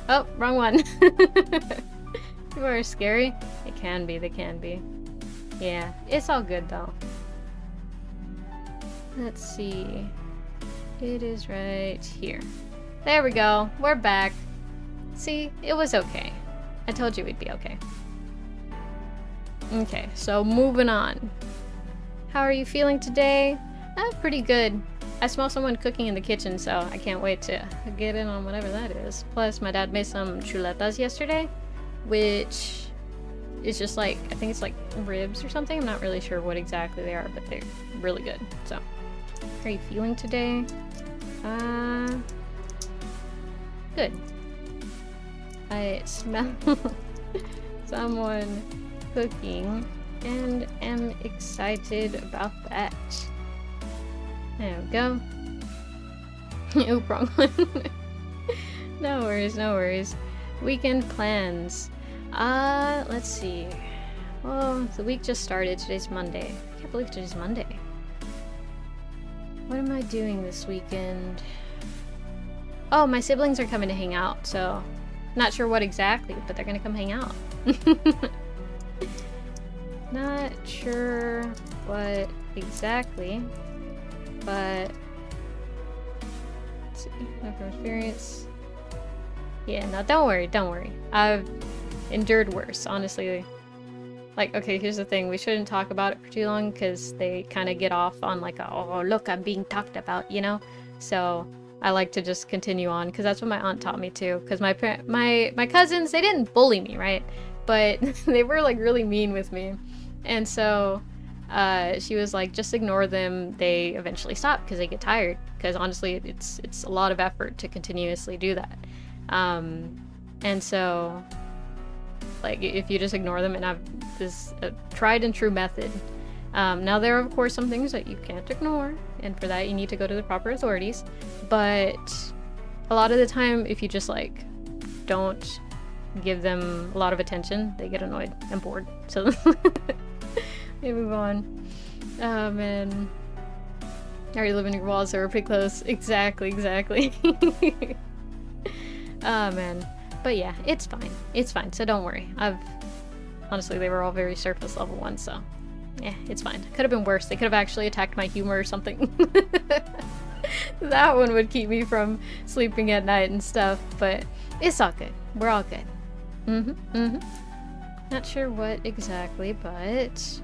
Oh, wrong one. People are scary. They can be, they can be. Yeah, it's all good though. Let's see. It is right here. There we go. We're back. See, it was okay. I told you we'd be okay. Okay, so moving on. How are you feeling today? Pretty good. I smell someone cooking in the kitchen, so I can't wait to get in on whatever that is. Plus, my dad made some chuletas yesterday, which is just like, I think it's like ribs or something. I'm not really sure what exactly they are, but they're really good. So, how are you feeling today? Good. I smell someone cooking and am excited about that. There we go. Oh, wrong one. No worries, no worries. Weekend plans. Let's see. Oh, the week just started. Today's Monday. I can't believe today's Monday. What am I doing this weekend? Oh, my siblings are coming to hang out, so not sure what exactly, but they're gonna come hang out. Not sure what exactly, but let's see. From experience. Yeah, no, don't worry, don't worry. I've endured worse, honestly. Like, okay, here's the thing. We shouldn't talk about it for too long because they kind of get off on like, oh, look, I'm being talked about, you know? So I like to just continue on because that's what my aunt taught me too. Because my cousins, they didn't bully me, right? But they were like really mean with me. And so she was like, just ignore them. They eventually stop because they get tired. Because honestly, it's a lot of effort to continuously do that. And so, like, if you just ignore them, and I've this tried and true method. Now there are of course some things that you can't ignore, and for that you need to go to the proper authorities. But a lot of the time, if you just like don't give them a lot of attention, they get annoyed and bored. So we move on. Oh man. Are you living in your walls are pretty close? Exactly. Oh man. But yeah, it's fine. It's fine, so don't worry. Honestly, they were all very surface level ones, so yeah, it's fine. Could have been worse. They could have actually attacked my humor or something. That one would keep me from sleeping at night and stuff, but it's all good. We're all good. Not sure what exactly, but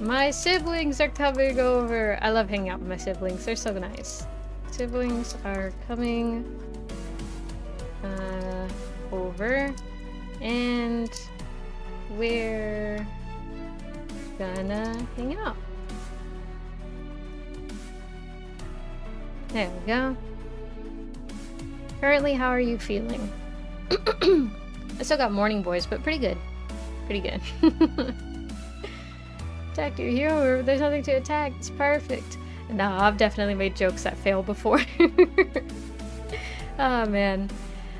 my siblings are coming over. I love hanging out with my siblings. They're so nice. Siblings are coming over, and we're gonna hang out. There we go. Currently, how are you feeling? I still got morning voice, but pretty good. Pretty good. Attack your hero, there's nothing to attack. It's perfect. No, I've definitely made jokes that fail before. Oh man.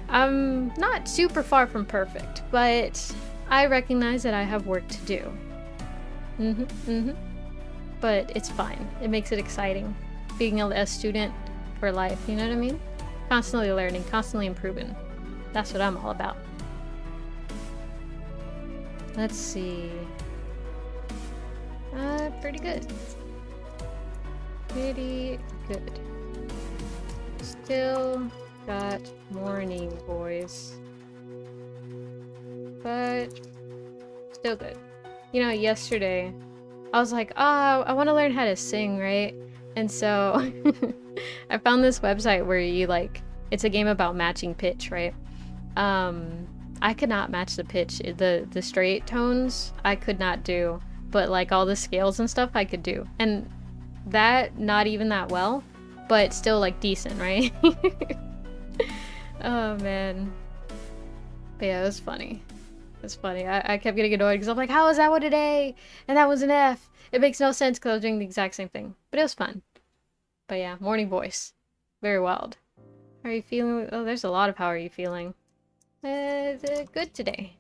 I'm not super far from perfect, but I recognize that I have work to do. But it's fine. It makes it exciting. Being a student for life, you know what I mean? Constantly learning, constantly improving. That's what I'm all about. Let's see. Pretty good. Pretty good. Still got morning voice. But still good. You know, yesterday I was like, oh, I want to learn how to sing, right? And so I found this website where you it's a game about matching pitch, right? I could not match the pitch. The straight tones I could not do, but like all the scales and stuff I could do. And that not even that well, but still like decent, right? Oh man. But yeah, it was funny. It's funny. I kept getting annoyed because I'm like, how is that one an A? And that was an F. It makes no sense because I was doing the exact same thing. But it was fun. But yeah, morning voice. Very wild. How are you feeling? Oh, there's a lot of how are you feeling. Good today.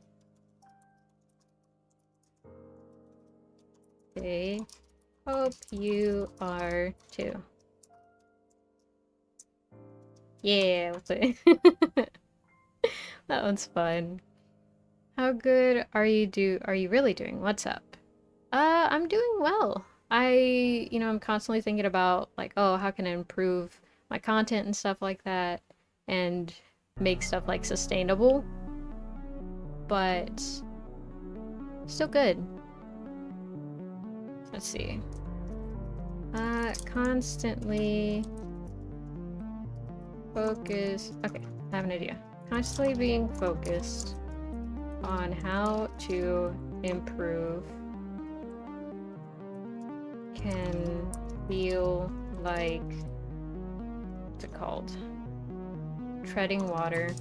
Okay. Hope you are too. Yeah, what's it? That one's fun. How good are you really doing? What's up? I'm doing well. I'm constantly thinking about like, oh, how can I improve my content and stuff like that and make stuff like sustainable, but still good. Let's see. Constantly focus. Okay, I have an idea. Constantly being focused on how to improve can feel like, what's it called? Treading water,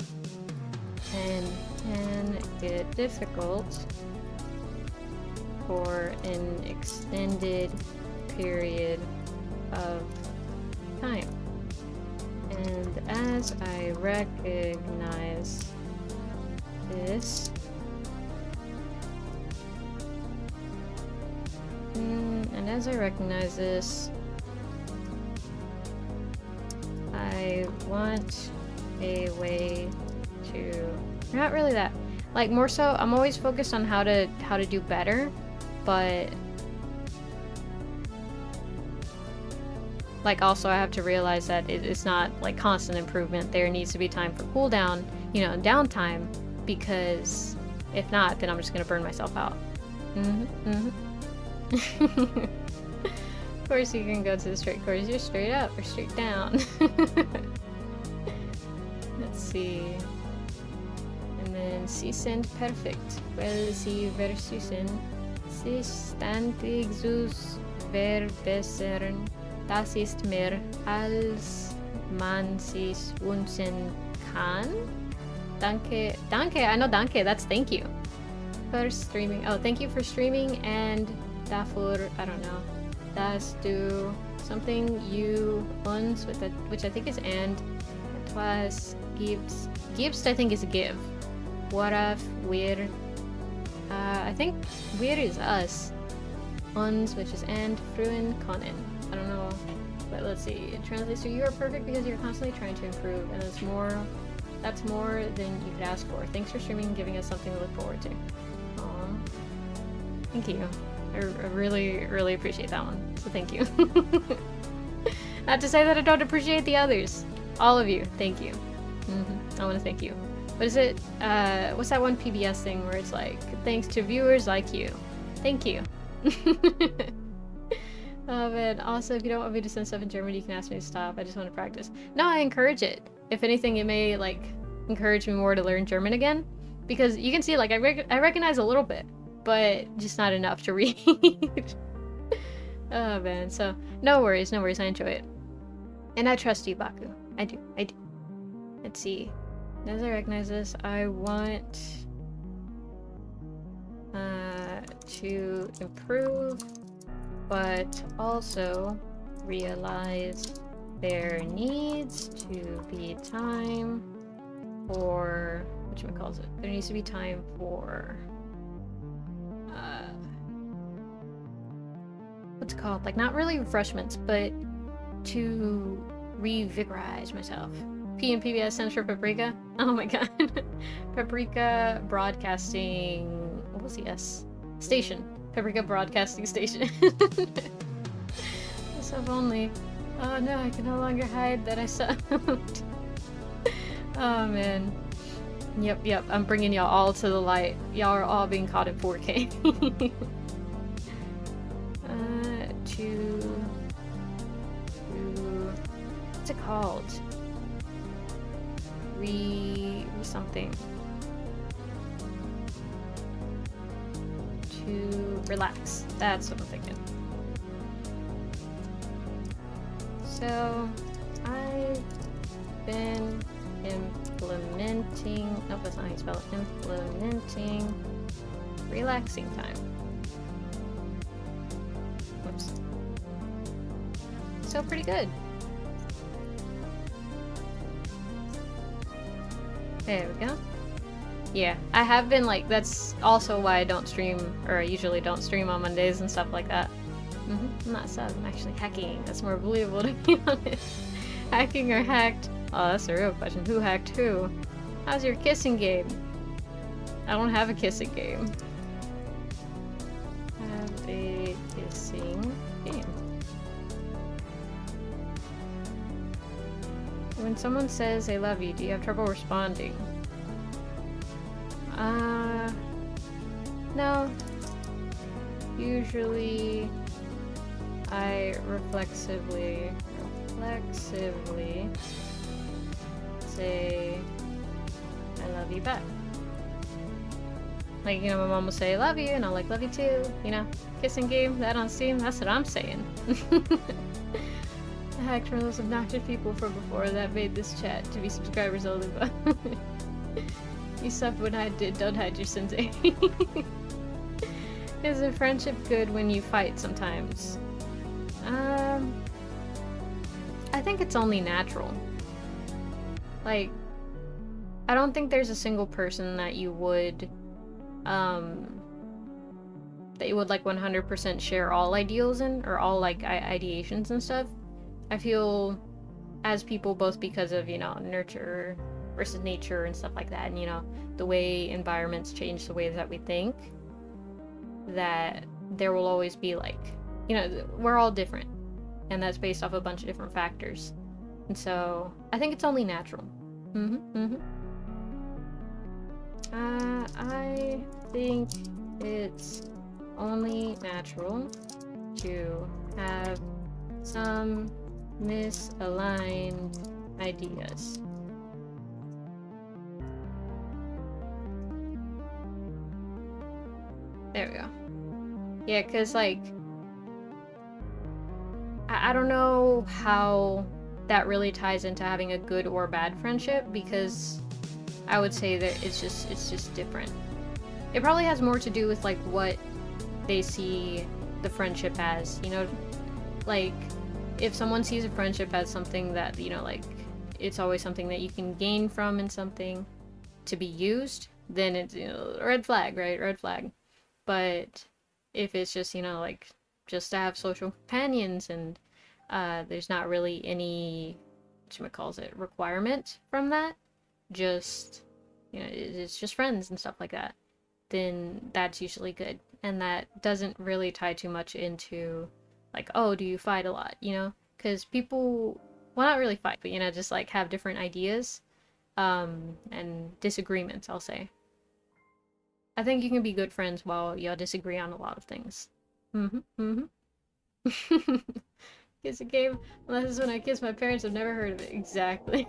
and can get difficult for an extended period of time. And as I recognize this, I want a way to, not really that, like more so I'm always focused on how to do better, but like also I have to realize that it's not like constant improvement. There needs to be time for cooldown, and downtime, because if not, then I'm just gonna burn myself out. Of course you can go to the straight course. You're straight up or straight down. Let's see. And then Sie sind perfekt, weil sie versuchen, sich ständig zu verbessern. Das ist mehr, als man sich wünschen kann. Danke. I know danke, that's thank you. For streaming. Oh, thank you for streaming, and dafür, I don't know. Das du something you uns, which I think is and. Etwas gibst I think is give. Worauf, wir. I think wir is us. Uns, which is and, frühen, können. I don't know, but let's see. It translates to you are perfect because you're constantly trying to improve, and that's more than you could ask for. Thanks for streaming and giving us something to look forward to. Aw. Thank you. I really, really appreciate that one, so thank you. Not to say that I don't appreciate the others. All of you, thank you. I want to thank you. What is it? What's that one PBS thing where it's like, thanks to viewers like you. Thank you. Oh man, also if you don't want me to send stuff in German, you can ask me to stop. I just want to practice. No, I encourage it. If anything, it may like encourage me more to learn German again. Because you can see like I recognize a little bit, but just not enough to read. Oh man, so no worries, I enjoy it. And I trust you, Baku. I do. Let's see. As I recognize this, I want to improve, but also realize there needs to be time for whatchamacallit. There needs to be time for what's it called? Like not really refreshments, but to revigorize myself. P and PBS stands for paprika. Oh my god. Paprika Broadcasting. What was the S? Station. Paprika Broadcasting Station. So only. Oh no, I can no longer hide that I sound. Oh man. Yep. I'm bringing y'all all to the light. Y'all are all being caught in 4K. What's it called? Something. To relax. That's what I'm thinking. So, I've been implementing. Nope, that's not how you spell it. Implementing relaxing time. Whoops. So pretty good. There we go. Yeah, I have been like, that's also why I don't stream, or I usually don't stream on Mondays and stuff like that. I'm not sub, I'm actually hacking. That's more believable to be honest. Hacking or hacked? Oh, that's a real question. Who hacked who? How's your kissing game? I don't have a kissing game. Have a kissing game. When someone says they love you, do you have trouble responding? No. Usually, I reflexively say, I love you back. Like, you know, my mom will say, love you, and I'll like, love you too. You know, kissing game, that on Steam, that's what I'm saying. I hacked from those obnoxious people from before that made this chat to be subscribers only, but you subbed when I did, don't hide your sins. Is a friendship good when you fight sometimes? I think it's only natural. Like, I don't think there's a single person that you would like 100% share all ideals in, or all like ideations and stuff. I feel as people, both because of, you know, nurture versus nature and stuff like that, and, you know, the way environments change the way that we think, that there will always be like, you know, we're all different, and that's based off a bunch of different factors, and so I think it's only natural. I think it's only natural to have some misaligned ideas. There we go. Yeah, because, like, I don't know how that really ties into having a good or bad friendship, because I would say that it's just different. It probably has more to do with, like, what they see the friendship as, you know? Like, if someone sees a friendship as something that, you know, like, it's always something that you can gain from and something to be used, then it's, red flag, right? Red flag. But if it's just, like, just to have social companions and there's not really any, whatchamacalls it, requirement from that, just, it's just friends and stuff like that, then that's usually good. And that doesn't really tie too much into, like, oh, do you fight a lot, Because people, well, not really fight, but, just, like, have different ideas, and disagreements, I'll say. I think you can be good friends while y'all disagree on a lot of things. Kiss a game, unless it's when I kiss my parents, I've never heard of it. Exactly.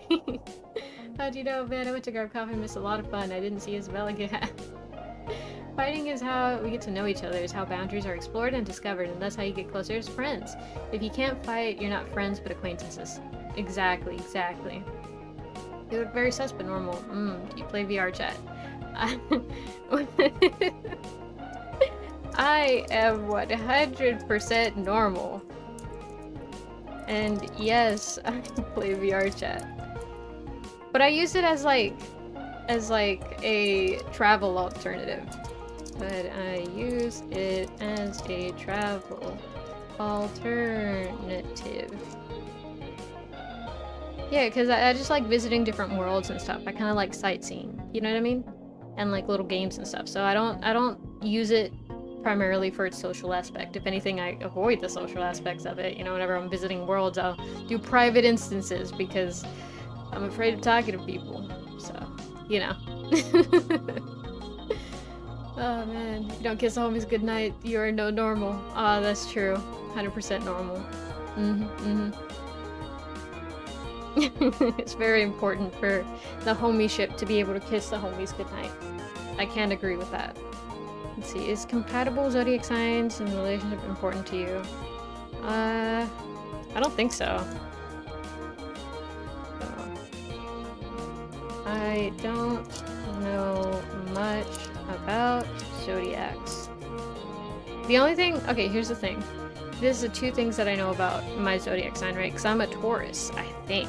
How'd you know, man? I went to grab coffee and missed a lot of fun. I didn't see Isabella get Fighting is how we get to know each other, is how boundaries are explored and discovered, and that's how you get closer as friends. If you can't fight, you're not friends but acquaintances. Exactly, exactly. You look very sus but normal. Do you play VR chat? I am 100% normal. And yes, I play VR chat. But I use it as like a travel alternative. But I use it as a travel alternative. Yeah, because I just like visiting different worlds and stuff. I kind of like sightseeing, you know what I mean? And like little games and stuff. So I don't use it primarily for its social aspect. If anything, I avoid the social aspects of it. Whenever I'm visiting worlds, I'll do private instances because I'm afraid of talking to people. So, Oh man, if you don't kiss the homies goodnight, you are no normal. Ah, that's true. 100% normal. It's very important for the homieship to be able to kiss the homies goodnight. I can't agree with that. Let's see, is compatible zodiac signs and relationship important to you? I don't think so. I don't know much about zodiacs. The only thing, okay, here's the thing. This is the two things that I know about my zodiac sign, right? Because I'm a Taurus, I think.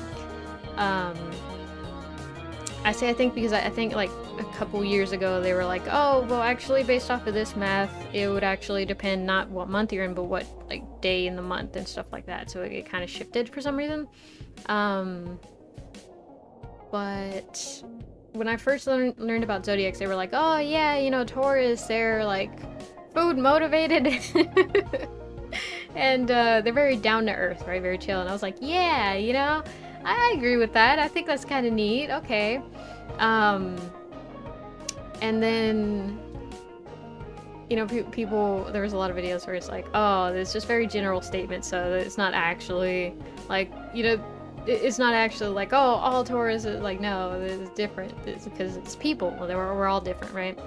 I say I think because I think like a couple years ago they were like, oh, well actually based off of this math, it would actually depend not what month you're in, but what like day in the month and stuff like that. So it kind of shifted for some reason. But when I first learned about zodiacs, they were like, oh yeah, Taurus, they're like food motivated. And they're very down to earth, right? Very chill. And I was like, yeah, I agree with that. I think that's kind of neat. Okay. And then, people, there was a lot of videos where it's like, oh, it's just very general statements. So it's not actually like, it's not actually like, oh, all Taurus is like, no, it's different. It's because it's people. We're all different, right?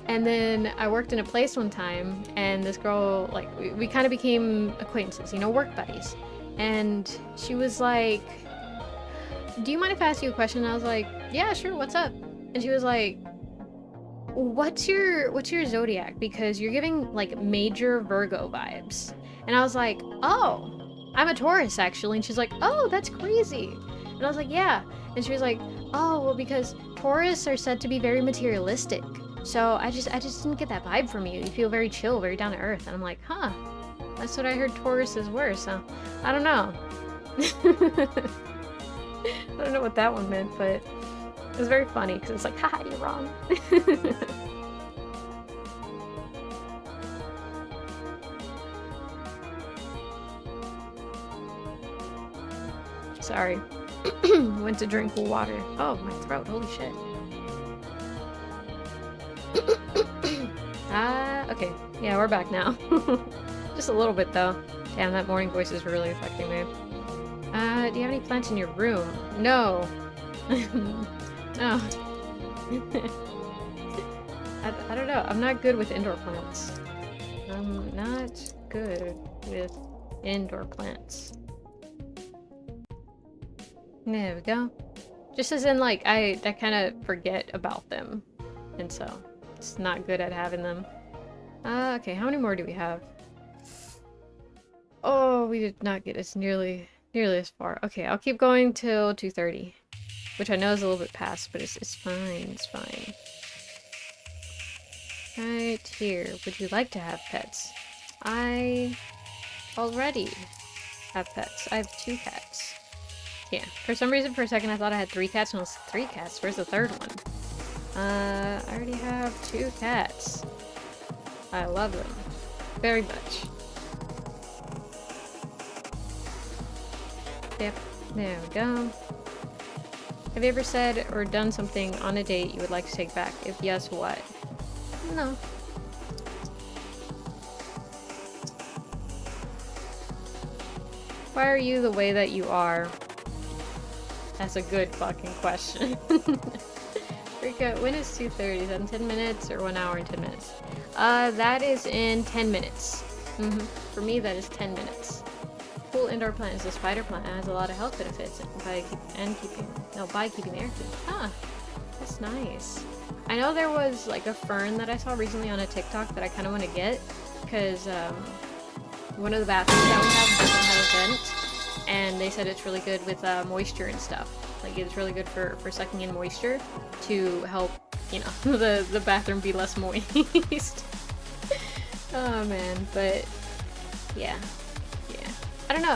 And then I worked in a place one time, and this girl, like, we kind of became acquaintances, work buddies. And she was like, do you mind if I ask you a question? And I was like, yeah, sure, what's up? And she was like, what's your zodiac? Because you're giving, like, major Virgo vibes. And I was like, oh, I'm a Taurus, actually. And she's like, oh, that's crazy. And I was like, yeah. And she was like, oh, well, because Taurus are said to be very materialistic. So I just didn't get that vibe from you. You feel very chill, very down to earth. And I'm like, huh, that's what I heard Tauruses were, so I don't know. I don't know what that one meant, but it was very funny because it's like, haha, you're wrong. Sorry. Went to drink water. Oh, my throat, holy shit. Okay. Yeah, we're back now. Just a little bit, though. Damn, that morning voice is really affecting me. Do you have any plants in your room? No. No. I don't know. I'm not good with indoor plants. I'm not good with indoor plants. There we go. Just as in, like, I kind of forget about them. And so, it's not good at having them. Okay, how many more do we have? Oh, we did not get as nearly as far. Okay, I'll keep going till 2:30. Which I know is a little bit past, but it's fine, it's fine. Right here. Would you like to have pets? I already have pets. I have 2 cats. Yeah. For some reason, for a second, I thought I had 3 cats, and it was 3 cats. Where's the third one? I already have 2 cats. I love them. Very much. Yep. There we go. Have you ever said or done something on a date you would like to take back? If yes, what? No. Why are you the way that you are? That's a good fucking question. Rika, when is 2:30? Is that in 10 minutes or 1 hour and 10 minutes? That is in 10 minutes. For me, that is 10 minutes. Cool indoor plant is a spider plant and has a lot of health benefits by keeping the air clean. Ah, that's nice. I know there was like a fern that I saw recently on a TikTok that I kind of want to get because one of the bathrooms that we have doesn't have a vent, and they said it's really good with moisture and stuff. Like it's really good for sucking in moisture to help, you know, the bathroom be less moist. Oh man, but yeah. I don't know,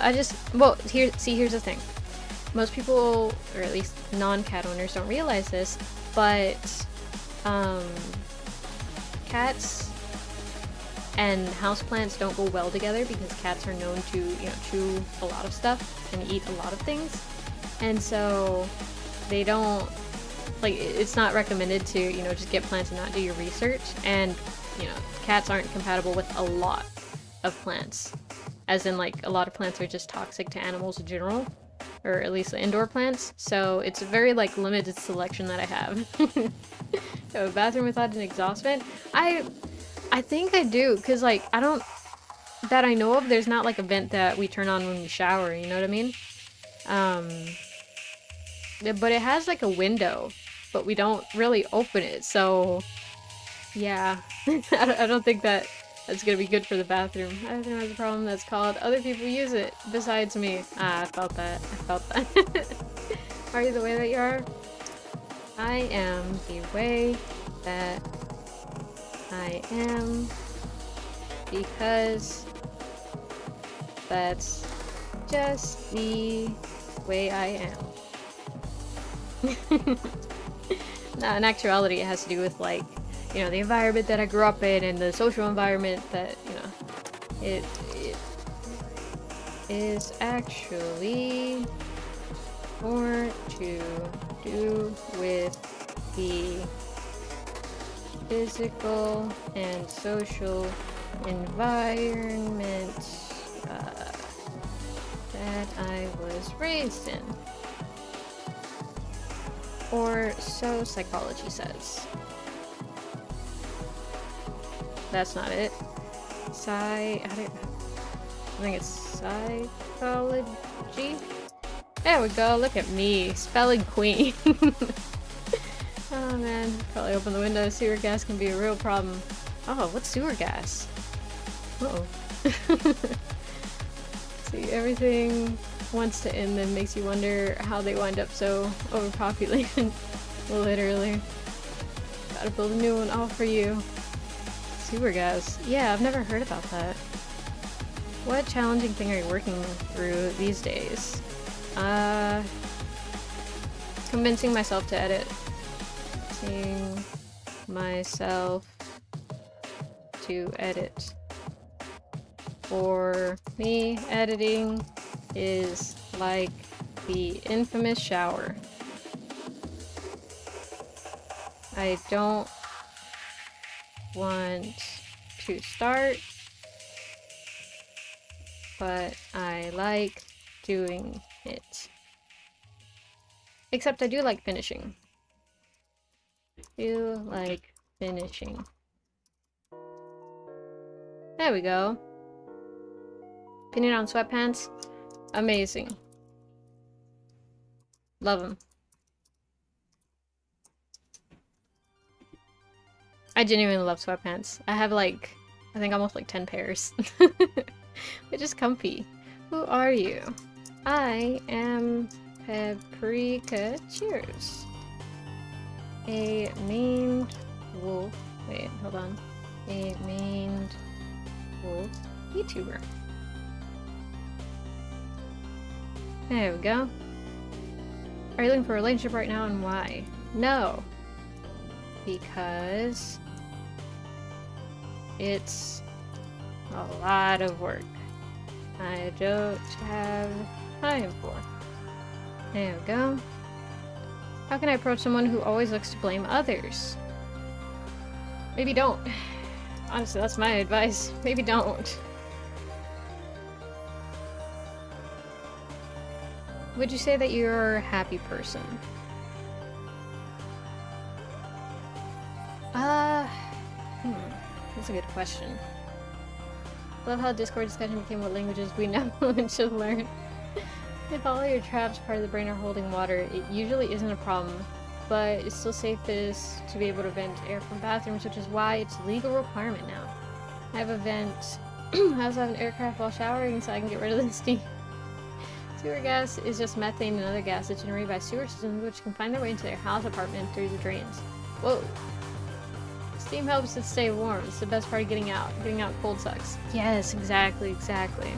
here's the thing. Most people, or at least non-cat owners, don't realize this, but cats and houseplants don't go well together because cats are known to, you know, chew a lot of stuff and eat a lot of things. And so they don't, like, it's not recommended to, you know, just get plants and not do your research. And, you know, cats aren't compatible with a lot of plants. As in, like, a lot of plants are just toxic to animals in general. Or at least the indoor plants. So it's a very, like, limited selection that I have. A bathroom without an exhaust vent? I think I do, because, like, that I know of, there's not, like, a vent that we turn on when we shower, you know what I mean? But it has, like, a window, but we don't really open it, so, yeah. I don't think that's gonna be good for the bathroom. I think there's a problem that's called other people use it besides me. Ah, I felt that. Are you the way that you are? I am the way that I am because that's just the way I am. No, in actuality, it has to do with, like, you know, the environment that I grew up in and the social environment that, you know, it is actually more to do with the physical and social environment that I was raised in. Or so psychology says. That's not it. I think it's psychology. There we go. Look at me, spelling queen. Oh man, probably open the window. Sewer gas can be a real problem. Oh, what's sewer gas? Uh-oh. See, everything wants to end, then makes you wonder how they wind up so overpopulated. Literally. Gotta build a new one all for you. Sewer gas. Yeah, I've never heard about that. What challenging thing are you working through these days? Convincing myself to edit. Convincing myself to edit. For me, editing is like the infamous shower. I don't want to start, but I like doing it. Except I do like finishing. Do like finishing. There we go. Opinion on sweatpants? Amazing. Love them. I genuinely love sweatpants. I have like, I think almost like 10 pairs. They're just comfy. Who are you? I am Paprika. Cheers. A named wolf Wait, hold on. A main YouTuber. There we go. Are you looking for a relationship right now, and why? No. Because it's a lot of work I don't have time for. There we go. How can I approach someone who always looks to blame others? Maybe don't. Honestly, that's my advice. Maybe don't. Would you say that you're a happy person? That's a good question. Love how Discord discussion became what languages we know and should learn. If all your traps part of the brain are holding water, it usually isn't a problem, but it's still safest to be able to vent air from bathrooms, which is why it's a legal requirement now. I have a vent. I also have an aircraft while showering so I can get rid of the steam. Sewer gas is just methane and other gases generated by sewer systems which can find their way into their house apartment through the drains. Whoa. Steam helps it stay warm. It's the best part of getting out. Getting out cold sucks. Yes, exactly, exactly.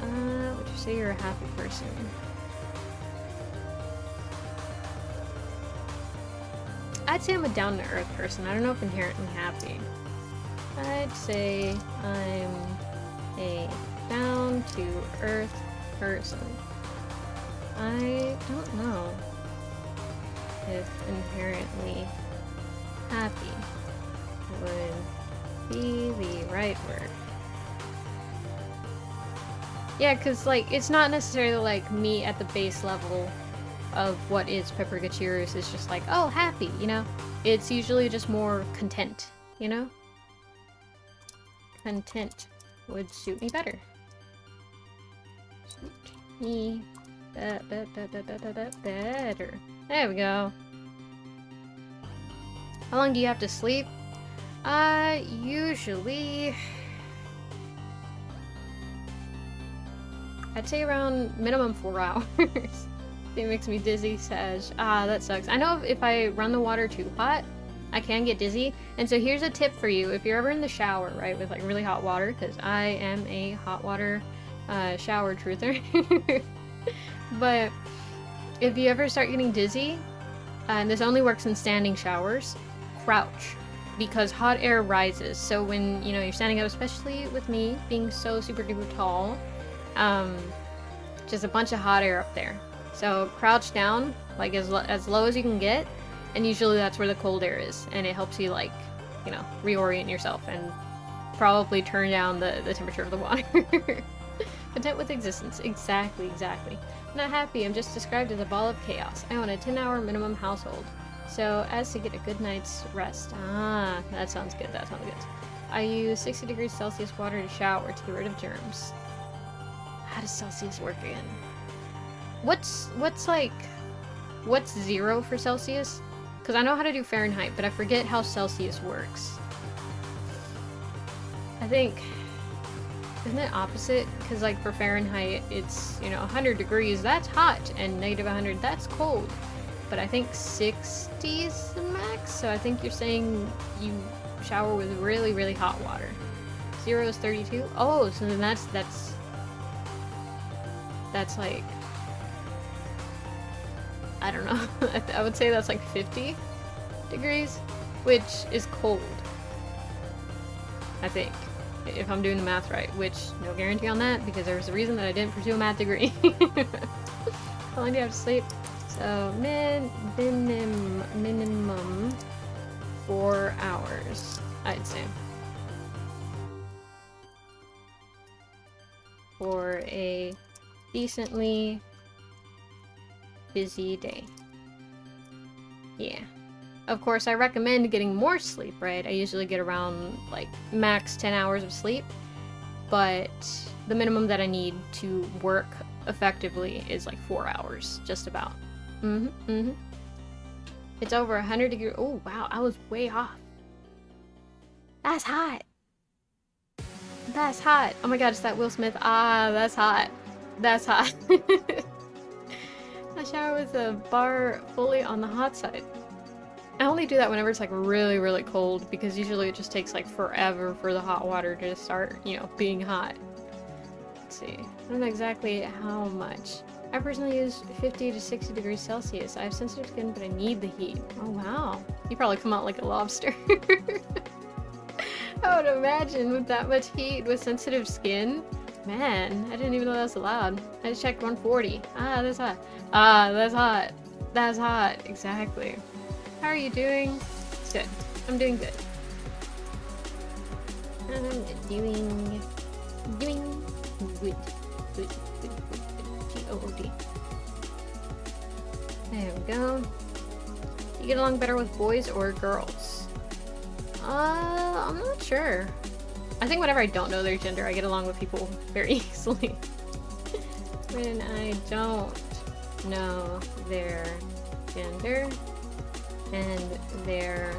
Would you say you're a happy person? I'd say I'm a down-to-earth person. I don't know if inherently happy. I'd say I'm a down-to-earth person. I don't know if inherently happy would be the right word. Yeah, because, like, it's not necessarily, like, me at the base level of what is Pepper Gutierrez. It's just like, oh, happy, you know? It's usually just more content, you know? Content would suit me better. Suit me better. There we go. How long do you have to sleep? Usually... I'd say around minimum 4 hours. It makes me dizzy, Sag. Ah, that sucks. I know if I run the water too hot, I can get dizzy. And so here's a tip for you. If you're ever in the shower, right, with like really hot water, because I am a hot water shower truther. But if you ever start getting dizzy, and this only works in standing showers, crouch. Because hot air rises. So when, you know, you're standing up, especially with me being so super duper tall, just a bunch of hot air up there. So crouch down, like as low as you can get, and usually that's where the cold air is, and it helps you, like, you know, reorient yourself and probably turn down the temperature of the water. Content with existence. Exactly. I'm not happy, I'm just described as a ball of chaos. I own a 10-hour minimum household, so as to get a good night's rest. Ah, that sounds good, I use 60 degrees Celsius water to shower to get rid of germs. How does Celsius work again? What's 0 for Celsius? Because I know how to do Fahrenheit, but I forget how Celsius works. I think, isn't it opposite? Because like for Fahrenheit, it's, you know, 100 degrees, that's hot, and negative 100, that's cold. But I think 60 is the max, so I think you're saying you shower with really, really hot water. 0 is 32? Oh, so then that's like, I don't know. I would say that's like 50 degrees, which is cold, I think, if I'm doing the math right, which no guarantee on that because there's a reason that I didn't pursue a math degree. How long do you have to sleep? So minimum 4 hours, I'd say, for a decently busy day. Yeah. Of course, I recommend getting more sleep, right? I usually get around, like, max 10 hours of sleep, but the minimum that I need to work effectively is like 4 hours, just about. It's over 100 degrees. Oh, wow, I was way off. That's hot. That's hot. Oh my god, it's that Will Smith. Ah, that's hot. That's hot. I shower with a bar fully on the hot side. I only do that whenever it's like really, really cold because usually it just takes like forever for the hot water to start, you know, being hot. Let's see. I don't know exactly how much. I personally use 50 to 60 degrees Celsius. I have sensitive skin, but I need the heat. Oh wow. You probably come out like a lobster. I would imagine with that much heat with sensitive skin. Man, I didn't even know that was allowed. I just checked 140. Ah, that's hot. Ah, that's hot. That's hot. Exactly. How are you doing? Good. I'm doing good. I'm doing good. Good. G-O-O-D. There we go. You get along better with boys or girls? I'm not sure. I think whenever I don't know their gender, I get along with people very easily. When I don't know their gender, and they're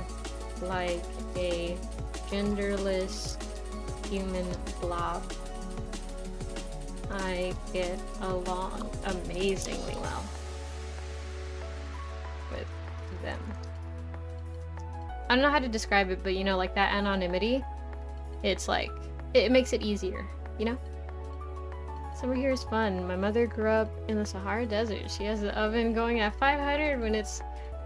like a genderless human blob, I get along amazingly well with them. I don't know how to describe it, but you know, like that anonymity, it's like, it makes it easier, you know? Summer here is fun. My mother grew up in the Sahara Desert. She has the oven going at 500 when it's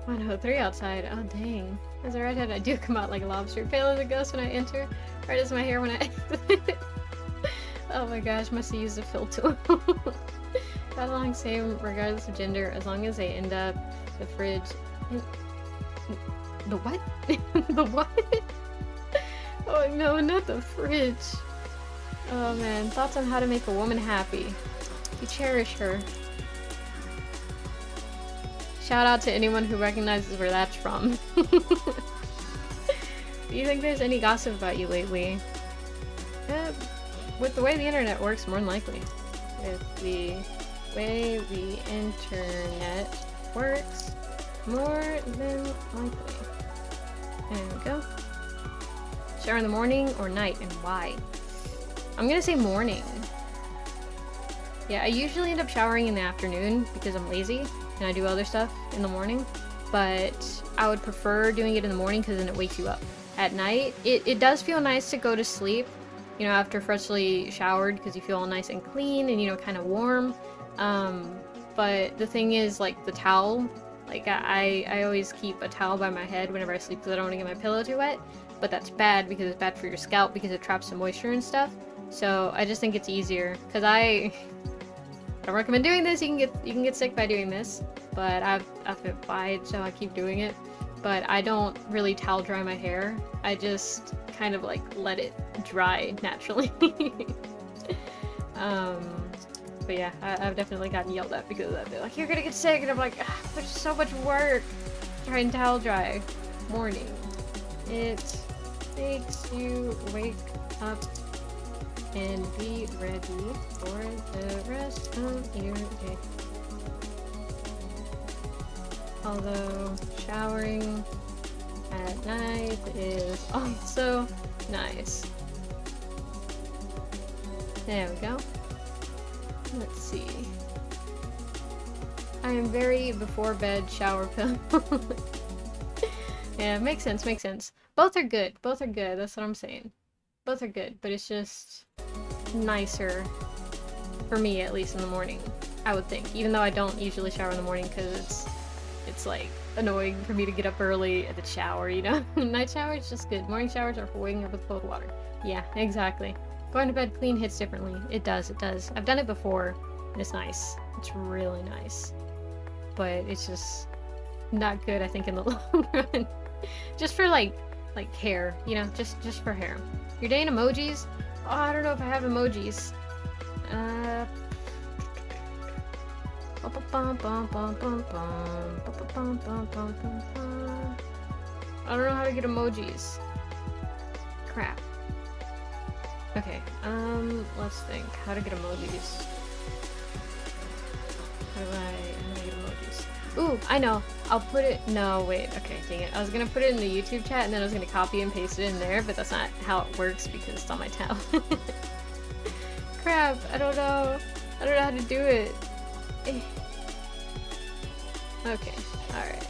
103 outside. Oh dang. As a redhead, I do come out like a lobster. Pale as a ghost when I enter, red as my hair when I exit. Oh my gosh, must have used a filter. Got along same regardless of gender, as long as they end up the fridge. The what? The what? Oh no, not the fridge. Oh man, thoughts on how to make a woman happy. You cherish her. Shout out to anyone who recognizes where that's from. Do you think there's any gossip about you lately? With the way the internet works, more than likely. With the way the internet works, more than likely. There we go. Shower in the morning or night, and why? I'm gonna say morning. Yeah, I usually end up showering in the afternoon because I'm lazy and I do other stuff in the morning, but I would prefer doing it in the morning because then it wakes you up. At night, it does feel nice to go to sleep, you know, after freshly showered because you feel all nice and clean and, you know, kind of warm. But the thing is, like, the towel, like, I always keep a towel by my head whenever I sleep because I don't want to get my pillow too wet, but that's bad because it's bad for your scalp because it traps some moisture and stuff. So I just think it's easier because I don't recommend doing this. You can get sick by doing this, but I've applied, so I keep doing it. But I don't really towel dry my hair. I just kind of like let it dry naturally. But yeah, I've definitely gotten yelled at because of that. They're like, "You're gonna get sick," and I'm like, ah, "There's so much work. Try and towel dry morning. It makes you wake up and be ready for the rest of your day." Although showering at night is also nice. There we go. Let's see. I am very before bed shower pill. Yeah, makes sense, makes sense. Both are good. Both are good. That's what I'm saying. Both are good, but it's just nicer for me, at least in the morning, I would think. Even though I don't usually shower in the morning because it's like annoying for me to get up early and then shower, you know? Night shower is just good. Morning showers are for waking up with cold water. Yeah, exactly. Going to bed clean hits differently. It does, it does. I've done it before, and it's nice. It's really nice. But it's just not good, I think, in the long run. Just for like hair, you know, just for hair. Your day in emojis? Oh, I don't know if I have emojis. I don't know how to get emojis. Crap. Okay, let's think. How to get emojis. How do I get emojis? Ooh, I know. I'll put it. No, wait. Okay, dang it. I was gonna put it in the YouTube chat and then I was gonna copy and paste it in there, but that's not how it works because it's on my tab. Crap, I don't know. I don't know how to do it. Okay, alright.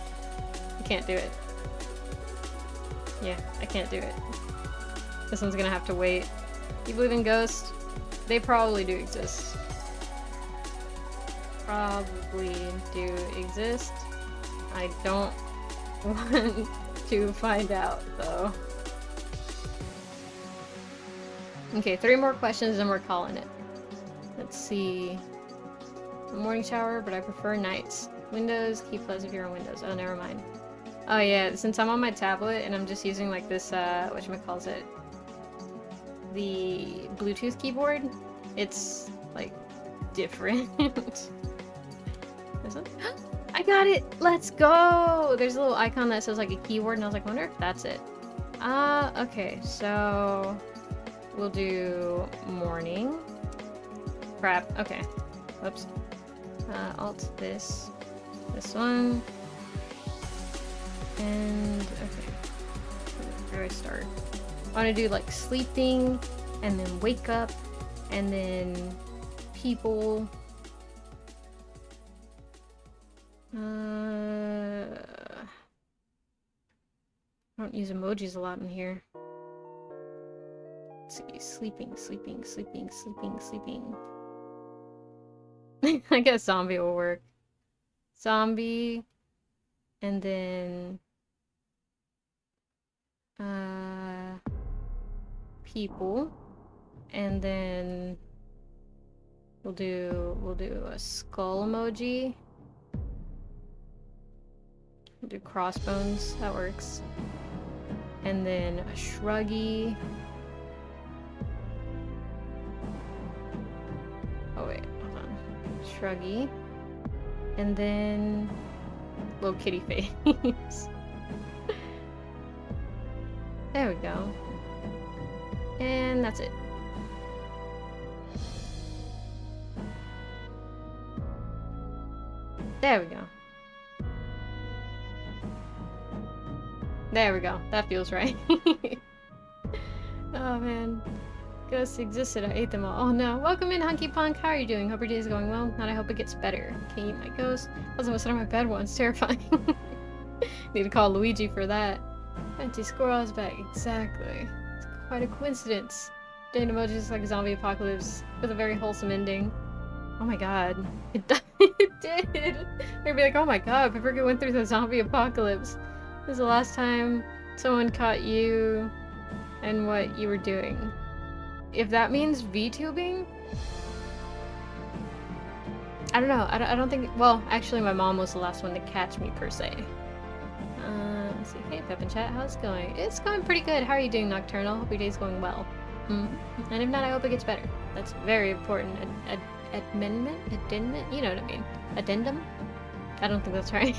I can't do it. Yeah, I can't do it. This one's gonna have to wait. You believe in ghosts? They probably do exist. Probably do exist. I don't want to find out, though. Okay, 3 more questions and we're calling it. Let's see. A morning shower, but I prefer nights. Windows, keep closed if you're on Windows. Oh, never mind. Oh yeah, since I'm on my tablet and I'm just using like this, whatchamacallit, the Bluetooth keyboard, it's like different. I got it! Let's go! There's a little icon that says like a keyword and I was like, I wonder if that's it. Okay, so we'll do morning. Crap, okay. Whoops. Alt this one. And okay. Where do I start? I want to do like sleeping and then wake up and then people. I don't use emojis a lot in here. Let's see, sleeping. I guess zombie will work. Zombie, and then people, and then we'll do a skull emoji. We'll do crossbones, that works. And then a shruggy. Oh wait, hold on. Shruggy. And then little kitty face. There we go. And that's it. There we go. There we go. That feels right. Oh man. Ghosts existed. I ate them all. Oh no. Welcome in, Hunky Punk. How are you doing? Hope your day is going well. And I hope it gets better. Can't eat my ghost. I was almost on my bed once. Terrifying. Need to call Luigi for that. Empty squirrel is back. Exactly. It's quite a coincidence. Jane emojis like a zombie apocalypse with a very wholesome ending. Oh my god. It did. They'd be like, oh my god, Paprika went through the zombie apocalypse. This is the last time someone caught you and what you were doing. If that means VTubing? I don't know. I don't think... Well, actually my mom was the last one to catch me, per se. Let's see. Hey, Pep and Chat, how's it going? It's going pretty good. How are you doing, Nocturnal? Hope your day's going well. And if not, I hope it gets better. That's very important. Amendment? Addendum? You know what I mean. Addendum? I don't think that's right.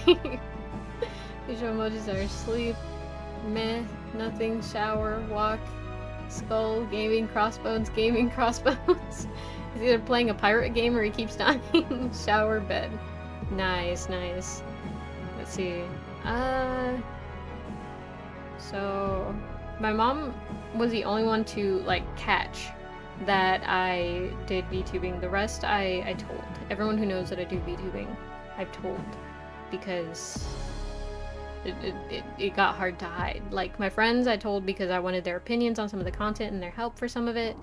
Visual emojis are sleep, meh, nothing, shower, walk, skull, gaming, crossbones, He's either playing a pirate game or he keeps dying. Shower, bed. Nice, nice. Let's see. So my mom was the only one to like catch that I did VTubing. The rest I told. Everyone who knows that I do VTubing, I've told, because it got hard to hide. Like my friends I told because I wanted their opinions on some of the content and their help for some of it.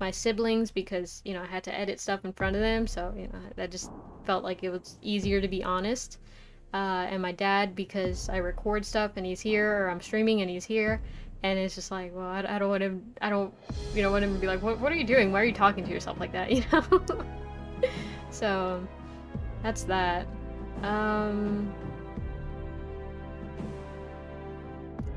My siblings because, you know, I had to edit stuff in front of them, so, you know, that just felt like it was easier to be honest. And my dad because I record stuff and he's here, or I'm streaming and he's here, and it's just like, well, I don't want him, you know, want him to be like, what are you doing? Why are you talking to yourself like that, you know? So, that's that.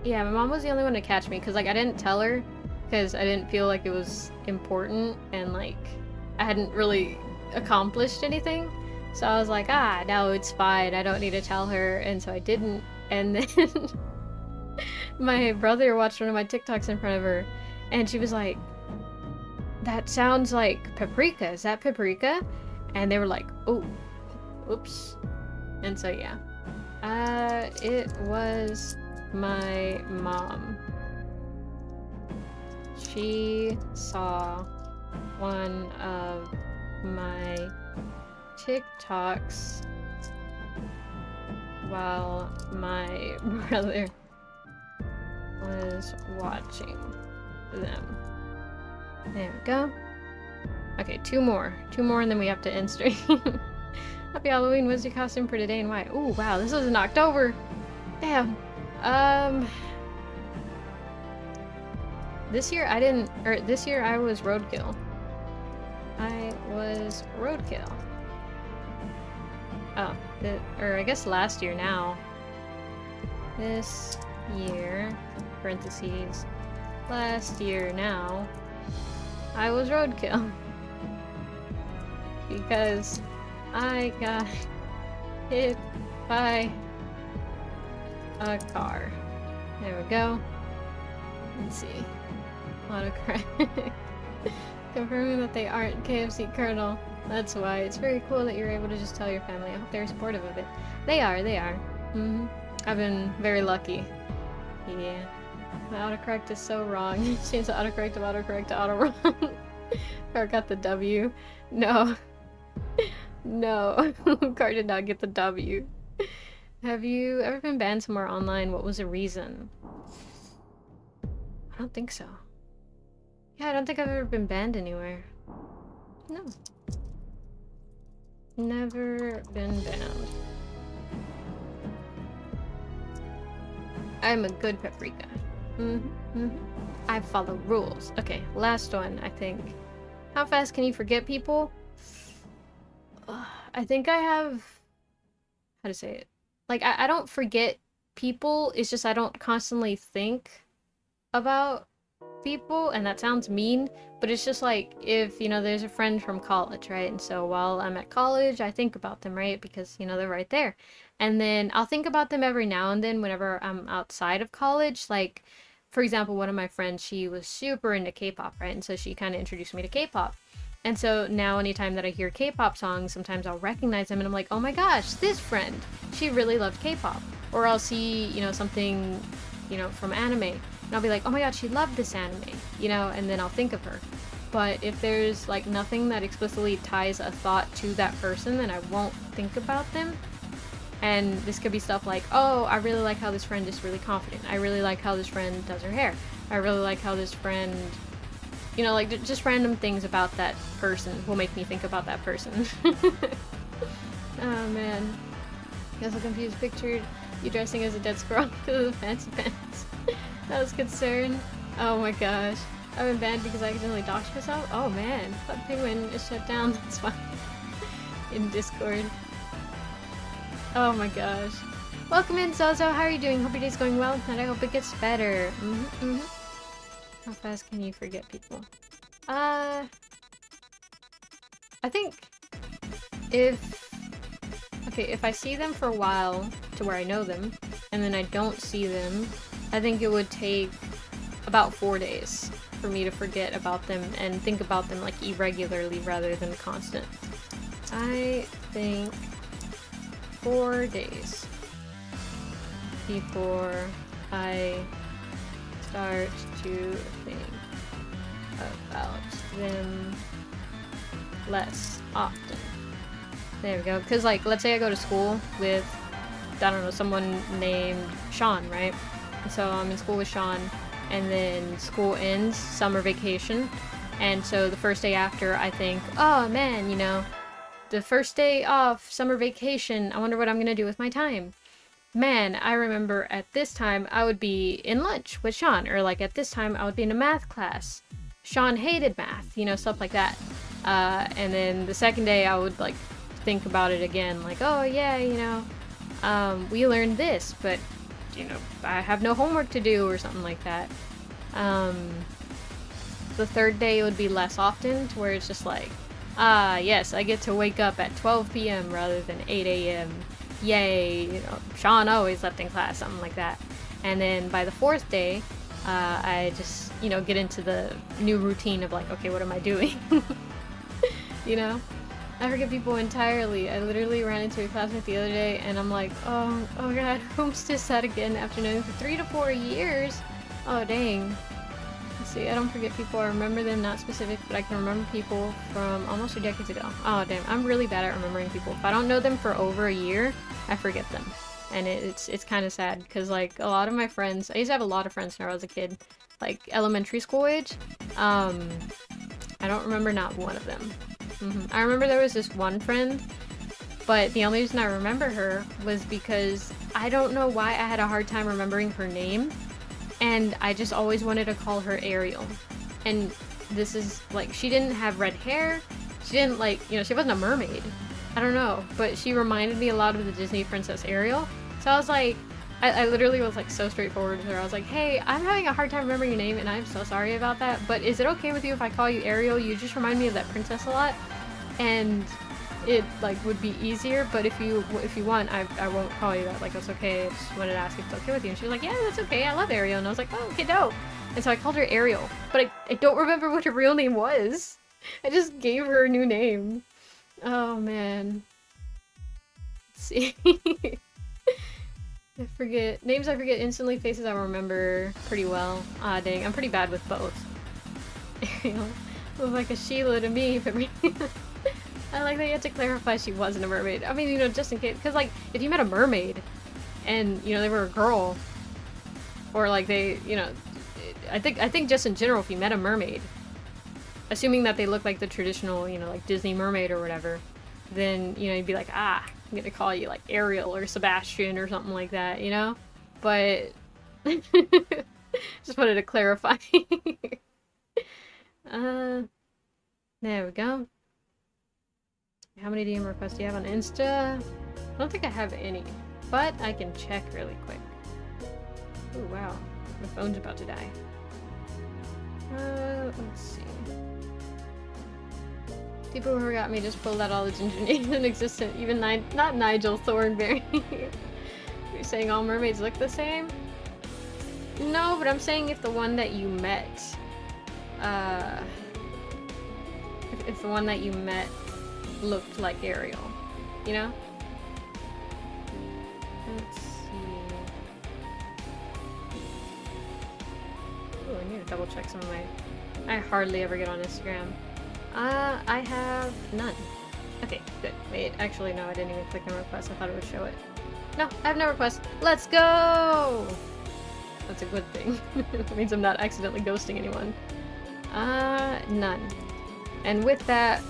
Yeah, my mom was the only one to catch me, because, like, I didn't tell her, because I didn't feel like it was important, and, like, I hadn't really accomplished anything. So I was like, no, it's fine, I don't need to tell her, and so I didn't. And then my brother watched one of my TikToks in front of her, and she was like, that sounds like Paprika, is that Paprika? And they were like, oh, oops. And so, yeah. It was my mom. She saw one of my TikToks while my brother was watching them. There we go. Okay, two more and then we have to end stream. Happy Halloween, what's your costume for today and why? Oh wow, this was in October. Damn. This year I was roadkill. I was roadkill. Oh, or I guess last year now. This year, parentheses, last year now, I was roadkill. Because I got hit by a car. There we go. Let's see. Autocorrect. Confirming that they aren't KFC Colonel. That's why. It's very cool that you're able to just tell your family. I hope they're supportive of it. They are. Mm-hmm. I've been very lucky. Yeah. My autocorrect is so wrong. Change the autocorrect of autocorrect to auto-run. Forgot the W. No. No. Car did not get the W. Have you ever been banned somewhere online? What was the reason? I don't think so. Yeah, I don't think I've ever been banned anywhere. No. Never been banned. I'm a good paprika. I follow rules. Okay, last one, I think. How fast can you forget people? I think I have... How to say it? Like, I don't forget people, it's just I don't constantly think about people, and that sounds mean, but it's just like, if, you know, there's a friend from college, right? And so while I'm at college, I think about them, right? Because, you know, they're right there. And then I'll think about them every now and then whenever I'm outside of college. Like, for example, one of my friends, she was super into K-pop, right? And so she kind of introduced me to K-pop. And so now anytime that I hear K-pop songs, sometimes I'll recognize them and I'm like, oh my gosh, this friend, she really loved K-pop. Or I'll see, you know, something, you know, from anime, and I'll be like, oh my god, she loved this anime, you know, and then I'll think of her. But if there's like nothing that explicitly ties a thought to that person, then I won't think about them. And this could be stuff like, oh, I really like how this friend is really confident. I really like how this friend does her hair. I really like how this friend, you know, like just random things about that person will make me think about that person. Oh man. I was so confused. Pictured you dressing as a dead squirrel because of the fancy pants. That was concern. Oh my gosh. I've been banned because I accidentally doxed myself? Oh man. That penguin is shut down. That's fine. In Discord. Oh my gosh. Welcome in, Zozo. How are you doing? Hope your day's going well, and I hope it gets better. How fast can you forget people? I think if I see them for a while to where I know them, and then I don't see them, I think it would take about 4 days for me to forget about them and think about them like irregularly rather than constant. I think 4 days before I start to think about them less often. There we go. Because, like, let's say I go to school with, I don't know, someone named Sean, right? And so I'm in school with Sean, and then school ends, summer vacation, and so the first day after, I think, oh man, you know, the first day off, summer vacation, I wonder what I'm gonna do with my time. Man, I remember at this time I would be in lunch with Sean, or like at this time I would be in a math class. Sean hated math, you know, stuff like that. And then the second day I would like think about it again, like, oh yeah, you know, we learned this, but you know, I have no homework to do or something like that. The third day would be less often, to where it's just like, ah, yes, I get to wake up at 12 p.m. rather than 8 a.m. Yay, you know, Sean always left in class, something like that. And then by the fourth day, I just, you know, get into the new routine of like, okay, what am I doing? You know? I forget people entirely. I literally ran into a classmate the other day and I'm like, oh god, whom's this at again after knowing for 3 to 4 years? Oh dang. Let's see, I don't forget people. I remember them, not specific, but I can remember people from almost 2 decades ago. Oh damn, I'm really bad at remembering people. If I don't know them for over a year, I forget them. and it's kind of sad because like a lot of my friends, I used to have a lot of friends when I was a kid, like elementary school age. I don't remember not one of them. I remember there was this one friend, but the only reason I remember her was because I don't know why I had a hard time remembering her name, and I just always wanted to call her Ariel. And this is like, she didn't have red hair, she didn't like, you know, she wasn't a mermaid. I don't know, but she reminded me a lot of the Disney princess Ariel. So I was like, I literally was like so straightforward with her. I was like, hey, I'm having a hard time remembering your name and I'm so sorry about that, but is it okay with you if I call you Ariel? You just remind me of that princess a lot, and it like would be easier, but if you want, I won't call you that. Like, that's okay. I just wanted to ask if it's okay with you. And she was like, yeah, that's okay. I love Ariel. And I was like, oh, okay, dope. And so I called her Ariel, but I don't remember what her real name was. I just gave her a new name. Oh man. Let's see. I forget names. I forget instantly. Faces I remember pretty well. Ah, dang, I'm pretty bad with both. Ariel looked like a Sheila to me, but I like that you had to clarify she wasn't a mermaid. I mean, you know, just in case, because like if you met a mermaid, and you know they were a girl, or like they, you know, I think just in general, if you met a mermaid, assuming that they look like the traditional, you know, like Disney mermaid or whatever, then you know you'd be like, ah, I'm gonna call you like Ariel or Sebastian or something like that, you know? But just wanted to clarify. There we go. How many DM requests do you have on Insta? I don't think I have any, but I can check really quick. Oh wow, my phone's about to die. Let's see. People who forgot me just pulled out all the ginger names in existence. Even not Nigel Thornberry. You're saying all mermaids look the same? No, but I'm saying if the one that you met, if the one that you met looked like Ariel, you know? Let's see. Oh, I need to double check some of my... I hardly ever get on Instagram. I have none. Okay, good. Wait, actually no, I didn't even click on request. I thought it would show it. No, I have no requests. Let's go! That's a good thing. It means I'm not accidentally ghosting anyone. None. And with that,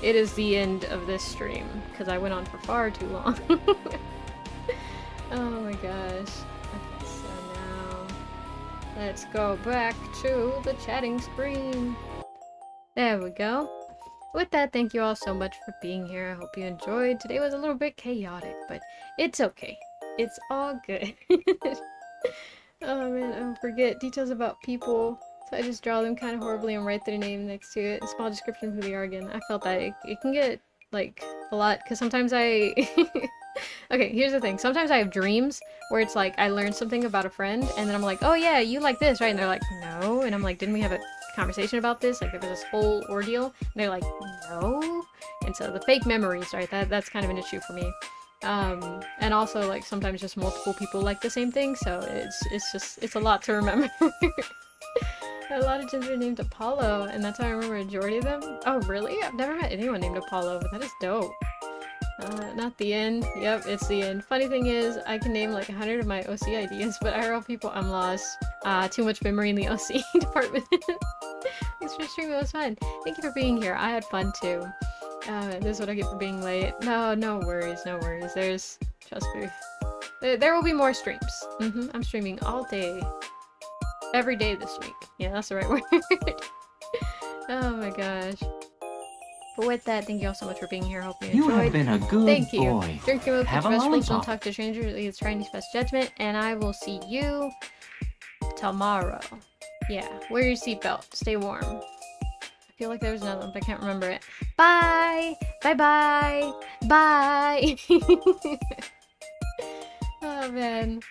it is the end of this stream, because I went on for far too long. Oh my gosh. Okay, so now let's go back to the chatting screen. There we go. With that, thank you all so much for being here. I hope you enjoyed. Today was a little bit chaotic, but it's okay. It's all good. Oh man, I forget details about people. So I just draw them kind of horribly and write their name next to it. A small description of who they are again. I felt that it can get, like, a lot, because sometimes I... Okay, here's the thing. Sometimes I have dreams where it's like, I learned something about a friend, and then I'm like, oh yeah, you like this, right? And they're like, no. And I'm like, didn't we have a conversation about this? Like, there was this whole ordeal. And they're like, no. And so the fake memories, right? That's kind of an issue for me. And also, like, sometimes just multiple people like the same thing, so it's a lot to remember. A lot of ginger named Apollo, and that's how I remember a majority of them. Oh, really? I've never met anyone named Apollo, but that is dope. Not the end. Yep, it's the end. Funny thing is, I can name like 100 of my OC ideas, but IRL people, I'm lost. Too much memory in the OC department. Thanks for streaming, it was fun. Thank you for being here. I had fun too. This is what I get for being late. No worries, no worries. Trust me. There will be more streams. I'm streaming all day. Every day this week. Yeah, that's the right word. Oh my gosh. But with that, thank you all so much for being here. Hope you enjoyed. You have been a good thank you. boy. Drink your milk, eat Have your a vegetables, don't lollipop. talk to strangers, it's Chinese best judgment, and I will see you tomorrow. Yeah, wear your seatbelt. Stay warm. I feel like there was another one, but I can't remember it. Bye! Bye-bye! Bye! Oh, man.